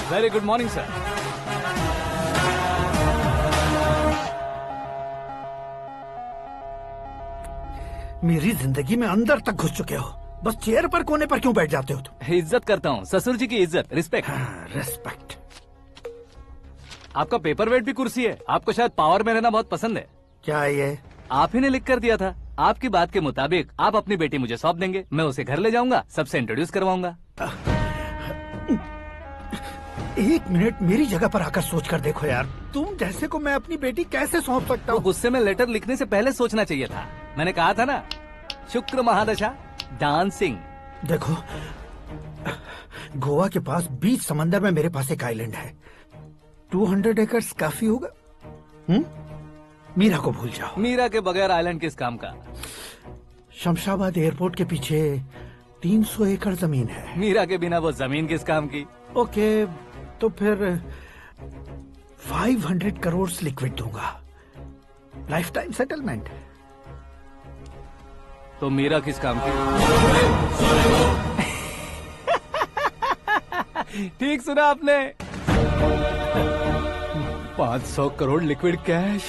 Very good morning sir.
मेरी जिंदगी में अंदर तक घुस चुके हो, बस चेयर पर कोने पर क्यों बैठ जाते हो तुम?
इज्जत करता हूँ, ससुर जी की इज्जत, रिस्पेक्ट।
रिस्पेक्ट।
आपका पेपर वेट भी कुर्सी है। आपको शायद पावर में रहना बहुत पसंद है।
क्या ये?
आप ही ने लिख कर दिया था। आपकी बात के मुताबिक आप अपनी बेटी मुझे सौंप देंगे, मैं उसे घर ले जाऊंगा, सबसे इंट्रोड्यूस करवाऊंगा।
एक मिनट मेरी जगह पर आकर सोच कर देखो यार, तुम जैसे को मैं अपनी बेटी कैसे सौंप सकता हूँ?
गुस्से में लेटर लिखने से पहले सोचना चाहिए था। मैंने कहा था ना, शुक्र महादशा डांसिंग।
देखो, गोवा के पास बीच समंदर में मेरे पास एक आइलैंड है, 200 एकर्स काफी होगा। मीरा को भूल जाओ।
मीरा के बगैर आइलैंड किस काम का?
शमशाबाद एयरपोर्ट के पीछे 300 एकड़ जमीन है।
मीरा के बिना वो जमीन किस काम की?
ओके, तो फिर 500 करोड़ लिक्विड दूंगा, लाइफ टाइम सेटलमेंट।
तो मीरा किस काम की? ठीक सुना आपने, 500 करोड़ लिक्विड कैश।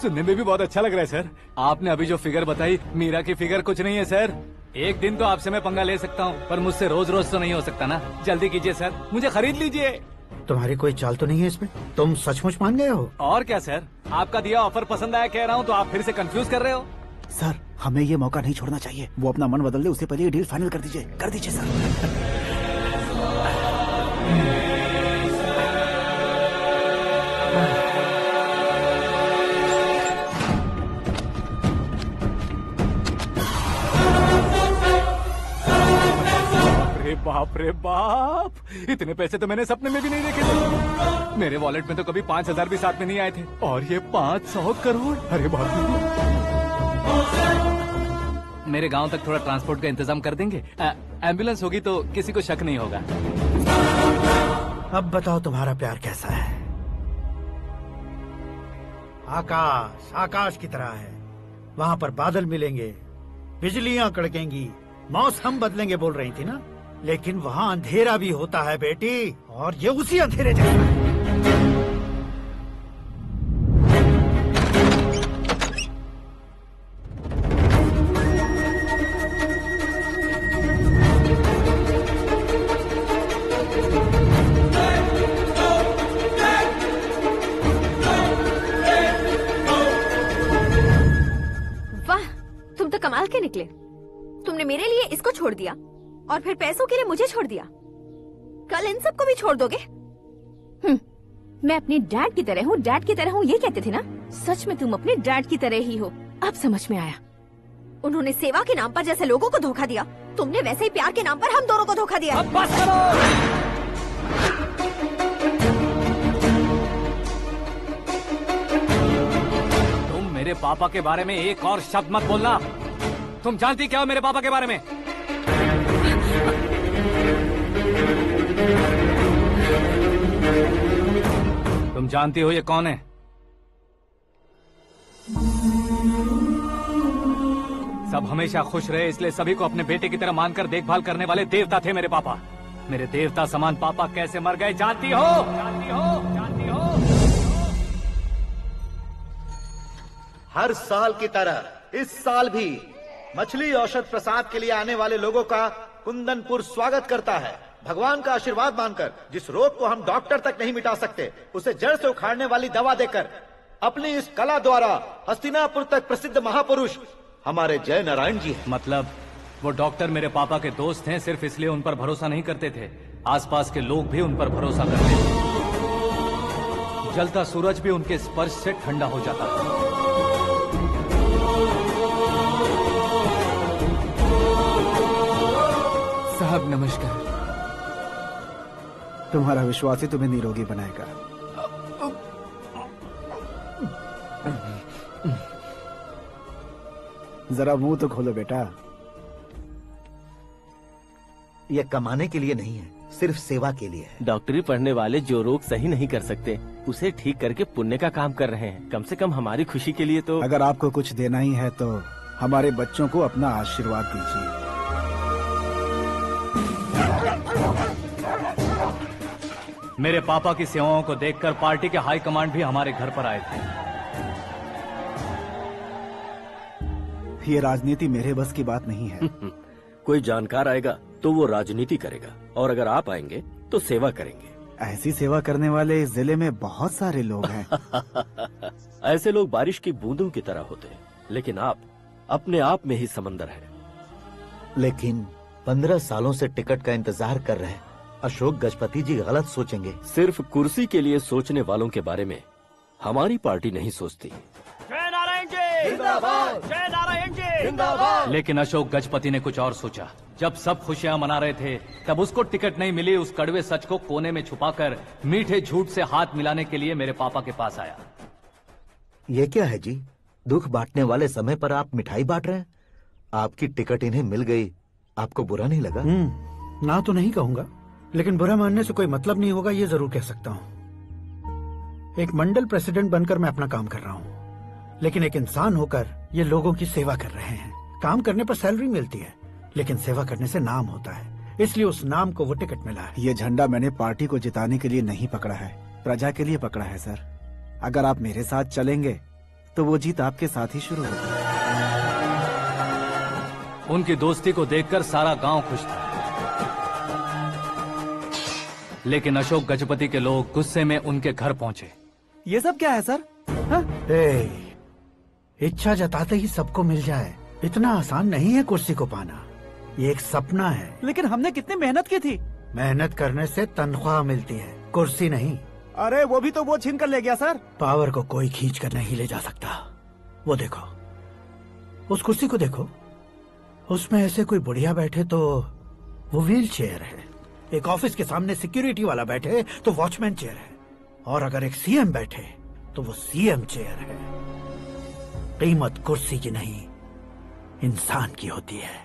सुनने में भी बहुत अच्छा लग रहा है सर। आपने अभी जो फिगर बताई, मीरा की फिगर कुछ नहीं है सर। एक दिन तो आपसे मैं पंगा ले सकता हूँ, पर मुझसे रोज रोज तो नहीं हो सकता ना। जल्दी कीजिए सर, मुझे खरीद लीजिए।
तुम्हारी कोई चाल तो नहीं है इसमें? तुम सचमुच मान गए हो?
और क्या सर, आपका दिया ऑफर पसंद आया कह रहा हूँ, तो आप फिर से कंफ्यूज कर रहे हो।
सर, हमें ये मौका नहीं छोड़ना चाहिए। वो अपना मन बदल दे, उससे पहले ये डील फाइनल कर दीजिए। कर दीजिए सर।
बाप रे बाप, इतने पैसे तो मैंने सपने में भी नहीं देखे थे। मेरे वॉलेट में तो कभी 5000 भी साथ में नहीं आए थे, और ये 500 करोड़। अरे बाप रे। मेरे गांव तक थोड़ा ट्रांसपोर्ट का इंतजाम कर देंगे? एम्बुलेंस होगी तो किसी को शक नहीं होगा।
अब बताओ तुम्हारा प्यार कैसा है? आकाश आकाश की तरह है, वहाँ पर बादल मिलेंगे, बिजलियां कड़केंगी, मौसम बदलेंगे बोल रही थी ना। लेकिन वहाँ अंधेरा भी होता है बेटी, और ये उसी अंधेरे जैसा है।
वाह, तुम तो कमाल के निकले। तुमने मेरे लिए इसको छोड़ दिया और फिर पैसों के लिए मुझे छोड़ दिया। कल इन सबको भी छोड़ दोगे?
मैं अपने डैड की तरह हूँ, डैड की तरह हूँ, ये कहते थे ना। सच में तुम अपने डैड की तरह ही हो, अब समझ में आया।
उन्होंने सेवा के नाम पर जैसे लोगों को धोखा दिया, तुमने वैसे ही प्यार के नाम पर हम दोनों को धोखा दिया।
अब बस करो। तुम मेरे पापा के बारे में एक और शब्द मत बोलना। तुम जानती क्या हो मेरे पापा के बारे में? तुम जानती हो ये कौन है? सब हमेशा खुश रहे, इसलिए सभी को अपने बेटे की तरह मानकर देखभाल करने वाले देवता थे मेरे पापा। मेरे देवता समान पापा कैसे मर गए जानती हो? जानती हो? जानती हो?
हर साल की तरह इस साल भी मछली औषध प्रसाद के लिए आने वाले लोगों का कुंदनपुर स्वागत करता है। भगवान का आशीर्वाद मानकर जिस रोग को हम डॉक्टर तक नहीं मिटा सकते, उसे जड़ से उखाड़ने वाली दवा देकर अपनी इस कला द्वारा हस्तिनापुर तक प्रसिद्ध महापुरुष हमारे जय नारायण जी हैं।
मतलब वो डॉक्टर मेरे पापा के दोस्त हैं, सिर्फ इसलिए उन पर भरोसा नहीं करते थे, आसपास के लोग भी उन पर भरोसा करते थे। जलता सूरज भी उनके स्पर्श से ठंडा हो जाता था।
साहब नमस्कार।
तुम्हारा विश्वास ही तुम्हें निरोगी बनाएगा। जरा मुंह तो खोलो बेटा।
यह कमाने के लिए नहीं है, सिर्फ सेवा के लिए है।
डॉक्टरी पढ़ने वाले जो रोग सही नहीं कर सकते, उसे ठीक करके पुण्य का काम कर रहे हैं। कम से कम हमारी खुशी के लिए तो।
अगर आपको कुछ देना ही है तो हमारे बच्चों को अपना आशीर्वाद दीजिए।
मेरे पापा की सेवाओं को देखकर पार्टी के हाई कमांड भी हमारे घर पर आए थे।
ये राजनीति मेरे बस की बात नहीं है।
कोई जानकार आएगा तो वो राजनीति करेगा, और अगर आप आएंगे तो सेवा करेंगे।
ऐसी सेवा करने वाले इस जिले में बहुत सारे लोग हैं।
ऐसे लोग बारिश की बूंदों की तरह होते हैं, लेकिन आप अपने आप में ही समंदर हैं।
लेकिन 15 सालों से टिकट का इंतजार कर रहे हैं। अशोक गजपति जी गलत सोचेंगे।
सिर्फ कुर्सी के लिए सोचने वालों के बारे में हमारी पार्टी नहीं सोचती।
जय नारायण जी जिंदाबाद, जय नारायण जी जिंदाबाद।
लेकिन अशोक गजपति ने कुछ और सोचा। जब सब खुशियां मना रहे थे तब उसको टिकट नहीं मिली। उस कड़वे सच को कोने में छुपाकर मीठे झूठ से हाथ मिलाने के लिए मेरे पापा के पास आया।
ये क्या है जी? दुख बांटने वाले समय पर आप मिठाई बांट रहे हैं। आपकी टिकट इन्हें मिल गई, आपको बुरा नहीं लगा?
ना तो नहीं कहूंगा, लेकिन बुरा मानने से कोई मतलब नहीं होगा, ये जरूर कह सकता हूँ। एक मंडल प्रेसिडेंट बनकर मैं अपना काम कर रहा हूँ, लेकिन एक इंसान होकर ये लोगों की सेवा कर रहे हैं। काम करने पर सैलरी मिलती है, लेकिन सेवा करने से नाम होता है, इसलिए उस नाम को वो टिकट मिला है।
ये झंडा मैंने पार्टी को जिताने के लिए नहीं पकड़ा है, प्रजा के लिए पकड़ा है सर। अगर आप मेरे साथ चलेंगे तो वो जीत आपके साथ ही शुरू होगी।
उनकी दोस्ती को देखकर सारा गांव खुश था, लेकिन अशोक गजपति के लोग गुस्से में उनके घर पहुंचे।
ये सब क्या है सर?
इच्छा जताते ही सबको मिल जाए, इतना आसान नहीं है कुर्सी को पाना। ये एक सपना है।
लेकिन हमने कितनी मेहनत की थी।
मेहनत करने से तनख्वाह मिलती है, कुर्सी नहीं।
अरे वो भी तो वो छीन कर ले गया सर।
पावर को कोई खींच कर नहीं ले जा सकता। वो देखो, उस कुर्सी को देखो, उसमें ऐसे कोई बुढ़िया बैठे तो वो व्हील चेयर है। एक ऑफिस के सामने सिक्योरिटी वाला बैठे तो वॉचमैन चेयर है, और अगर एक सीएम बैठे तो वो सीएम चेयर है। कीमत कुर्सी की नहीं, इंसान की होती है।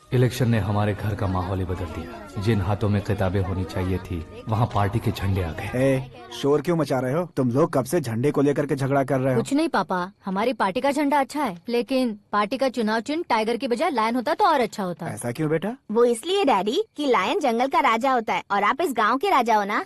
इलेक्शन ने हमारे घर का माहौल ही बदल दिया। जिन हाथों में किताबें होनी चाहिए थी, वहाँ पार्टी के झंडे आ गए।
शोर क्यों मचा रहे हो? तुम लोग कब से झंडे को लेकर के झगड़ा कर रहे हो?
कुछ नहीं पापा, हमारी पार्टी का झंडा अच्छा है, लेकिन पार्टी का चुनाव चिन्ह टाइगर की बजाय लायन होता तो और अच्छा होता।
ऐसा क्यों बेटा?
वो इसलिए डैडी कि लायन जंगल का राजा होता है और आप इस गांव के राजा हो ना।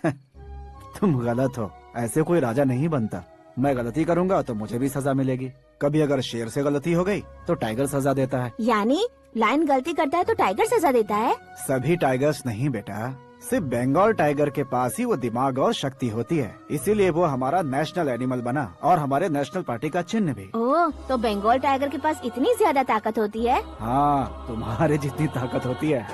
तुम गलत हो, ऐसे कोई राजा नहीं बनता। मैं गलती करूंगा तो मुझे भी सजा मिलेगी। कभी अगर शेर से गलती हो गई तो टाइगर सजा देता है।
यानी लायन गलती करता है तो टाइगर सजा देता है?
सभी टाइगर्स नहीं बेटा, सिर्फ बंगाल टाइगर के पास ही वो दिमाग और शक्ति होती है, इसीलिए वो हमारा नेशनल एनिमल बना और हमारे नेशनल पार्टी का चिन्ह भी।
ओह, तो बंगाल टाइगर के पास इतनी ज्यादा ताकत होती है?
हाँ, तुम्हारे जितनी ताकत होती है।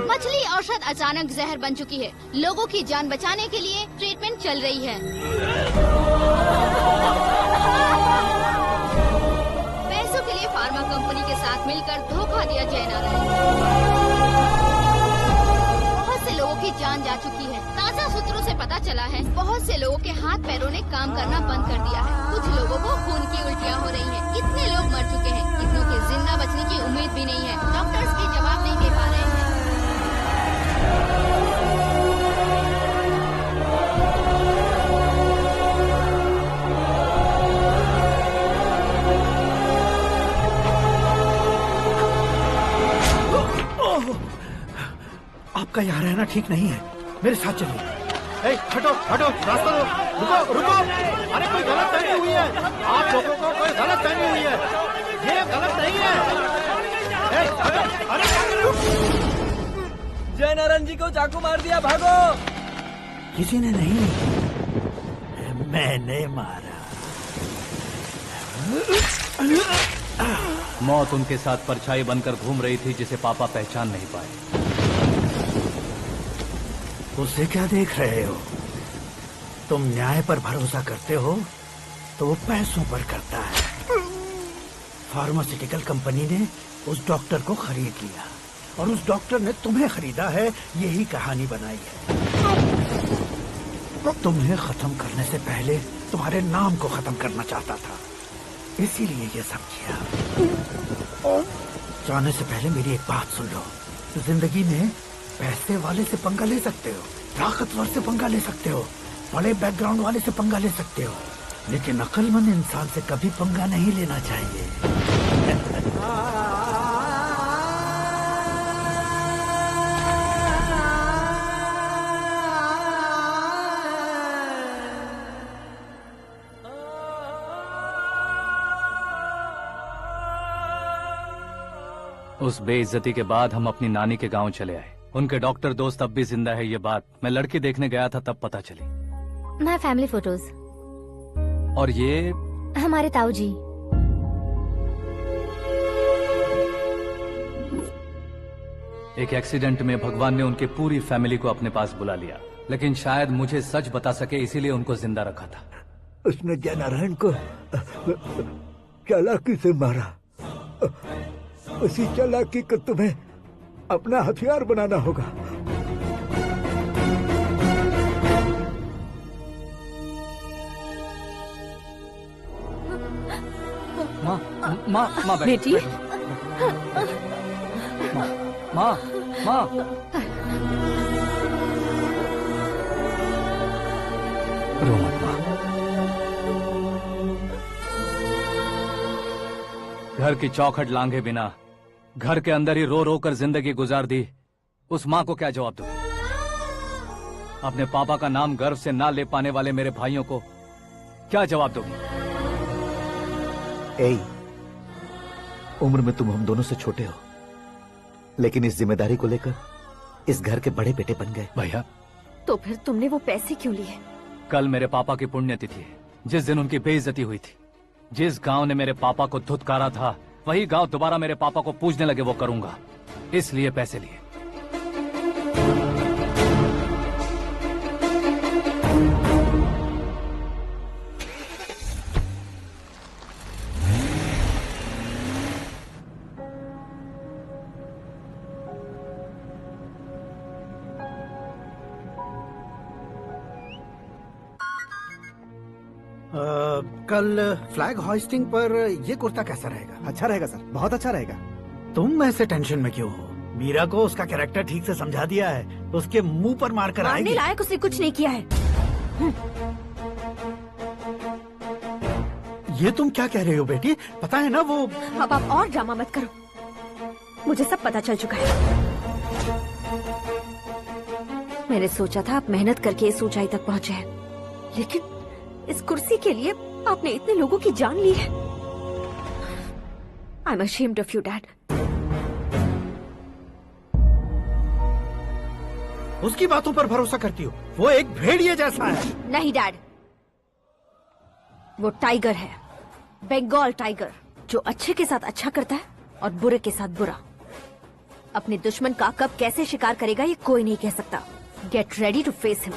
मछली औषध अचानक जहर बन चुकी है। लोगों की जान बचाने के लिए ट्रीटमेंट चल रही है। पैसों के लिए फार्मा कंपनी के साथ मिलकर धोखा दिया जय नारायण। बहुत से लोगों की जान जा चुकी है। ताजा सूत्रों से पता चला है बहुत से लोगों के हाथ पैरों ने काम करना बंद कर दिया है। कुछ लोगों को खून की उल्टियाँ हो रही हैं। कितने लोग मर चुके हैं, कितनों के जिंदा बचने की उम्मीद भी नहीं है। डॉक्टर्स के जवाब नहीं दे पा रहे हैं।
आपका यहाँ रहना ठीक नहीं है, मेरे साथ चलिए। हटो हटो, रास्ता दो, रुको रुको। अरे कोई गलत फहमी हुई है, आप लोगों को कोई गलत फहमी हुई है, ये गलत नहीं है। हटो, अरे
जय नारायण जी को चाकू मार दिया, भागो।
किसी ने नहीं, मैंने मारा।
मौत उनके साथ परछाई बनकर घूम रही थी, जिसे पापा पहचान नहीं पाए।
उसे क्या देख रहे हो? तुम न्याय पर भरोसा करते हो तो वो पैसों पर करता है। फार्मास्यूटिकल कंपनी ने उस डॉक्टर को खरीद लिया और उस डॉक्टर ने तुम्हें खरीदा है, यही कहानी बनाई है। तुम्हें खत्म करने से पहले तुम्हारे नाम को खत्म करना चाहता था, इसीलिए ये सब किया। जाने से पहले मेरी एक बात सुन लो। जिंदगी में पैसे वाले से पंगा ले सकते हो, ताकतवर से पंगा ले सकते हो, बड़े बैकग्राउंड वाले से पंगा ले सकते हो, लेकिन अक्लमंद इंसान से कभी पंगा नहीं लेना चाहिए।
उस बेइज्जती के बाद हम अपनी नानी के गांव चले आए। उनके डॉक्टर दोस्त अब भी जिंदा है, ये बात मैं लड़की देखने गया था तब पता चली।
My family photos.
और ये
हमारे ताऊ जी।
एक एक्सीडेंट में भगवान ने उनकी पूरी फैमिली को अपने पास बुला लिया, लेकिन शायद मुझे सच बता सके इसीलिए उनको जिंदा रखा था।
उसने जयनारायण को चालाकी से मारा। उसी चालाकी को तुम्हें अपना हथियार बनाना होगा।
माँ
बेटी।
माँ रो मत माँ। घर की चौखट लांघे बिना घर के अंदर ही रो रो कर जिंदगी गुजार दी उस माँ को क्या जवाब दूं? अपने पापा का नाम गर्व से ना ले पाने वाले मेरे भाइयों को क्या जवाब दोगी?
उम्र में तुम हम दोनों से छोटे हो, लेकिन इस जिम्मेदारी को लेकर इस घर के बड़े बेटे बन गए।
भैया,
तो फिर तुमने वो पैसे क्यों लिए?
कल मेरे पापा की पुण्यतिथि है, जिस दिन उनकी बेइज्जती हुई थी। जिस गांव ने मेरे पापा को धुतकारा था, वही गांव दोबारा मेरे पापा को पूजने लगे वो करूंगा, इसलिए पैसे लिए।
कल फ्लैग होइस्टिंग पर ये कुर्ता कैसा रहेगा?
अच्छा रहेगा सर, बहुत अच्छा रहेगा।
तुम ऐसे टेंशन में क्यों हो? मीरा को उसका कैरेक्टर ठीक से समझा दिया है, उसके मुंह पर मारकर आएगी।
मारने लायक उसने कुछ नहीं किया है।
ये तुम क्या कह रहे हो बेटी? पता है ना वो।
अब आप और ड्रामा मत करो, मुझे सब पता चल चुका है। मैंने सोचा था आप मेहनत करके इस ऊंचाई तक पहुंचे हैं, लेकिन इस कुर्सी के लिए आपने इतने लोगों की जान ली है। I am ashamed of you, Dad.
उसकी बातों पर भरोसा करती हो? वो एक भेड़िए जैसा है।
नहीं डैड, वो टाइगर है, बंगाल टाइगर, जो अच्छे के साथ अच्छा करता है और बुरे के साथ बुरा। अपने दुश्मन का कब कैसे शिकार करेगा ये कोई नहीं कह सकता। Get ready to face him.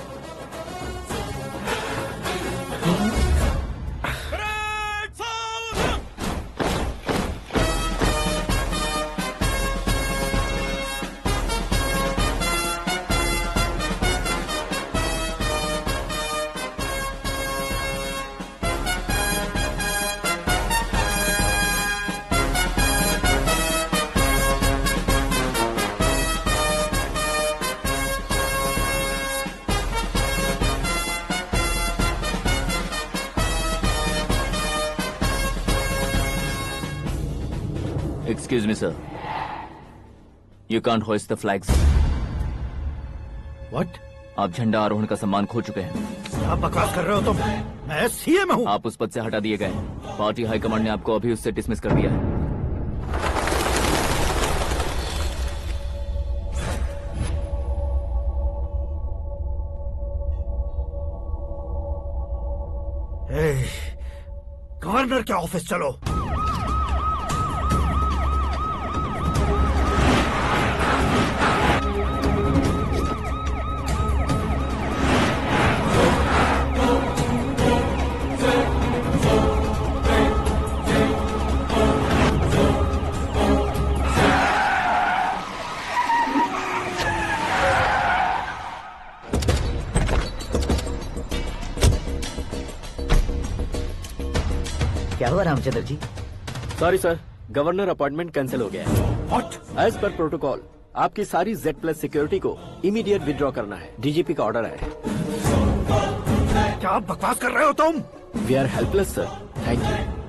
Excuse me, sir. You can't hoist the flags.
What?
आप झंडा आरोहण का सम्मान खो चुके हैं।
आप बकवास कर रहे हो तुम? मैं सीएम हूँ।
आप उस पद से हटा दिए गए हैं। पार्टी हाईकमांड ने आपको अभी उससे डिसमिस कर दिया है।
गवर्नर के ऑफिस चलो।
क्या हुआ Ramchandra ji?
Sorry sir, governor appointment cancel हो गया है।
What?
एज पर प्रोटोकॉल आपकी सारी Z+ सिक्योरिटी को इमीडिएट विड्रॉ करना है। डीजीपी का ऑर्डर है।
क्या बकवास कर रहे हो तुम?
We are helpless sir, thank you.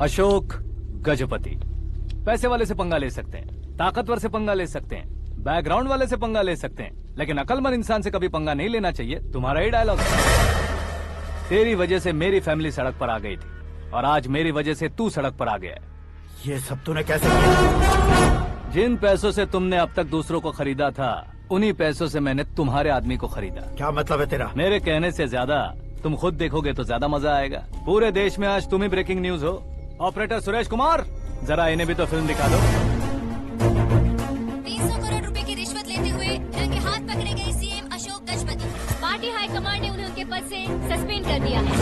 Ashok Gajapati पैसे वाले से पंगा ले सकते हैं, ताकतवर से पंगा ले सकते हैं, बैकग्राउंड वाले से पंगा ले सकते हैं, लेकिन अकलमंद इंसान से कभी पंगा नहीं लेना चाहिए। तुम्हारा ही डायलॉग है। तेरी वजह से मेरी फैमिली सड़क पर आ गई थी और आज मेरी वजह से तू सड़क पर आ गया है।
ये सब तूने कैसे किया?
जिन पैसों से तुमने अब तक दूसरों को खरीदा था, उन्हीं पैसों से मैंने तुम्हारे आदमी को खरीदा।
क्या मतलब है तेरा?
मेरे कहने से ज्यादा तुम खुद देखोगे तो ज्यादा मजा आएगा। पूरे देश में आज तुम ही ब्रेकिंग न्यूज हो। ऑपरेटर सुरेश कुमार, जरा इन्हें भी तो फिल्म दिखा दो।
300 करोड़ रुपए की रिश्वत लेते हुए रंगे हाथ पकड़े गए CM Ashok Gajapati. Party high command ने उन्हें उनके पद से सस्पेंड कर दिया है।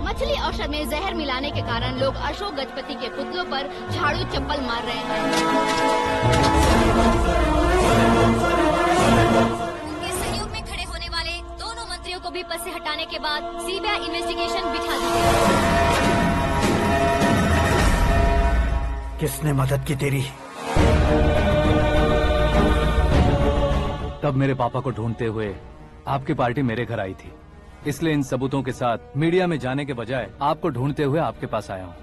मछली औषध में जहर मिलाने के कारण लोग अशोक गजपति के पुतलों पर झाड़ू चप्पल मार रहे हैं। उनके सहयोग में खड़े होने वाले दोनों मंत्रियों को भी पद से हटाने के बाद सीबीआई इन्वेस्टिगेशन बिठा दी गई।
किसने मदद की तेरी?
तब मेरे पापा को ढूंढते हुए आपकी पार्टी मेरे घर आई थी, इसलिए इन सबूतों के साथ मीडिया में जाने के बजाय आपको ढूंढते हुए आपके पास आया हूँ।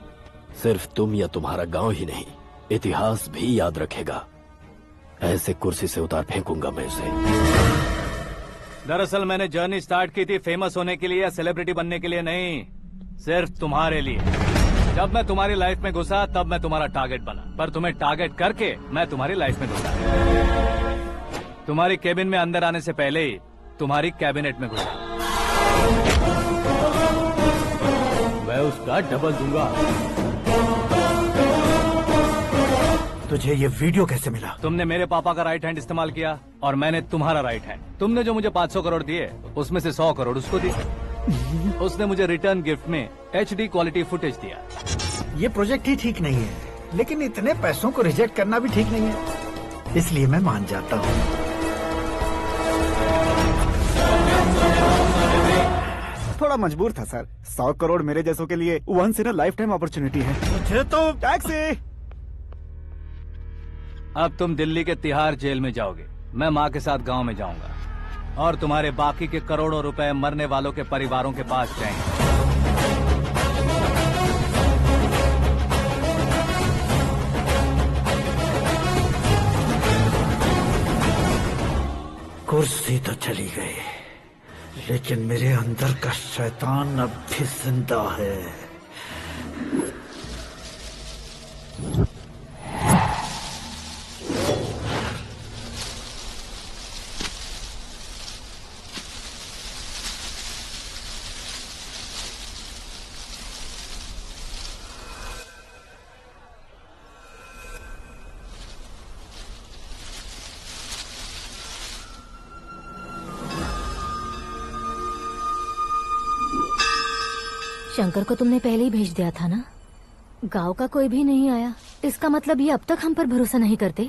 सिर्फ तुम या तुम्हारा गांव ही नहीं, इतिहास भी याद रखेगा। ऐसे कुर्सी से उतार फेंकूंगा मैं उसे।
दरअसल मैंने जर्नी स्टार्ट की थी फेमस होने के लिए या सेलिब्रिटी बनने के लिए नहीं, सिर्फ तुम्हारे लिए। जब मैं तुम्हारी लाइफ में घुसा तब मैं तुम्हारा टारगेट बना, पर तुम्हें टारगेट करके मैं तुम्हारी लाइफ में घुसा। तुम्हारी केबिन में अंदर आने से पहले ही तुम्हारी कैबिनेट में घुसा।
मैं उसका डबल दूंगा।
तुझे ये वीडियो कैसे मिला?
तुमने मेरे पापा का राइट हैंड इस्तेमाल किया और मैंने तुम्हारा राइट हैंड। तुमने जो मुझे 500 करोड़ दिए उसमें से 100 करोड़ उसको दिए। उसने मुझे रिटर्न गिफ्ट में HD क्वालिटी फुटेज दिया।
ये प्रोजेक्ट ही ठीक नहीं है, लेकिन इतने पैसों को रिजेक्ट करना भी ठीक नहीं है, इसलिए मैं मान जाता हूँ।
थोड़ा मजबूर था सर। 100 करोड़ मेरे जैसों के लिए once in a lifetime opportunity है।
मुझे तो
टैक्सी।
अब तुम दिल्ली के तिहाड़ जेल में जाओगे, मैं माँ के साथ गांव में जाऊंगा और तुम्हारे बाकी के करोड़ों रुपए मरने वालों के परिवारों के पास जाएंगे।
कुर्सी तो चली गई, लेकिन मेरे अंदर का शैतान अब भी जिंदा है।
शंकर को तुमने पहले ही भेज दिया था ना? गांव का कोई भी नहीं आया, इसका मतलब ये अब तक हम पर भरोसा नहीं करते।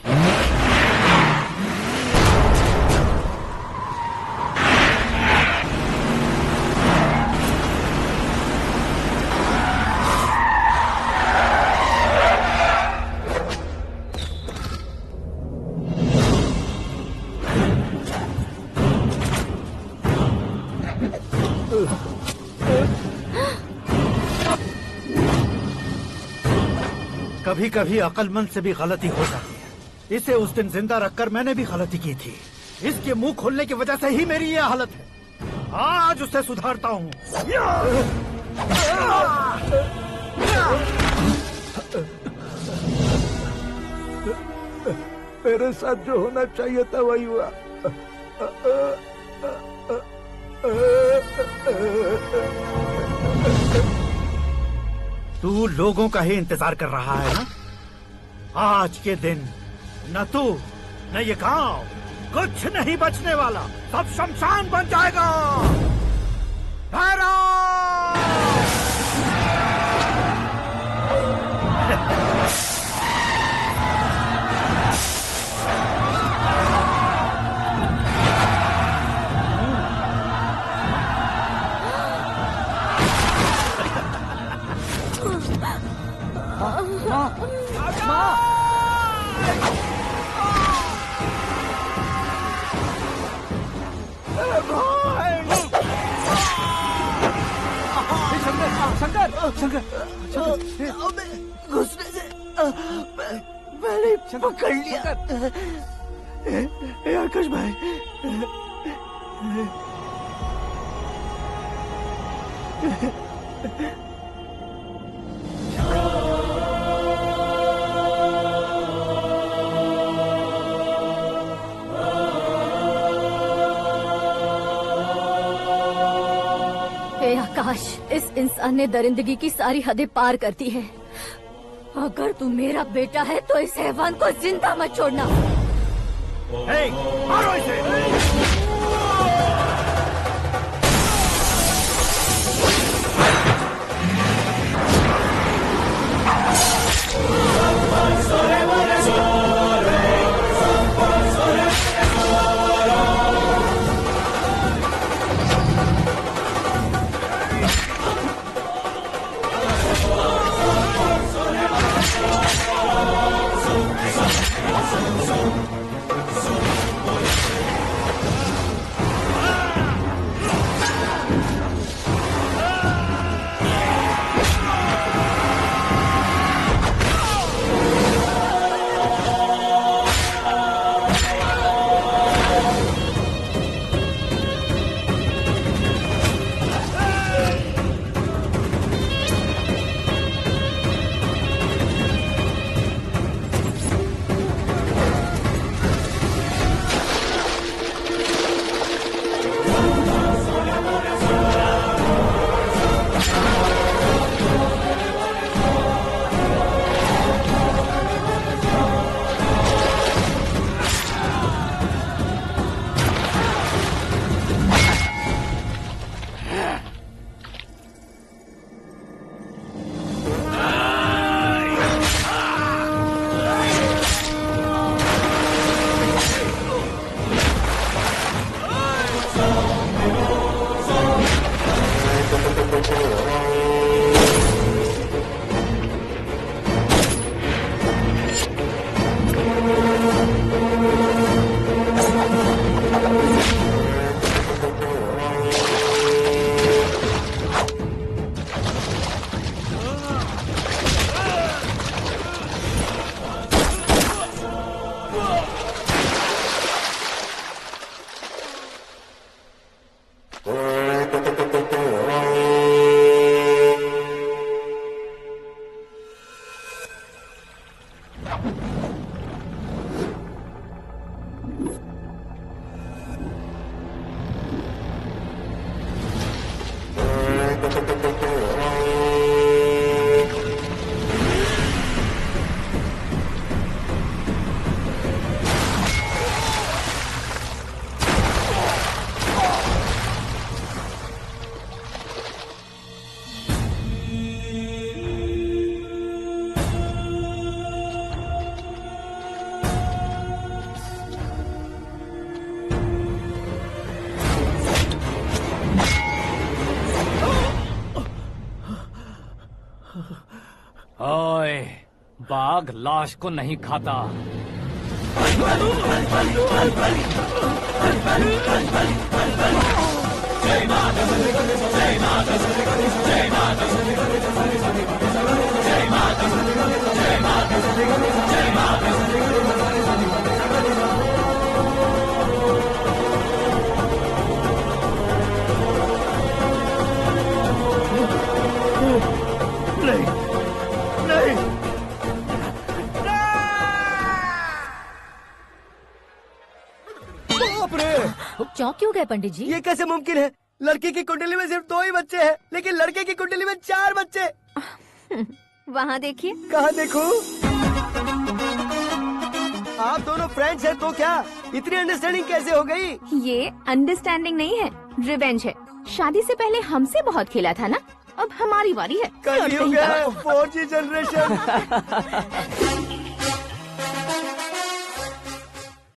कभी कभी अक्लमंद से भी गलती हो जाती है। इसे उस दिन जिंदा रखकर मैंने भी गलती की थी। इसके मुंह खोलने की वजह से ही मेरी ये हालत है। आज उसे सुधारता हूँ।
मेरे साथ जो होना चाहिए था वही हुआ।
तू लोगों का ही इंतजार कर रहा है ना? आज के दिन न तू न ये गांव कुछ नहीं बचने वाला, सब शमशान बन जाएगा।
शंकर, घुसने से मैंने पकड़ लिया। आकाश भाई,
आकाश, इस इंसान ने दरिंदगी की सारी हदें पार कर दी है। अगर तू मेरा बेटा है तो इस हैवान को जिंदा मत छोड़ना।
मारो इसे।
ओए, बाघ लाश को नहीं खाता।
चौंक क्यों गए पंडित जी?
ये कैसे मुमकिन है? लड़की की कुंडली में सिर्फ 2 ही बच्चे हैं, लेकिन लड़के की कुंडली में 4 बच्चे।
वहाँ देखिए।
कहाँ देखूं? आप दोनों फ्रेंड्स हैं तो क्या इतनी अंडरस्टैंडिंग कैसे हो गई?
ये अंडरस्टैंडिंग नहीं है, रिवेंज है। शादी से पहले हमसे बहुत खेला था ना, अब हमारी बारी है।
कलयुग है, 4G जनरेशन।